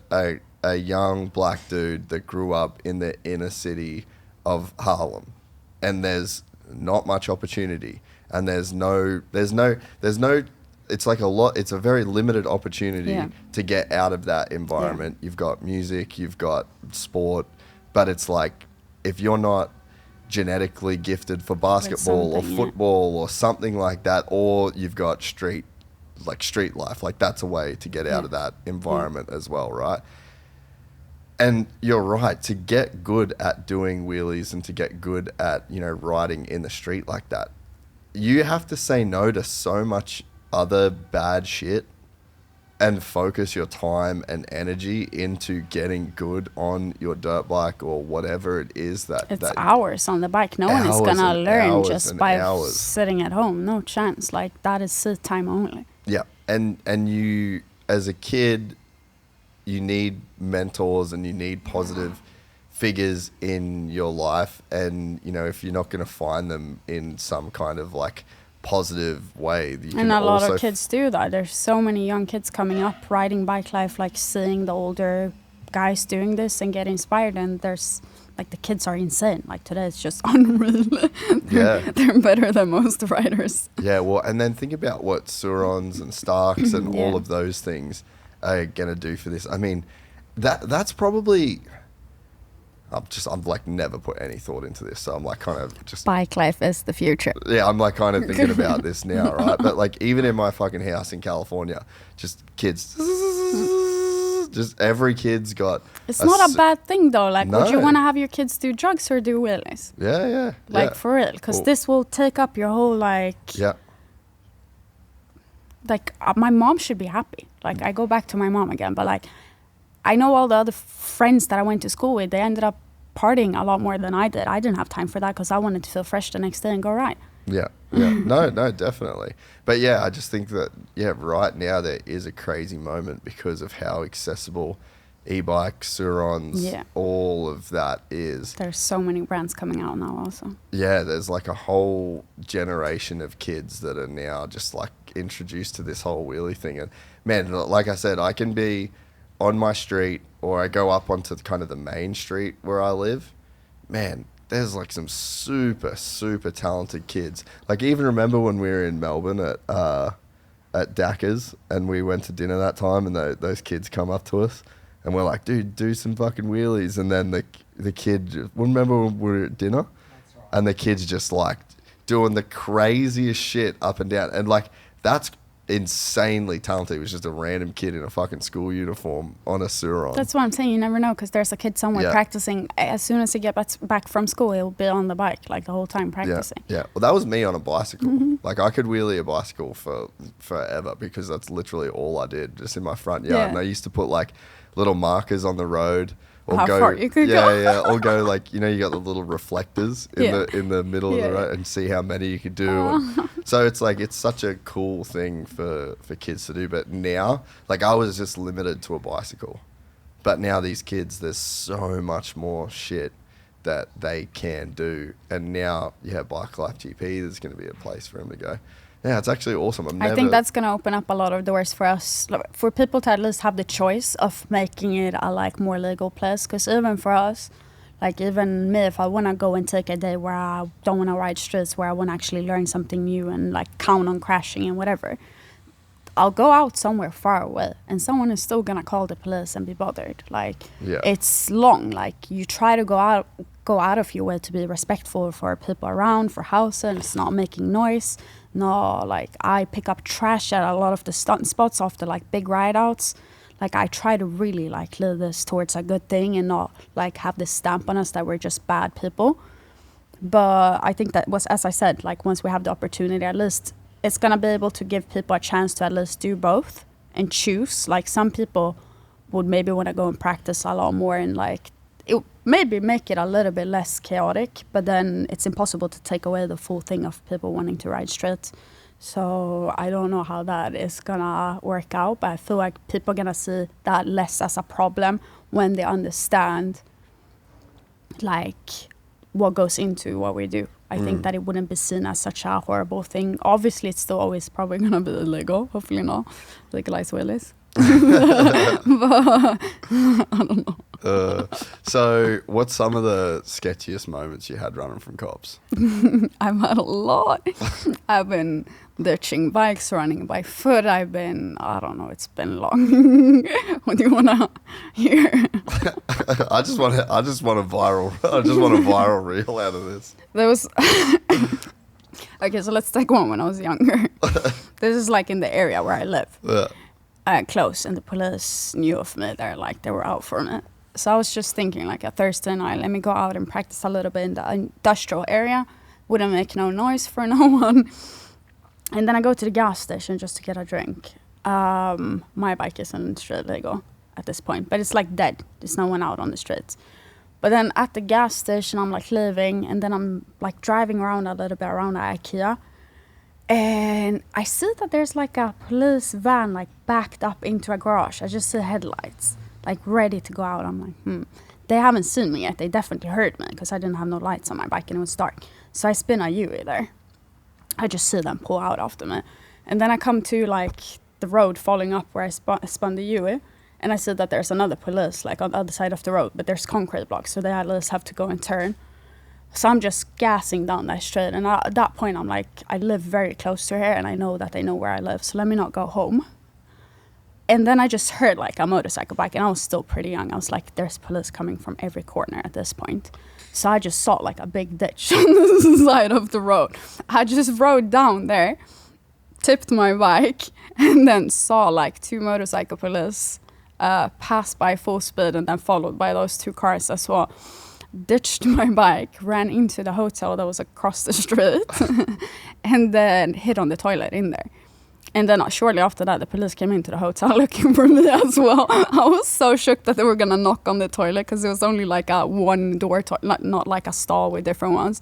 young black dude that grew up in the inner city of Harlem, and there's not much opportunity, and there's no it's like it's a very limited opportunity to get out of that environment. You've got music, you've got sport, but it's like if you're not genetically gifted for basketball or football or something like that, or you've got street life, like that's a way to get out of that environment as well, right? And you're right, to get good at doing wheelies and to get good at, riding in the street like that, you have to say no to so much other bad shit and focus your time and energy into getting good on your dirt bike or whatever it is that... It's hours on the bike. No one is going to learn just by sitting at home. No chance. Like, that is sit time only. Yeah. And you, as a kid... You need mentors and you need positive figures in your life. And, if you're not going to find them in some kind of like positive way. And a lot of kids do that. There's so many young kids coming up riding bike life, like seeing the older guys doing this and get inspired. And there's like the kids are insane. Like today it's just unreal. They're better than most riders. Yeah, well, and then think about what Surons and Starks and all of those things are going to do for this. I mean, that's probably... I've like never put any thought into this, so I'm like kind of just Bike life is the future. yeah, I'm like kind of thinking about this now, right? But like even in my fucking house in California, just kids, just every kid's got. It's not a bad thing though. Like, would you No. want to have your kids do drugs or do wheelies? Yeah. Like for real, because Cool. this will take up your whole Yeah. like my mom should be happy. Like I go back to my mom again, but like I know all the other friends that I went to school with, they ended up partying a lot more than I did. I didn't have time for that because I wanted to feel fresh the next day and go right. Yeah. No, definitely. But yeah, I just think that, right now there is a crazy moment because of how accessible e-bikes, Surons, Yeah. all of that is. There's so many brands coming out now also. Yeah, there's like a whole generation of kids that are now just like introduced to this whole wheelie thing. And man, like I said, I can be on my street or I go up onto kind of the main street where I live. Man, there's like some super, super talented kids. Like even remember when we were in Melbourne at Dacker's and we went to dinner that time and those kids come up to us and we're like, dude, do some fucking wheelies. And then the kid, remember when we were at dinner? That's right. And the kid's just like doing the craziest shit up and down. And like, that's insanely talented. He was just a random kid in a fucking school uniform on a Suron. That's what I'm saying. You never know because there's a kid somewhere Yeah. practicing. As soon as he gets back from school, he'll be on the bike like the whole time practicing. Yeah. Well, that was me on a bicycle. Like I could wheelie a bicycle for forever because that's literally all I did, just in my front yard. Yeah. And I used to put like little markers on the road. Or How go, far you could go. Yeah. Or go like, you got the little reflectors in Yeah. the middle of Yeah. the road and see how many you could do. And so it's like it's such a cool thing for kids to do. But now, like I was just limited to a bicycle. But now these kids, there's so much more shit that they can do. And now, Bike Life GP, there's going to be a place for them to go. Yeah, it's actually awesome. I think that's going to open up a lot of doors for us, for people to at least have the choice of making it a like more legal place. Because even for us, like even me, if I want to go and take a day where I don't want to ride streets, where I want to actually learn something new and like count on crashing and whatever, I'll go out somewhere far away and someone is still going to call the police and be bothered. Like Yeah. it's long. Like you try to go out of your way to be respectful for people around, for houses, not making noise. No, like I pick up trash at a lot of the stunt spots after like big ride outs. Like I try to really like lead this towards a good thing and not like have this stamp on us that we're just bad people. But I think that was, as I said, like once we have the opportunity, at least it's gonna be able to give people a chance to at least do both and choose. Like some people would maybe want to go and practice a lot more and like it maybe make it a little bit less chaotic, but then it's impossible to take away the full thing of people wanting to ride straight. So I don't know how that is gonna work out, but I feel like people are gonna see that less as a problem when they understand like what goes into what we do. I think that it wouldn't be seen as such a horrible thing. Obviously, it's still always probably gonna be illegal. Hopefully not legalize wheelies. But I don't know. So what's some of the sketchiest moments you had running from cops? I've had a lot. I've been ditching bikes, running by foot. I don't know, it's been long. What do you want to hear? I just want a viral reel out of this. There was... Okay, so let's take one when I was younger. This is like in the area where I live. Yeah. Close, and the police knew of me. They were out for me. So I was just thinking, like a Thursday night, let me go out and practice a little bit in the industrial area. Wouldn't make no noise for no one. And then I go to the gas station just to get a drink. My bike isn't street legal at this point, but it's like dead. There's no one out on the streets. But then at the gas station, I'm like leaving, and then I'm like driving around a little bit around the IKEA. And I see that there's like a police van like backed up into a garage. I just see headlights like ready to go out. I'm like, They haven't seen me yet. They definitely heard me because I didn't have no lights on my bike and it was dark. So I spin a U there. I just see them pull out after me. And then I come to like the road following up where I spun the U, and I see that there's another police like on the other side of the road, but there's concrete blocks, so they at least have to go and turn. So I'm just gassing down that street, and at that point I'm like, I live very close to here and I know that they know where I live, so let me not go home. And then I just heard like a motorcycle bike, and I was still pretty young. I was like, there's police coming from every corner at this point. So I just saw like a big ditch on the side of the road. I just rode down there, tipped my bike, and then saw like 2 motorcycle police pass by full speed, and then followed by those 2 cars as well. Ditched my bike, ran into the hotel that was across the street, and then hid on the toilet in there. And then shortly after that, the police came into the hotel looking for me as well. I was so shook that they were going to knock on the toilet, because it was only like a 1-door toilet, not like a stall with different ones.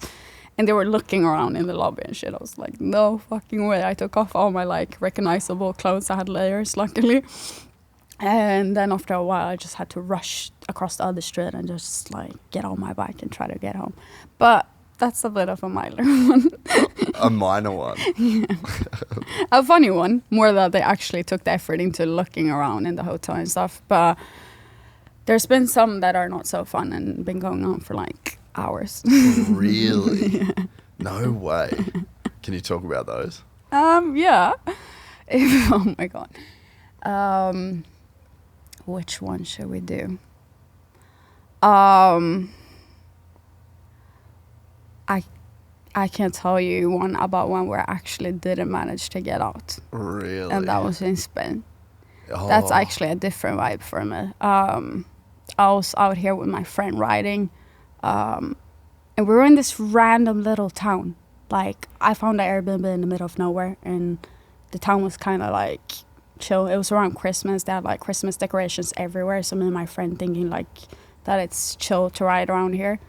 And they were looking around in the lobby and shit. I was like, no fucking way. I took off all my like recognizable clothes. I had layers, luckily. And then after a while, I just had to rush across the other street and just like get on my bike and try to get home. But that's a bit of a minor one. A minor one. Yeah. A funny one, more that they actually took the effort into looking around in the hotel and stuff. But there's been some that are not so fun and been going on for like hours. Really? Yeah. No way. Can you talk about those? Yeah. Oh my God. Which one should we do? I can tell you one about one where I actually didn't manage to get out. Really? And that was in Spain. Oh. That's actually a different vibe for me. I was out here with my friend riding, and we were in this random little town. Like, I found an Airbnb in the middle of nowhere, and the town was kind of like chill. It was around Christmas. They had like Christmas decorations everywhere. So me and my friend thinking like that it's chill to ride around here.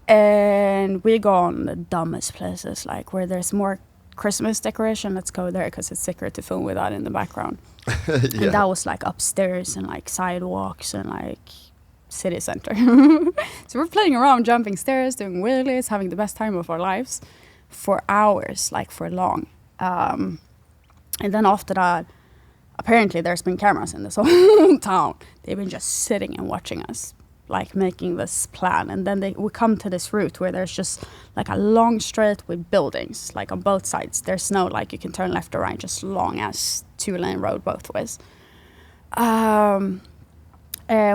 And we go on the dumbest places, like where there's more Christmas decoration. Let's go there because it's sicker to film with that in the background. Yeah. And that was like upstairs and like sidewalks and like city center. So we're playing around, jumping stairs, doing wheelies, having the best time of our lives for hours, like for long. And then after that, apparently there's been cameras in this whole town. They've been just sitting and watching us, like making this plan. And then we come to this route where there's just like a long straight with buildings, like on both sides. There's no like you can turn left or right, just long as 2-lane road both ways. And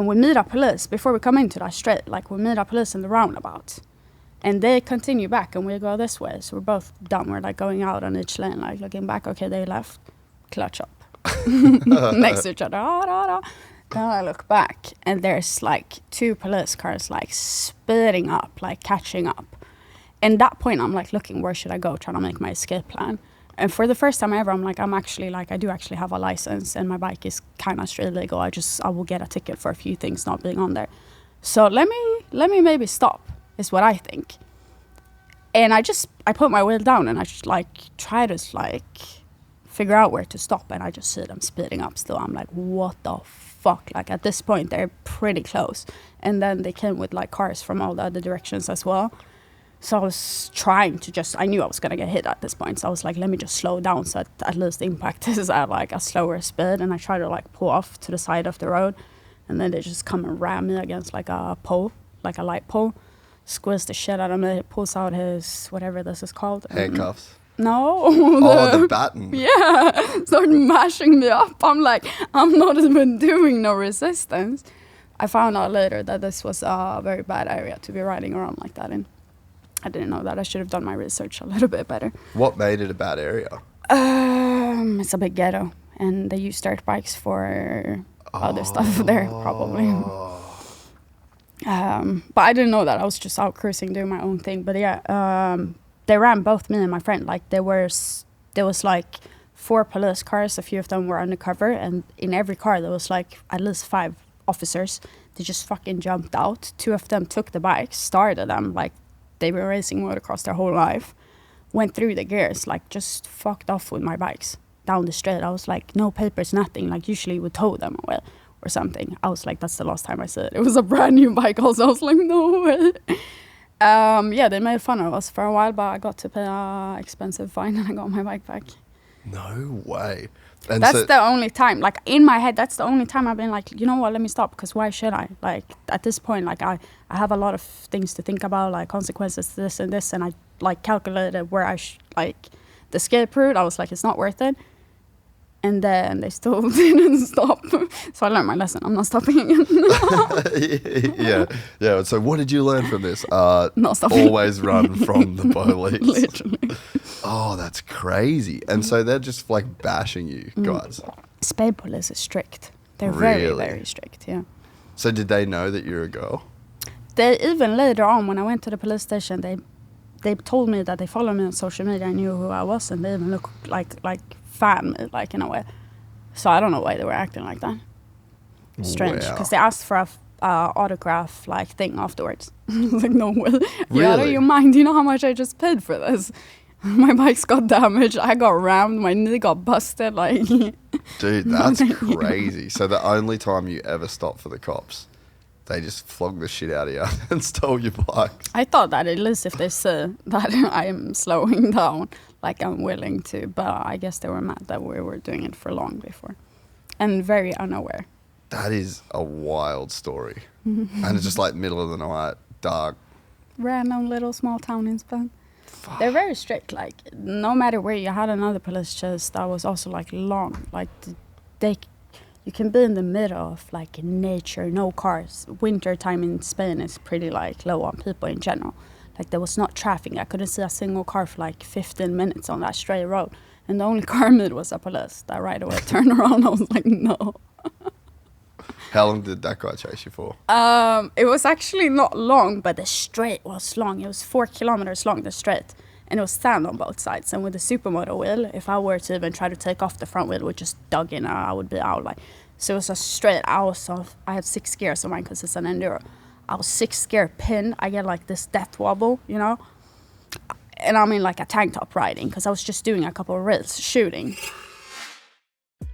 we meet our police before we come into that straight. Like we meet our police in the roundabout, and they continue back, and we go this way. So we're both dumb. We're like going out on each lane, like looking back. Okay, they left. Clutch up next to each other. Then I look back, and there's like 2 police cars like speeding up, like catching up. And that point, I'm like looking, where should I go? Trying to make my escape plan. And for the first time ever, I'm like, I do actually have a license, and my bike is kind of straight legal. I will get a ticket for a few things not being on there. So let me maybe stop, is what I think. And I put my wheel down, and I just like try to like figure out where to stop, and I just see them speeding up still. I'm like, what the fuck? Like at this point, they're pretty close. And then they came with like cars from all the other directions as well. So I was trying to I knew I was going to get hit at this point. So I was like, let me just slow down so at least the impact is at like a slower speed. And I try to like pull off to the side of the road. And then they just come and ram me against like a pole, like a light pole. Squeeze the shit out of me. Pulls out his, whatever this is called. Handcuffs. No. The baton. Yeah. Started mashing me up. I'm like, I'm not even doing no resistance. I found out later that this was a very bad area to be riding around like that in. I didn't know that. I should have done my research a little bit better. What made it a bad area? It's a big ghetto, and they use dirt bikes for other stuff there, probably. But I didn't know that. I was just out cruising, doing my own thing. But yeah, they ran both me and my friend. Like there was like 4 police cars. A few of them were undercover, and in every car there was like at least 5 officers. They just fucking jumped out. 2 of them took the bikes, started them like they were racing motocross their whole life. Went through the gears, like just fucked off with my bikes down the street. I was like, no papers, nothing. Like usually you would tow them or something. I was like, that's the last time I said it. It was a brand new bike also. I was like, no way. Yeah, they made fun of us for a while, but I got to pay an expensive fine and I got my bike back. No way. And that's the only time, like in my head, that's the only time I've been like, you know what, let me stop, because why should I? Like at this point, like I have a lot of things to think about, like consequences to this and this, and I like calculated where like the escape route. I was like, it's not worth it. And then they still didn't stop. So I learned my lesson. I'm not stopping again. Yeah. So what did you learn from this? Not stopping. Always run from the police. Literally. Oh, that's crazy. And so they're just like bashing you guys. Spain police is strict. They're very, Really? very strict, yeah. So did they know that you're a girl? They even later on, when I went to the police station, they told me that they followed me on social media. I knew who I was, and they even looked like fan me, like in a way. So I don't know why they were acting like that. Strange, Wow. because they asked for a autograph like thing afterwards. I was like, no way. You out of Really? your mind? You know how much I just paid for this? My bikes got damaged. I got rammed. My knee got busted. Like, Dude, that's crazy. So the only time you ever stopped for the cops, they just flogged the shit out of you and stole your bikes. I thought that at least if they say that I am slowing down, like I'm willing to. But I guess they were mad that we were doing it for long before, and very unaware. That is a wild story. And it's just like middle of the night, dark. Random little small town in Spain. They're very strict. Like no matter where you had another police chase that was also like long. Like you can be in the middle of like nature, no cars. Winter time in Spain is pretty like low on people in general. Like there was not traffic. I couldn't see a single car for like 15 minutes on that straight road. And the only car I met was a police that right away turned around. I was like, no. How long did that guy chase you for? It was actually not long, but the straight was long. It was 4 kilometers long, the straight. And it was sand on both sides. And with the supermoto wheel, if I were to even try to take off the front wheel, would just dug in, I would be out. Like, so it was a straight. I had 6 gears on mine because it's an enduro. I was 6 gear pin. I get like this death wobble, you know? And I'm in like a tank top riding because I was just doing a couple of reels shooting.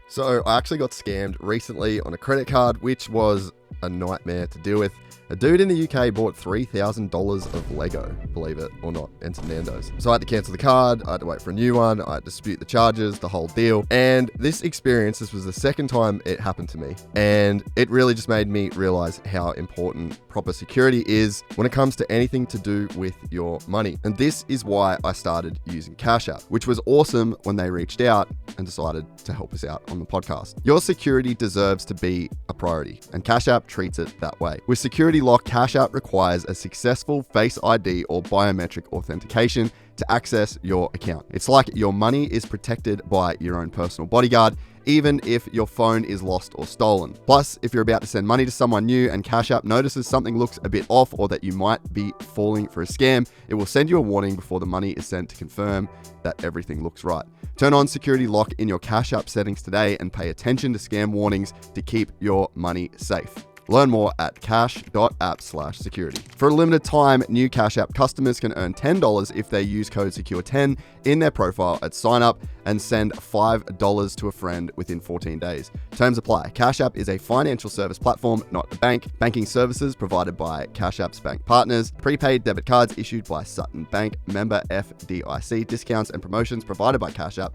So I actually got scammed recently on a credit card, which was a nightmare to deal with. A dude in the UK bought $3,000 of Lego, believe it or not, and some Nando's. So I had to cancel the card, I had to wait for a new one, I had to dispute the charges, the whole deal. And this was the second time it happened to me. And it really just made me realize how important proper security is when it comes to anything to do with your money. And this is why I started using Cash App, which was awesome when they reached out and decided to help us out on the podcast. Your security deserves to be a priority, and Cash App treats it that way. With Security Lock, Cash App requires a successful Face ID or biometric authentication to access your account. It's like your money is protected by your own personal bodyguard, even if your phone is lost or stolen. Plus, if you're about to send money to someone new and Cash App notices something looks a bit off or that you might be falling for a scam, it will send you a warning before the money is sent to confirm that everything looks right. Turn on Security Lock in your Cash App settings today and pay attention to scam warnings to keep your money safe. Learn more at cash.app/security. For a limited time, new Cash App customers can earn $10 if they use code SECURE10 in their profile at sign up and send $5 to a friend within 14 days. Terms apply. Cash App is a financial service platform, not a bank. Banking services provided by Cash App's bank partners. Prepaid debit cards issued by Sutton Bank. Member FDIC. Discounts and promotions provided by Cash App,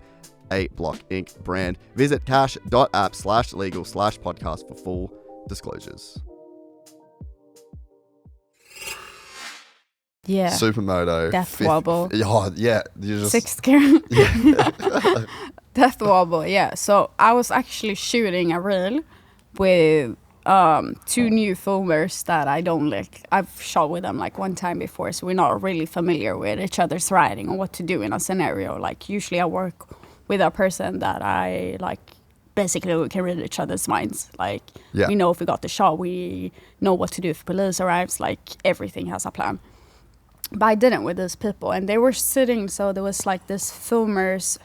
a Block Inc. brand. Visit cash.app/legal/podcast for full disclosures. Yeah. Supermoto. Death wobble. Oh, yeah. You just, 6th gear. Death wobble, yeah. So I was actually shooting a reel with 2 new filmers that I don't like. I've shot with them like one time before, so we're not really familiar with each other's riding or what to do in a scenario. Like usually I work with a person that I like. Basically, we can read each other's minds. Like, we know if we got the shot, we know what to do if police arrives. Like, everything has a plan. But I didn't with these people. And they were sitting, so there was like this filmer's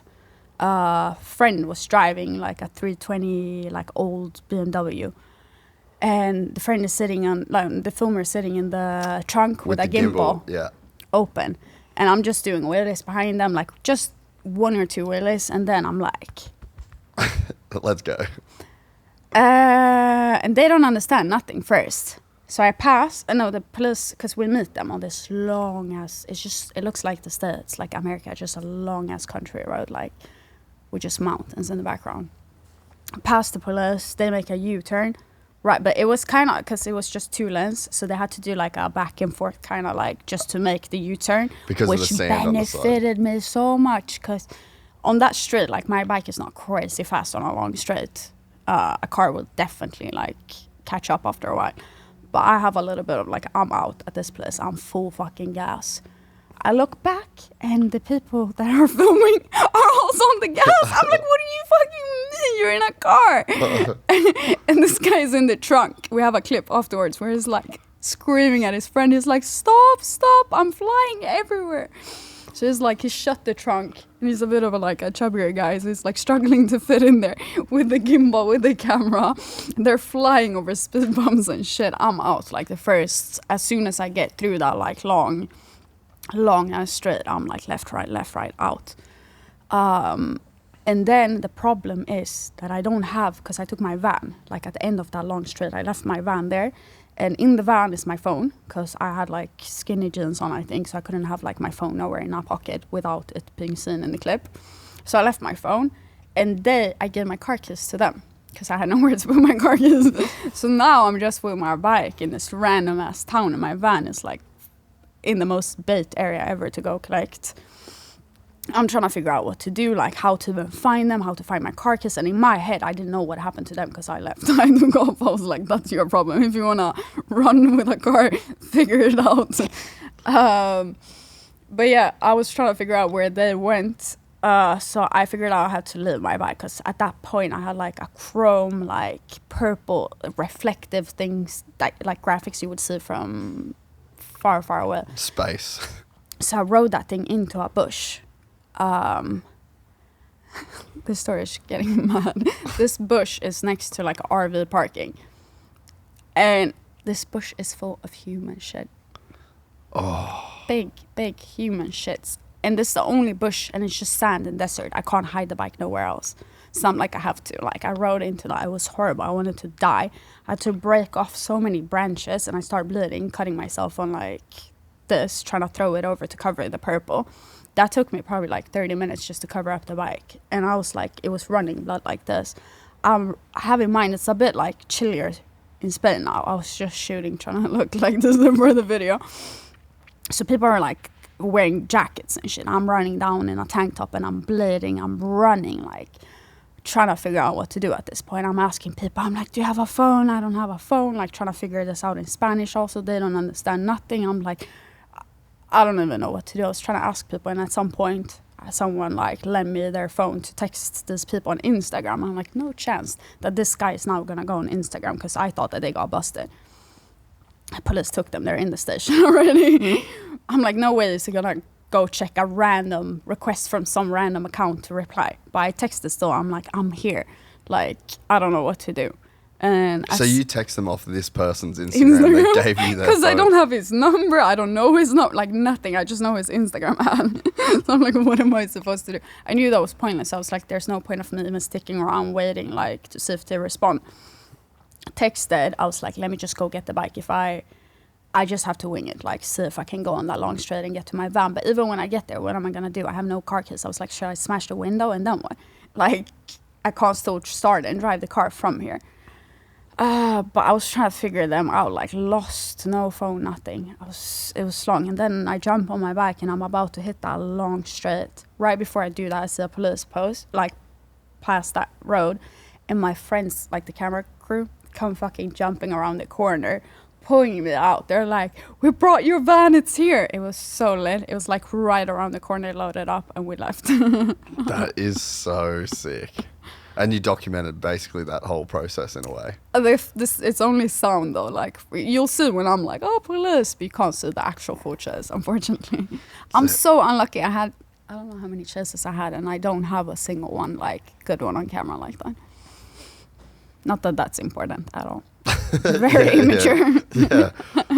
friend was driving like a 320, like old BMW. And the friend is sitting on, like, the filmer is sitting in the trunk with a gimbal open. And I'm just doing wheelies behind them, like just 1 or 2 wheelies. And then I'm like... Let's go. And they don't understand nothing first. So I pass, and no, the police, because we meet them on this long ass, it looks like the States, like America, just a long ass country road, like with just mountains in the background. Past the police, they make a U-turn. Right, but it was kind of, because it was just 2 lanes, so they had to do like a back and forth kind of like just to make the U-turn. Because which of the sand on the side. benefited me so much, because on that street, like my bike is not crazy fast on a long straight. A car will definitely like catch up after a while. But I have a little bit of like, I'm out at this place. I'm full fucking gas. I look back and the people that are filming are also on the gas. I'm like, what do you fucking mean? You're in a car. And this guy is in the trunk. We have a clip afterwards where he's like screaming at his friend. He's like, stop, I'm flying everywhere. So he's like, he shut the trunk. And he's a bit of a chubbier guy. So he's like struggling to fit in there with the gimbal, with the camera. They're flying over speed bumps and shit. I'm out like the first, as soon as I get through that like long and straight, I'm like left, right, out. And then the problem is that I don't have, because I took my van, like at the end of that long straight, I left my van there. And in the van is my phone, because I had like skinny jeans on, I think, so I couldn't have like my phone nowhere in my pocket without it being seen in the clip. So I left my phone, and I gave my car keys to them, because I had nowhere to put my car keys. So now I'm just with my bike in this random ass town, and my van is like in the most bait area ever to go collect. I'm trying to figure out what to do, like how to even find them, how to find my car keys. And in my head, I didn't know what happened to them because I left. I took off. I was like, that's your problem. If you want to run with a car, figure it out. But yeah, I was trying to figure out where they went. So I figured out I had to leave my bike, because at that point I had like a chrome, like purple, reflective things, like graphics you would see from far, far away. Space. So I rode that thing into a bush. This story is getting mad. This bush is next to like RV parking, and this bush is full of human shit. Oh, big human shits. And this is the only bush, and it's just sand and desert. I can't hide the bike nowhere else. So I'm like, I have to. Like, I rode into that. It was horrible. I wanted to die. I had to break off so many branches, and I started bleeding, cutting myself on like this, trying to throw it over to cover the purple. That took me probably like 30 minutes just to cover up the bike. And I was like, it was running blood like this. I have in mind, it's a bit like chillier in Spain now. I was just shooting, trying to look like this for the video. So people are like wearing jackets and shit. I'm running down in a tank top and I'm bleeding. I'm running, like trying to figure out what to do at this point. I'm asking people, I'm like, do you have a phone? I don't have a phone. Like trying to figure this out in Spanish also. They don't understand nothing. I'm like, I don't even know what to do. I was trying to ask people, and at some point someone like lent me their phone to text these people on Instagram. I'm like, no chance that this guy is now gonna go on Instagram, because I thought that they got busted. The police took them. They're in the station already. I'm like, no way is he gonna go check a random request from some random account to reply. But I texted still. I'm like, I'm here. Like, I don't know what to do. And so you text them off this person's Instagram. They gave you that because I don't have his number. I don't know his number, like nothing. I just know his Instagram ad. So I'm like, what am I supposed to do? I knew that was pointless. I was like, there's no point of me even sticking around waiting, like to see if they respond. Texted. I was like, let me just go get the bike. If I just have to wing it, like see if I can go on that long straight and get to my van. But even when I get there, what am I gonna do? I have no car keys. I was like, should I smash the window and then what? Like, I can't still start and drive the car from here. But I was trying to figure them out, like lost, no phone, nothing. It was long. And then I jump on my bike and I'm about to hit that long straight. Right before I do that, I see a police post, like past that road. And my friends, like the camera crew, come fucking jumping around the corner, pulling me out. They're like, we brought your van, it's here. It was so lit. It was like right around the corner, loaded up, and we left. That is so sick. And you documented basically that whole process in a way. It's only sound though. Like you'll see when I'm like, oh, police, but you can't see the actual full chase, unfortunately. I'm so unlucky. I don't know how many chases I had, and I don't have a single one, like good one on camera like that. Not that that's important at all. Very immature. Yeah.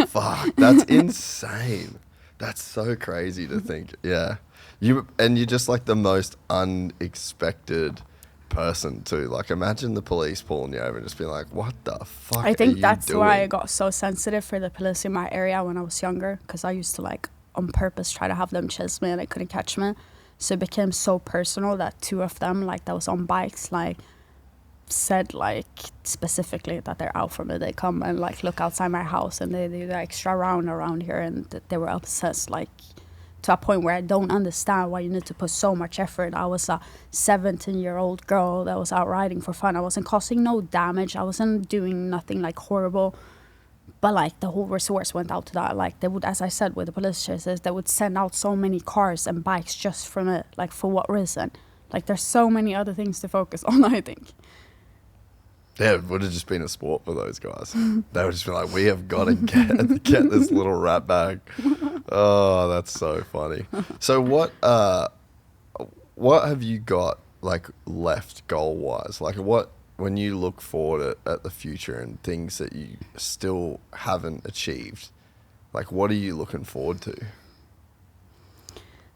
Fuck, that's insane. That's so crazy to think. Yeah. You're just like the most unexpected person too. Like imagine the police pulling you over and just being like, what the fuck I think are that's you doing? why I got so sensitive for the police in my area when I was younger, because I used to like on purpose try to have them chase me and they couldn't catch me. So it became so personal that two of them, like that was on bikes, like said like specifically that they're out for me. They come and like look outside my house and they do the extra round around here, and they were obsessed. Like to a point where I don't understand why you need to put so much effort. I was a 17-year-old girl that was out riding for fun. I wasn't causing no damage. I wasn't doing nothing like horrible. But like the whole resource went out to that. Like they would, as I said, with the police chases, they would send out so many cars and bikes just from it. Like for what reason? Like there's so many other things to focus on, I think. Yeah, it would have just been a sport for those guys. They would just be like, we have got to get this little rat bag. Oh, that's so funny. So what have you got like left goal wise? Like what, when you look forward at the future and things that you still haven't achieved, like what are you looking forward to?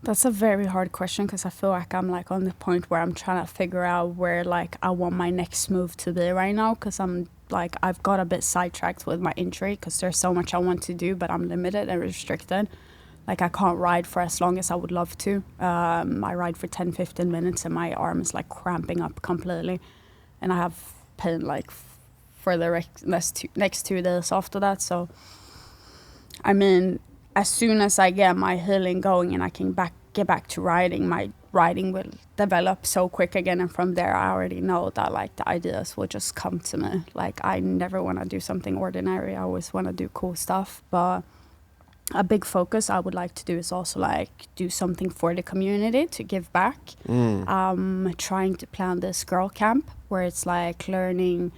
That's a very hard question because I feel like I'm like on the point where I'm trying to figure out where like I want my next move to be right now, because I'm like I've got a bit sidetracked with my injury because there's so much I want to do, but I'm limited and restricted. Like I can't ride for as long as I would love to. I ride for 10-15 minutes and my arm is like cramping up completely, and I have pain like for the next 2 days after that. So I mean, as soon as I get my healing going and I can get back to riding, my riding will develop so quick again. And from there, I already know that like the ideas will just come to me. Like I never want to do something ordinary. I always want to do cool stuff. But a big focus I would like to do is also like do something for the community to give back. Trying to plan this girl camp where it's like learning,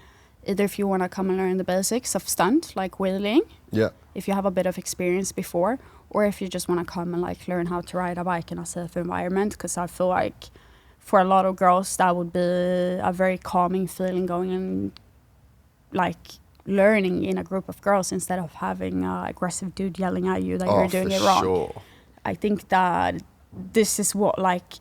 either if you want to come and learn the basics of stunt, like wheeling. Yeah. If you have a bit of experience before, or if you just want to come and like learn how to ride a bike in a safe environment, because I feel like for a lot of girls that would be a very calming feeling going and like learning in a group of girls instead of having an aggressive dude yelling at you that you're doing it wrong. Sure. I think that this is what like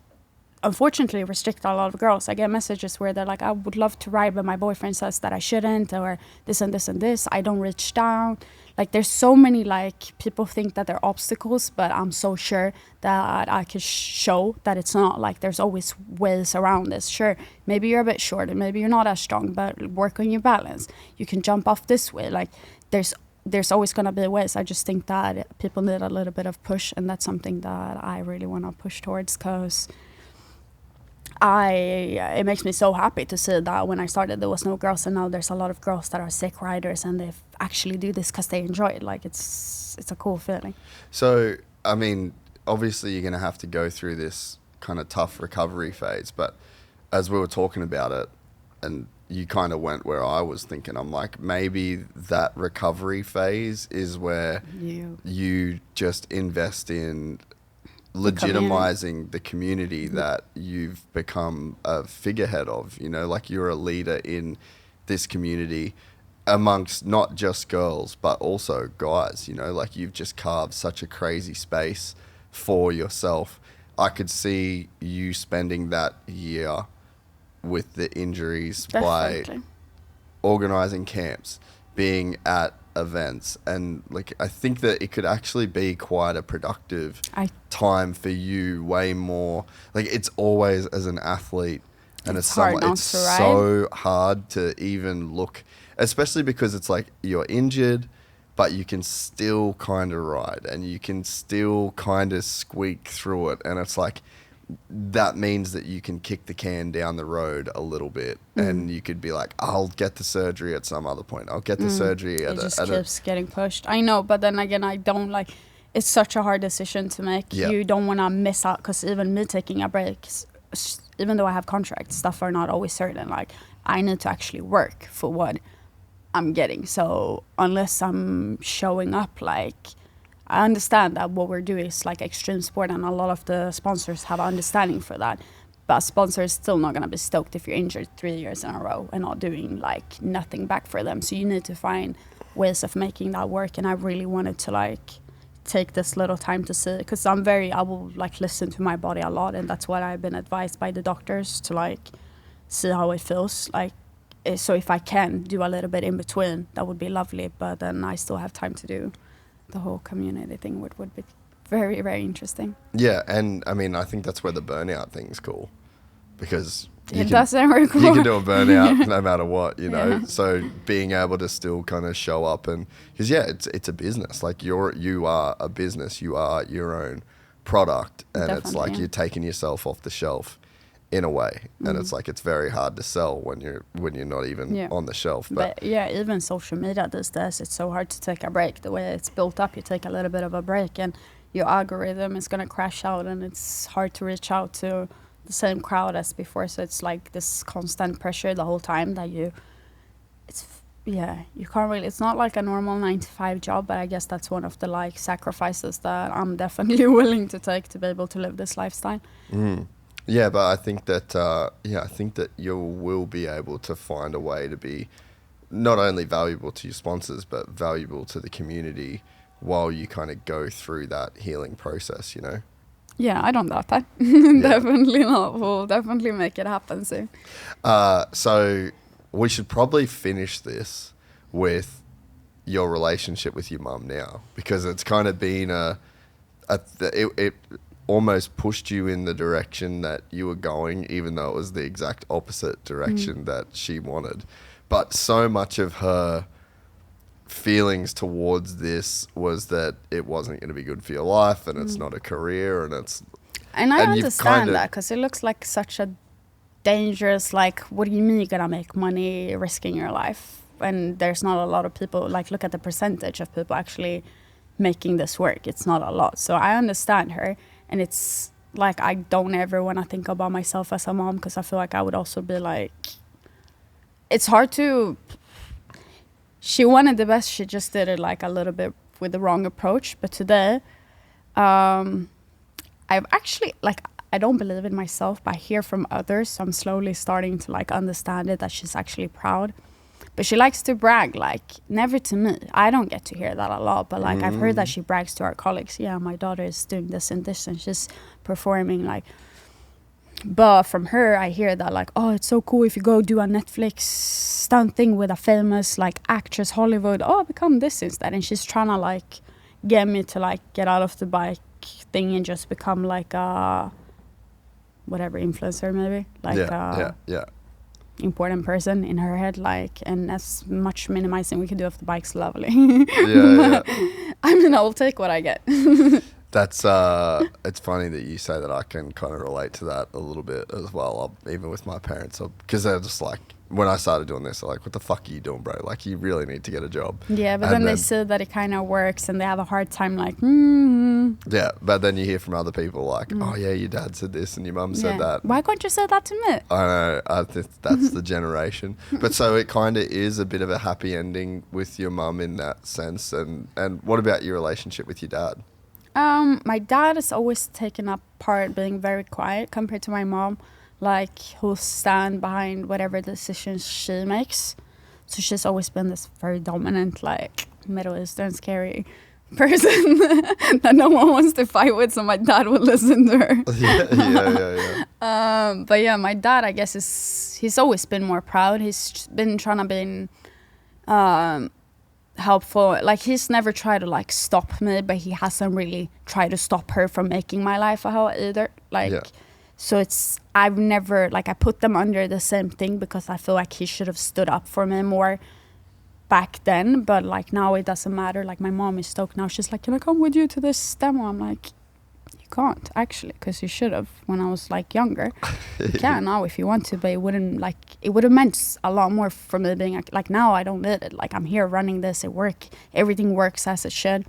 unfortunately restrict a lot of girls. I get messages where they're like, I would love to ride, but my boyfriend says that I shouldn't, or this and this and this. I don't reach down. Like there's so many like people think that they're obstacles, but I'm so sure that I can show that it's not. Like there's always ways around this. Sure, maybe you're a bit short and maybe you're not as strong, but work on your balance. You can jump off this way. Like there's always going to be ways. I just think that people need a little bit of push, and that's something that I really want to push towards, because it makes me so happy to see that when I started there was no girls, and now there's a lot of girls that are sick riders and they actually do this because they enjoy it. Like it's a cool feeling. So I mean, obviously you're going to have to go through this kind of tough recovery phase, but as we were talking about it and you kind of went where I was thinking, I'm like, maybe that recovery phase is where you just invest in legitimizing the community that you've become a figurehead of, you know, like you're a leader in this community amongst not just girls, but also guys, you know, like you've just carved such a crazy space for yourself. I could see you spending that year with the injuries Definitely. by organizing camps, being at events, and like I think that it could actually be quite a productive time for you, way more like it's always as an athlete and as someone, it's so hard to even look, especially because it's like you're injured but you can still kind of ride and you can still kind of squeak through it, and it's like that means that you can kick the can down the road a little bit, and you could be like, I'll get the surgery at some other point. I'll get the surgery at it just keeps getting pushed. I know, but then again, I don't like. It's such a hard decision to make. Yeah. You don't want to miss out, because even me taking a break, even though I have contracts, stuff are not always certain. Like I need to actually work for what I'm getting. So unless I'm showing up, like. I understand that what we're doing is like extreme sport, and a lot of the sponsors have understanding for that. But a sponsor is still not going to be stoked if you're injured 3 years in a row and not doing like nothing back for them. So you need to find ways of making that work. And I really wanted to like take this little time to see, because I will like listen to my body a lot. And that's what I've been advised by the doctors, to like see how it feels. Like, so if I can do a little bit in between, that would be lovely. But then I still have time to do the whole community thing, would be very, very interesting. Yeah, and I mean, I think that's where the burnout thing's cool, because it doesn't record. You can do a burnout no matter what, you know. Yeah. So being able to still kind of show up, and because it's a business. Like you are a business. You are your own product, and it's Definitely, like yeah. you're taking yourself off the shelf in a way, and it's like it's very hard to sell when you're not even Yeah. on the shelf. But yeah, even social media these days, it's so hard to take a break. The way it's built up, you take a little bit of a break and your algorithm is going to crash out, and it's hard to reach out to the same crowd as before. So it's like this constant pressure the whole time that you can't really, it's not like a normal 9-to-5 job, but I guess that's one of the like sacrifices that I'm definitely willing to take to be able to live this lifestyle. Yeah, but I think that you will be able to find a way to be not only valuable to your sponsors, but valuable to the community while you kind of go through that healing process, you know? Yeah, I don't doubt that. Definitely not. We'll definitely make it happen soon. So we should probably finish this with your relationship with your mum now, because it's kind of been it almost pushed you in the direction that you were going, even though it was the exact opposite direction that she wanted. But so much of her feelings towards this was that it wasn't going to be good for your life, and it's not a career, and I and you've understand kinda- that, because it looks like such a dangerous, like, what do you mean you're gonna make money risking your life? And there's not a lot of people, like, look at the percentage of people actually making this work. It's not a lot. So I understand her, and it's like I don't ever want to think about myself as a mom, because I feel like I would also be like, it's hard to, she wanted the best, she just did it like a little bit with the wrong approach. But today, I've actually, like, I don't believe in myself, but I hear from others, so I'm slowly starting to like understand it, that she's actually proud. But she likes to brag, like, never to me. I don't get to hear that a lot, but like I've heard that she brags to our colleagues. Yeah, my daughter is doing this and this, and she's performing, like. But from her, I hear that, like, oh, it's so cool if you go do a Netflix stunt thing with a famous, like, actress, Hollywood. Oh, become this instead. And she's trying to, like, get me to, like, get out of the bike thing and just become, like, a whatever, influencer, maybe. Like, yeah. important person in her head, like, and as much minimizing we can do of the bike's lovely. Yeah. I mean, I will take what I get. That's it's funny that you say that. I can kind of relate to that a little bit as well, even with my parents, because they're just like, when I started doing this, they're like, what the fuck are you doing, bro? Like, you really need to get a job. Yeah, but And then they see that it kind of works, and they have a hard time, like, yeah, but then you hear from other people like, oh yeah, your dad said this and your mum said that. Why can't you say that to me? I know, I think that's the generation. But so it kind of is a bit of a happy ending with your mum in that sense. And what about your relationship with your dad? My dad has always taken up part being very quiet compared to my mom. Like, he'll stand behind whatever decisions she makes. So she's always been this very dominant, like, Middle Eastern scary person that no one wants to fight with, so my dad would listen to her. Yeah. But yeah, my dad, I guess, he's always been more proud. He's been trying to be helpful. Like, he's never tried to, like, stop me, but he hasn't really tried to stop her from making my life a hell either. Like, so I've never, like, I put them under the same thing because I feel like he should have stood up for me more back then. But, like, now it doesn't matter. Like, my mom is stoked now. She's like, can I come with you to this demo? I'm like, you can't, actually, because you should have when I was, like, younger. You can now if you want to, but it wouldn't, like, it would have meant a lot more for me being, like, now I don't need it. Like, I'm here running this, everything works as it should.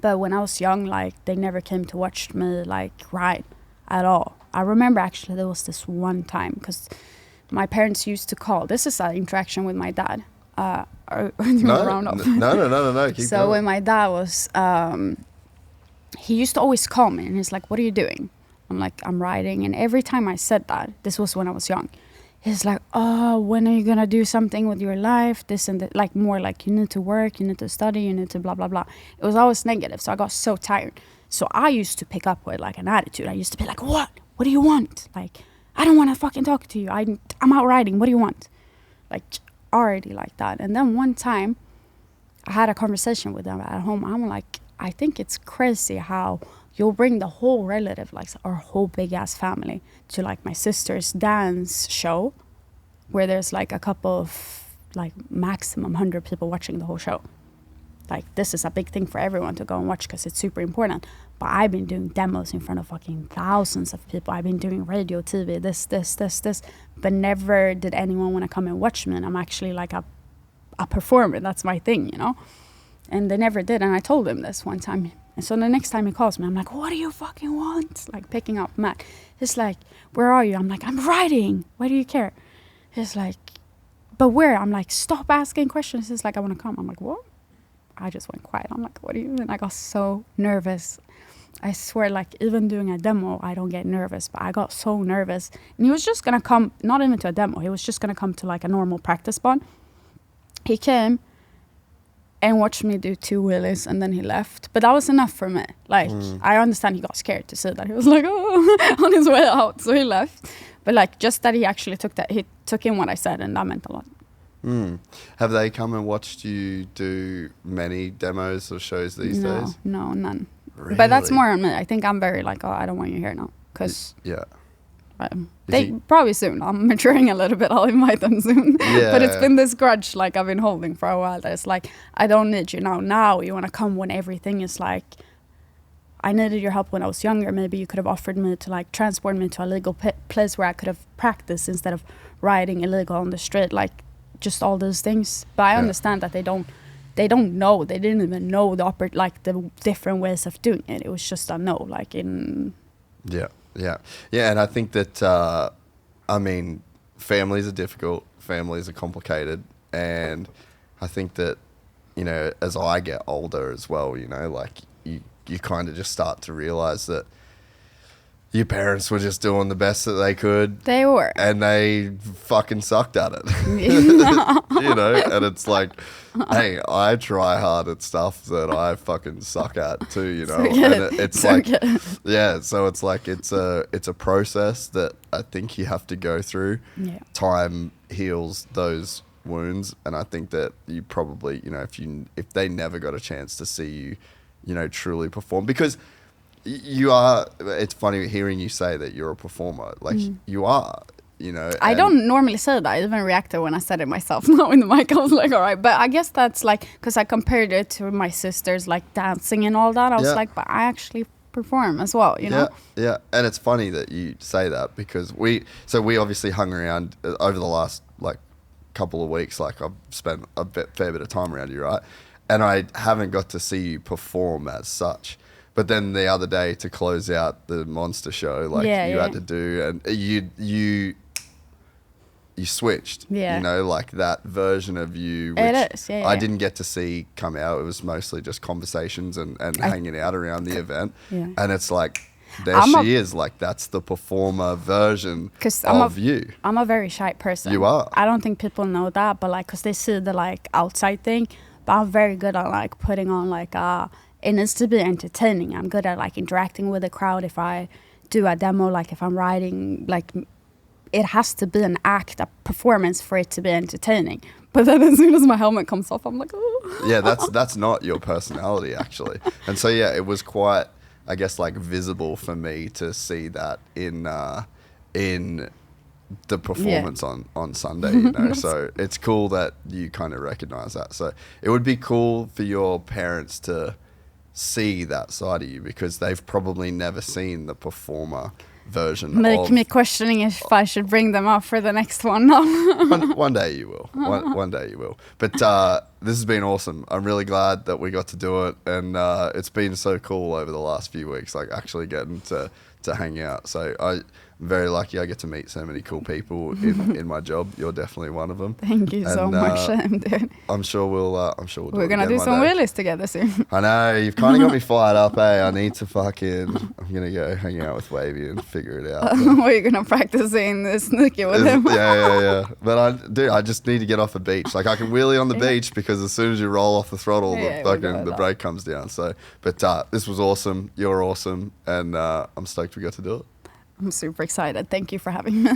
But when I was young, like, they never came to watch me, like, ride at all. I remember, actually, there was this one time, because my parents used to call. This is an interaction with my dad. No, Keep so going. when my dad was, he used to always call me, and he's like, what are you doing? I'm like, I'm riding. And every time I said that, this was when I was young, he's like, oh, when are you going to do something with your life? This and that. Like, more like, you need to work, you need to study, you need to blah, blah, blah. It was always negative. So I got so tired. So I used to pick up with, like, an attitude. I used to be like, what? What do you want? Like, I don't want to fucking talk to you. I'm out riding. What do you want? Like, already like that. And then one time I had a conversation with them at home. I'm like, I think it's crazy how you'll bring the whole relative, like our whole big ass family, to, like, my sister's dance show, where there's, like, a couple of, like, maximum 100 people watching the whole show. like this is a big thing for everyone to go and watch because it's super important. But I've been doing demos in front of fucking thousands of people. I've been doing radio, TV, this, but never did anyone want to come and watch me. And I'm actually like a performer. That's my thing, you know? And they never did. And I told him this one time. And so the next time he calls me, I'm like, what do you fucking want? Like picking up Matt. He's like, where are you? I'm like, I'm writing. Why do you care? He's like, but where? I'm like, stop asking questions. He's like, I want to come. I'm like, what? I just went quiet. I'm like, what do you mean? I got so nervous. I swear, like, even doing a demo, I don't get nervous, but I got so nervous. And he was just going to come, not even to a demo, he was just going to come to, like, a normal practice spot. He came and watched me do 2 wheelies, and then he left. But that was enough for me. Like, I understand he got scared to see that. He was like, oh, on his way out, so he left. But, like, just that he actually he took in what I said, and that meant a lot. Have they come and watched you do many demos or shows these days? No, none. Really? But that's more on me. I think I'm very like, oh, I don't want you here now. Because they probably soon. I'm maturing a little bit. I'll invite them soon. Yeah. But it's been this grudge like I've been holding for a while. That it's like, I don't need you now. Now you want to come when everything is like, I needed your help when I was younger. Maybe you could have offered me to like transport me to a legal place where I could have practiced instead of riding illegal on the street. Like just all those things. But I understand that they don't know. They didn't even know the different ways of doing it. It was just a no, like in... Yeah. And I think that, I mean, families are difficult. Families are complicated. And I think that, you know, as I get older as well, you know, like you kind of just start to realize that your parents were just doing the best that they could. They were. And they fucking sucked at it. You know, and it's like, hey, I try hard at stuff that I fucking suck at too, you know. And it's like, so it's like, it's a process that I think you have to go through. Yeah. Time heals those wounds. And I think that you probably, you know, if they never got a chance to see you, you know, truly perform, because you are, it's funny hearing you say that you're a performer. Like you are, you know. I don't normally say that. I even reacted when I said it myself. Now in the mic, I was like, all right. But I guess that's like, because I compared it to my sisters, like dancing and all that. I was like, but I actually perform as well, you know? Yeah. And it's funny that you say that, because we obviously hung around over the last like couple of weeks. Like I've spent a fair bit of time around you, right? And I haven't got to see you perform as such. But then the other day, to close out the monster show, like you had to do, and you switched, you know, like that version of you, which I didn't get to see come out. It was mostly just conversations and hanging out around the event. Yeah. And it's like, she is, like that's the performer version of you. I'm a very shy person. You are. I don't think people know that, but like, because they see the like outside thing, but I'm very good at like putting on like it needs to be entertaining. I'm good at like interacting with the crowd. If I do a demo, like if I'm writing, like it has to be an act, a performance for it to be entertaining. But then as soon as my helmet comes off, I'm like, oh. Yeah, that's not your personality actually. And so yeah, it was quite, I guess, like visible for me to see that in the performance on Sunday, you know. So it's cool that you kind of recognize that. So it would be cool for your parents to see that side of you, because they've probably never seen the performer version. Make me questioning if I should bring them up for the next one. One day you will. One day you will. But this has been awesome. I'm really glad that we got to do it, and it's been so cool over the last few weeks, like actually getting to hang out. So I'm very lucky I get to meet so many cool people in my job. You're definitely one of them. Thank you so much, dude. I'm sure we'll We're gonna do some wheelies together soon. I know, you've kind of got me fired up, I'm gonna go hang out with Wavy and figure it out. We're gonna practice in the snooky with him. Yeah. But I just need to get off the beach. Like I can wheelie on the beach, because as soon as you roll off the throttle, the brake comes down. So, but this was awesome. You're awesome, and I'm stoked we got to do it. I'm super excited. Thank you for having me.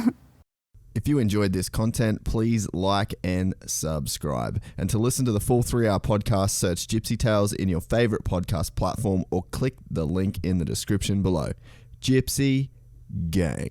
If you enjoyed this content, please like and subscribe. And to listen to the full 3-hour podcast, search Gypsy Tales in your favorite podcast platform or click the link in the description below. Gypsy Gang.